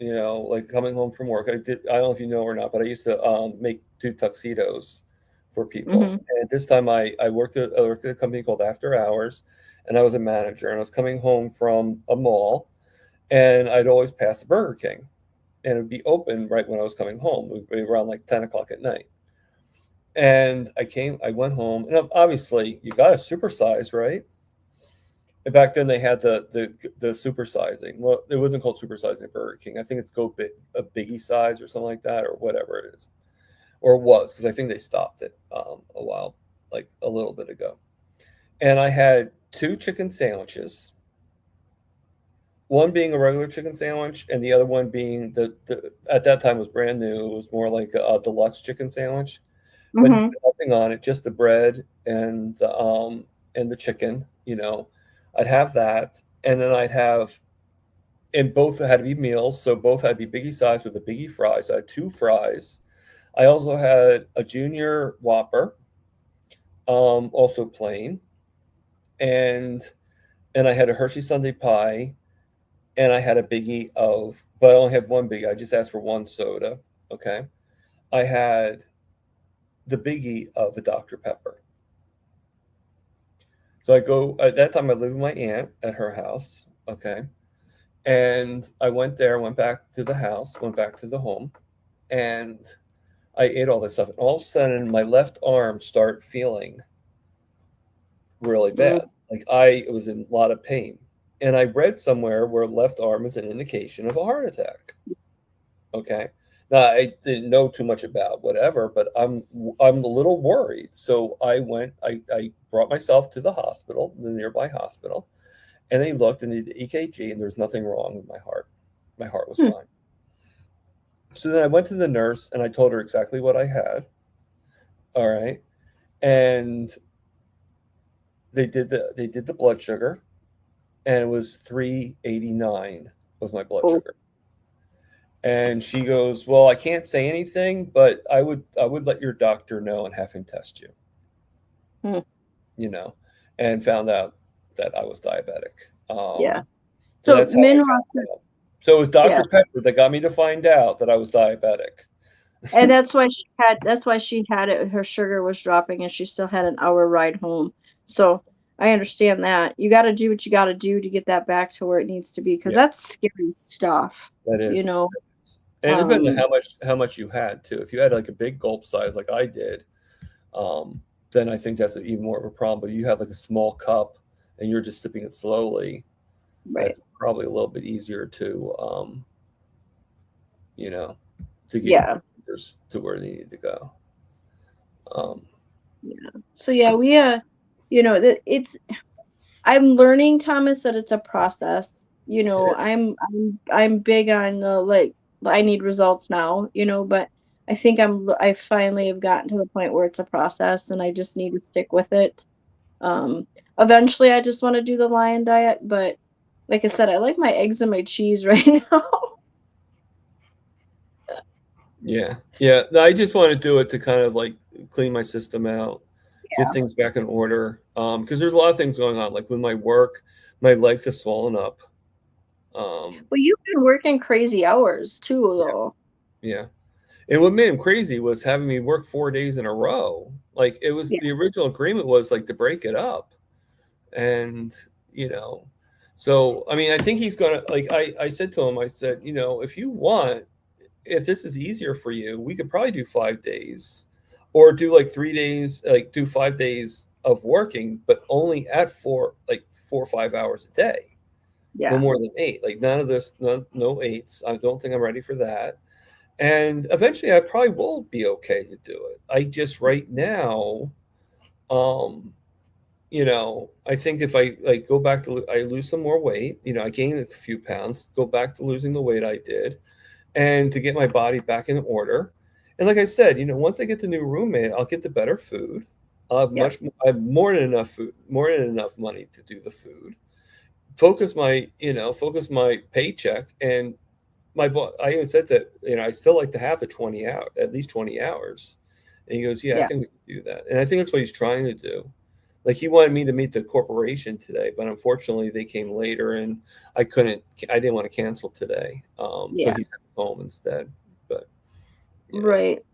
like coming home from work. I don't know if you know or not, but I used to do tuxedos for people. Mm-hmm. And this time I worked at a company called After Hours, and I was a manager, and I was coming home from a mall, and I'd always pass a Burger King, and it would be open right when I was coming home. It would be around like 10 o'clock at night. And I went home, and obviously you got to supersize, right? And back then they had the supersizing. Well, it wasn't called supersizing at Burger King. I think it's a biggie size or something like that, or whatever it is, or it was, because I think they stopped it a while, like a little bit ago. And I had 2 chicken sandwiches, one being a regular chicken sandwich, and the other one being the at that time was brand new. It was more like a deluxe chicken sandwich, but Mm-hmm. nothing on it, just the bread and the chicken. I'd have that, and then and both had to be meals, so both had to be biggie size with a biggie fry. So I had 2 fries. I also had a junior Whopper, also plain, and I had a Hershey Sundae pie, and I had a biggie but I only had one biggie. I just asked for one soda. Okay, I had the biggie of a Dr. Pepper. So at that time I lived with my aunt at her house. Okay. And I went back to the house, went back to the home, and I ate all this stuff. And all of a sudden my left arm started feeling really bad. Like I was in a lot of pain. And I read somewhere where left arm is an indication of a heart attack. Okay. Now I didn't know too much about whatever, but I'm a little worried. So I brought myself to the hospital, the nearby hospital, and they looked and they did the EKG, and there was nothing wrong with my heart. My heart was fine. So then I went to the nurse and I told her exactly what I had. All right. And they did the blood sugar, and it was 389 was my blood sugar. And she goes, "Well, I can't say anything, but I would let your doctor know and have him test you." And found out that I was diabetic. Yeah. So So that's how I Minwalker, found out. So it was Dr. yeah, Pepper that got me to find out that I was diabetic. and that's why she had it. Her sugar was dropping, and she still had an hour ride home. So I understand that. You got to do what you got to do to get that back to where it needs to be, because Yeah, that's scary stuff. that You is. know. And depending on how much you had too. If you had like a big gulp size like I did, then I think that's even more of a problem. But you have like a small cup and you're just sipping it slowly, Right. that's probably a little bit easier to to get Yeah. to where they need to go. Yeah. So yeah, we that I'm learning, Thomas, that it's a process. I'm big on like I need results now, but I think I finally have gotten to the point where it's a process and I just need to stick with it. Eventually I just want to do the lion diet, but like I said, I like my eggs and my cheese right now. Yeah. No, I just want to do it to kind of like clean my system out, get Yeah. things back in order. Because there's a lot of things going on. Like with my work, my legs have swollen up. Well, you've been working crazy hours too, though. Yeah. And what made him crazy was having me work 4 days in a row. Like it was Yeah. the original agreement was like to break it up. And, so I mean, I think he's gonna like I said to him, I said, if you want, if this is easier for you, we could probably do 5 days or do like 3 days, like do 5 days of working, but only at 4 or 5 hours a day. Yeah. No more than 8. Like none of this, no 8s. I don't think I'm ready for that. And eventually I probably will be okay to do it. I just right now, I think if I like go back to I lose some more weight, I gain a few pounds, go back to losing the weight I did, and to get my body back in order. And like I said, once I get the new roommate, I'll get the better food. I'll have I have more than enough food, more than enough money to do the food. Focus my paycheck and I even said that, I still like to have the 20 hour, at least 20 hours. And he goes, yeah, I Yeah. think we can do that. And I think that's what he's trying to do. Like he wanted me to meet the corporation today, but unfortunately they came later and I didn't want to cancel today. So Yeah. he's at home instead. But, you know, Right.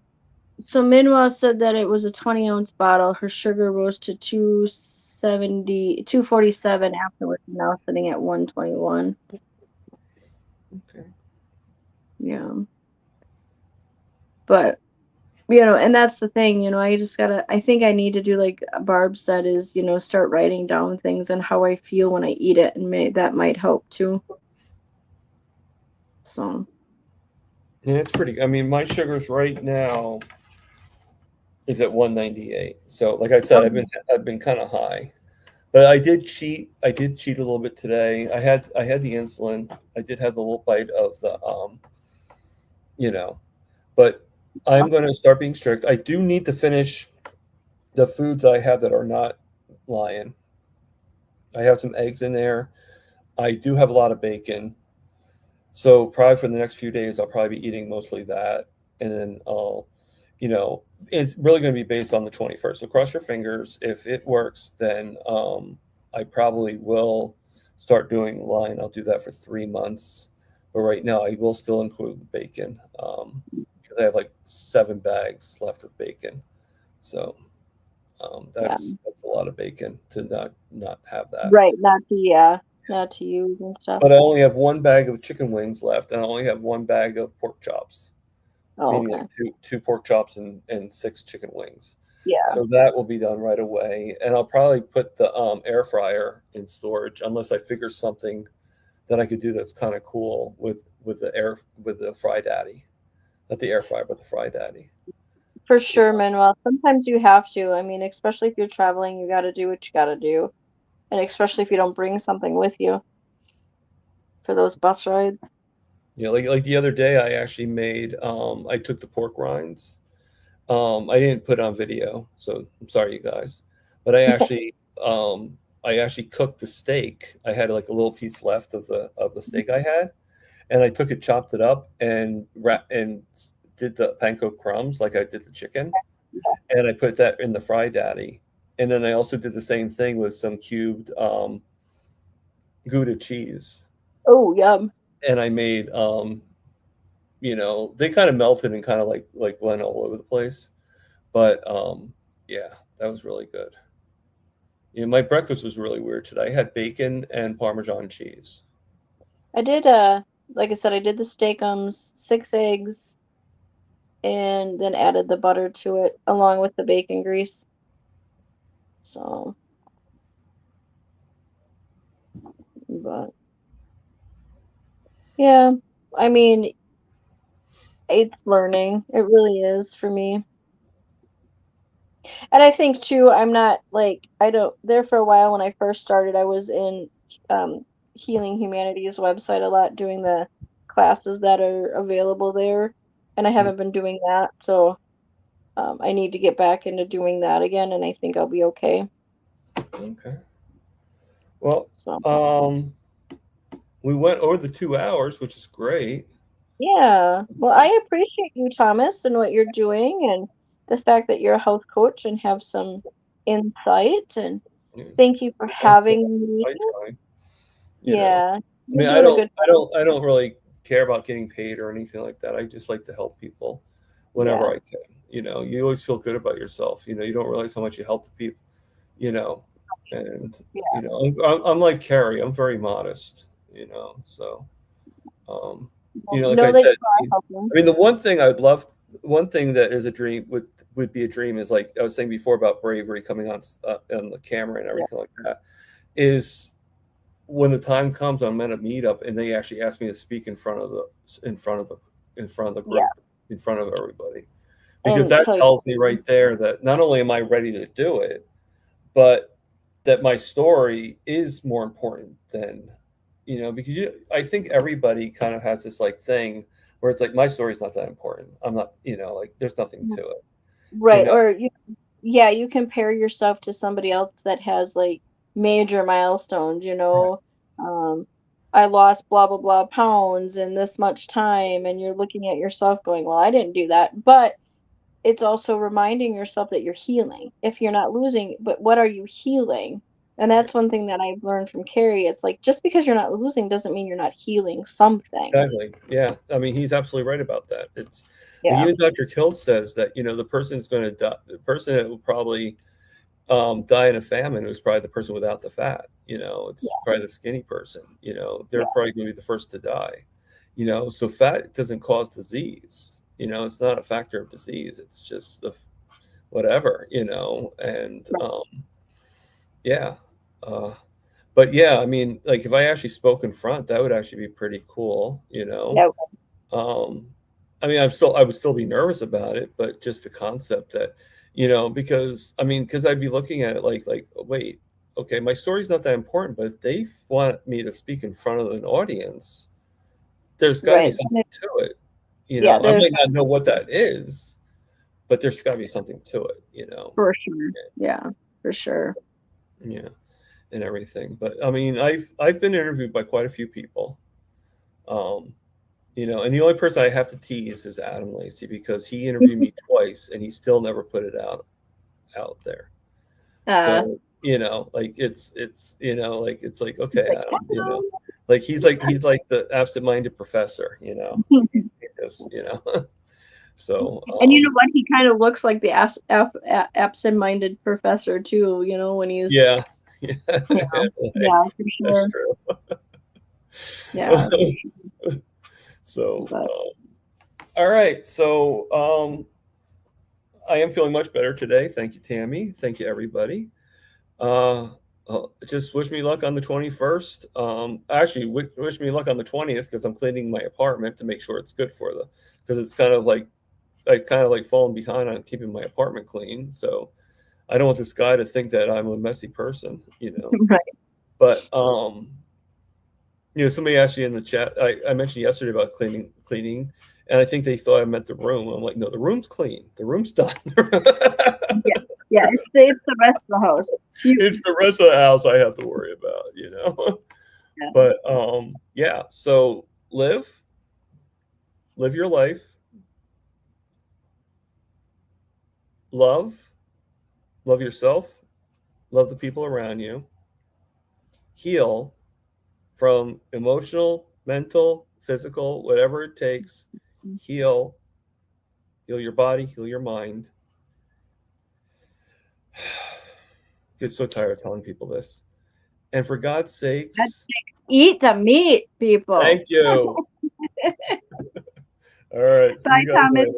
So Minwa said that it was a 20-ounce bottle. Her sugar rose to 247 afterwards, now sitting at 121. okay. Yeah. But, and that's the thing, I think I need to do like Barb said is, start writing down things and how I feel when I eat it, and that might help too. So. And it's pretty, I mean, my sugars right now is at 198. So like I said, I've been kind of high. But I did cheat. I did cheat a little bit today. I had the insulin. I did have the little bite of the you know, but I'm going to start being strict. I do need to finish the foods I have that are not lion. I have some eggs in there. I do have a lot of bacon. So probably for the next few days, I'll probably be eating mostly that, and then you know, it's really going to be based on the 21st. So cross your fingers. If it works, then I probably will start doing line. I'll do that for 3 months, but right now I will still include bacon because I have like 7 bags left of bacon. So Yeah. that's a lot of bacon to not have that. Right, not to use and stuff. But I only have 1 bag of chicken wings left, and I only have 1 bag of pork chops, Oh, meaning okay. like two pork chops and 6 chicken wings. Yeah. So that will be done right away, and I'll probably put the air fryer in storage unless I figure something that I could do that's kind of cool with the Fry Daddy, not the air fryer, but the Fry Daddy. For sure, Manuel. Sometimes you have to. I mean, especially if you're traveling, you got to do what you got to do. And especially if you don't bring something with you for those bus rides. Like the other day, I actually made I took the pork rinds. I didn't put on video, so I'm sorry, you guys. But I actually cooked the steak. I had like a little piece left of the steak I had, and I took it, chopped it up, and did the panko crumbs like I did the chicken, and I put that in the Fry Daddy. And then I also did the same thing with some cubed Gouda cheese, Oh, yum. and I made they kind of melted and kind of like went all over the place. But yeah, that was really good. My breakfast was really weird today. I had bacon and Parmesan cheese. I did, like I said, I did the steakums, 6 eggs, and then added the butter to it along with the bacon grease. So, but yeah, I mean, it's learning. It really is for me. And I think too, I'm not like, I don't, there for a while when I first started, I was in Healing Humanity's website a lot doing the classes that are available there. And I haven't been doing that. So I need to get back into doing that again. And I think I'll be okay. Okay. Well, So, we went over the 2 hours, which is great. yeah. Well, I appreciate you, Thomas, and what you're doing, and the fact that you're a health coach and have some insight. And Yeah. thank you for having me. I try. Yeah. I You're mean, doing a good I don't really care about getting paid or anything like that. I just like to help people whenever Yeah. I can. You always feel good about yourself. You don't realize how much you help the people. And Yeah. I'm like Carrie. I'm very modest. So like Know I that you said, are helping. I mean, one thing that is a dream would be a dream is like I was saying before about bravery coming on the camera and everything like that is when the time comes I'm at a meetup and they actually ask me to speak in front of the group, in front of everybody, because And that tells me right there that not only am I ready to do it, but that my story is more important than because I think everybody kind of has this like thing where it's like my story's not that important. I'm not, like there's nothing to it. right. Or you compare yourself to somebody else that has like major milestones, Right. I lost blah blah blah pounds in this much time, and you're looking at yourself going, well, I didn't do that. But it's also reminding yourself that you're healing. If you're not losing, but what are you healing? And that's one thing that I've learned from Carrie. It's like, just because you're not losing doesn't mean you're not healing something. Exactly. Yeah. I mean, he's absolutely right about that. It's like Yeah. even Dr. Kiltz says that, you know, the person's going to die, the person that will probably die in a famine was probably the person without the fat. You know, it's probably the skinny person. You know, they're probably going to be the first to die. You know, so fat doesn't cause disease. You know, it's not a factor of disease. It's just the whatever. You know, and yeah. But yeah, I mean, like if I actually spoke in front, that would actually be pretty cool. You know. Yeah. I mean, I would still be nervous about it, but just the concept that, you know, because I mean, because I'd be looking at it like, wait, okay, my story's not that important, but if they want me to speak in front of an audience, there's got to be something to it. You know, I might not know what that is, but there's got to be something to it. You know, for sure. Yeah, for sure. Yeah, and everything. But I mean, I've been interviewed by quite a few people. You know, and the only person I have to tease is Adam Lacey because he interviewed me twice and he still never put it out there. So, you know, like it's you know, like it's like, okay, Adam, you know, like he's like the absent-minded professor, you know. Just, you know. So and you know what, he kind of looks like the absent-minded professor too, you know, when he's yeah. You know, yeah, for sure. That's true. Yeah. So, all right. So, I am feeling much better today. Thank you, Tammy. Thank you, everybody. Just wish me luck on the 21st. Actually, wish me luck on the 20th because I'm cleaning my apartment to make sure it's good for because it's kind of like I kind of like falling behind on keeping my apartment clean. So I don't want this guy to think that I'm a messy person, you know. Right. But you know, somebody asked you in the chat. I mentioned yesterday about cleaning, and I think they thought I meant the room. I'm like, no, the room's clean. The room's done. Yeah, it's the rest of the house. It's the rest of the house I have to worry about, you know. Yeah. But yeah. So live your life. Love yourself. Love the people around you. Heal from emotional, mental, physical, whatever it takes. Heal your body, heal your mind. Get so tired of telling people this. And for God's sakes, eat the meat, people. Thank you. All right. Bye, Thomas.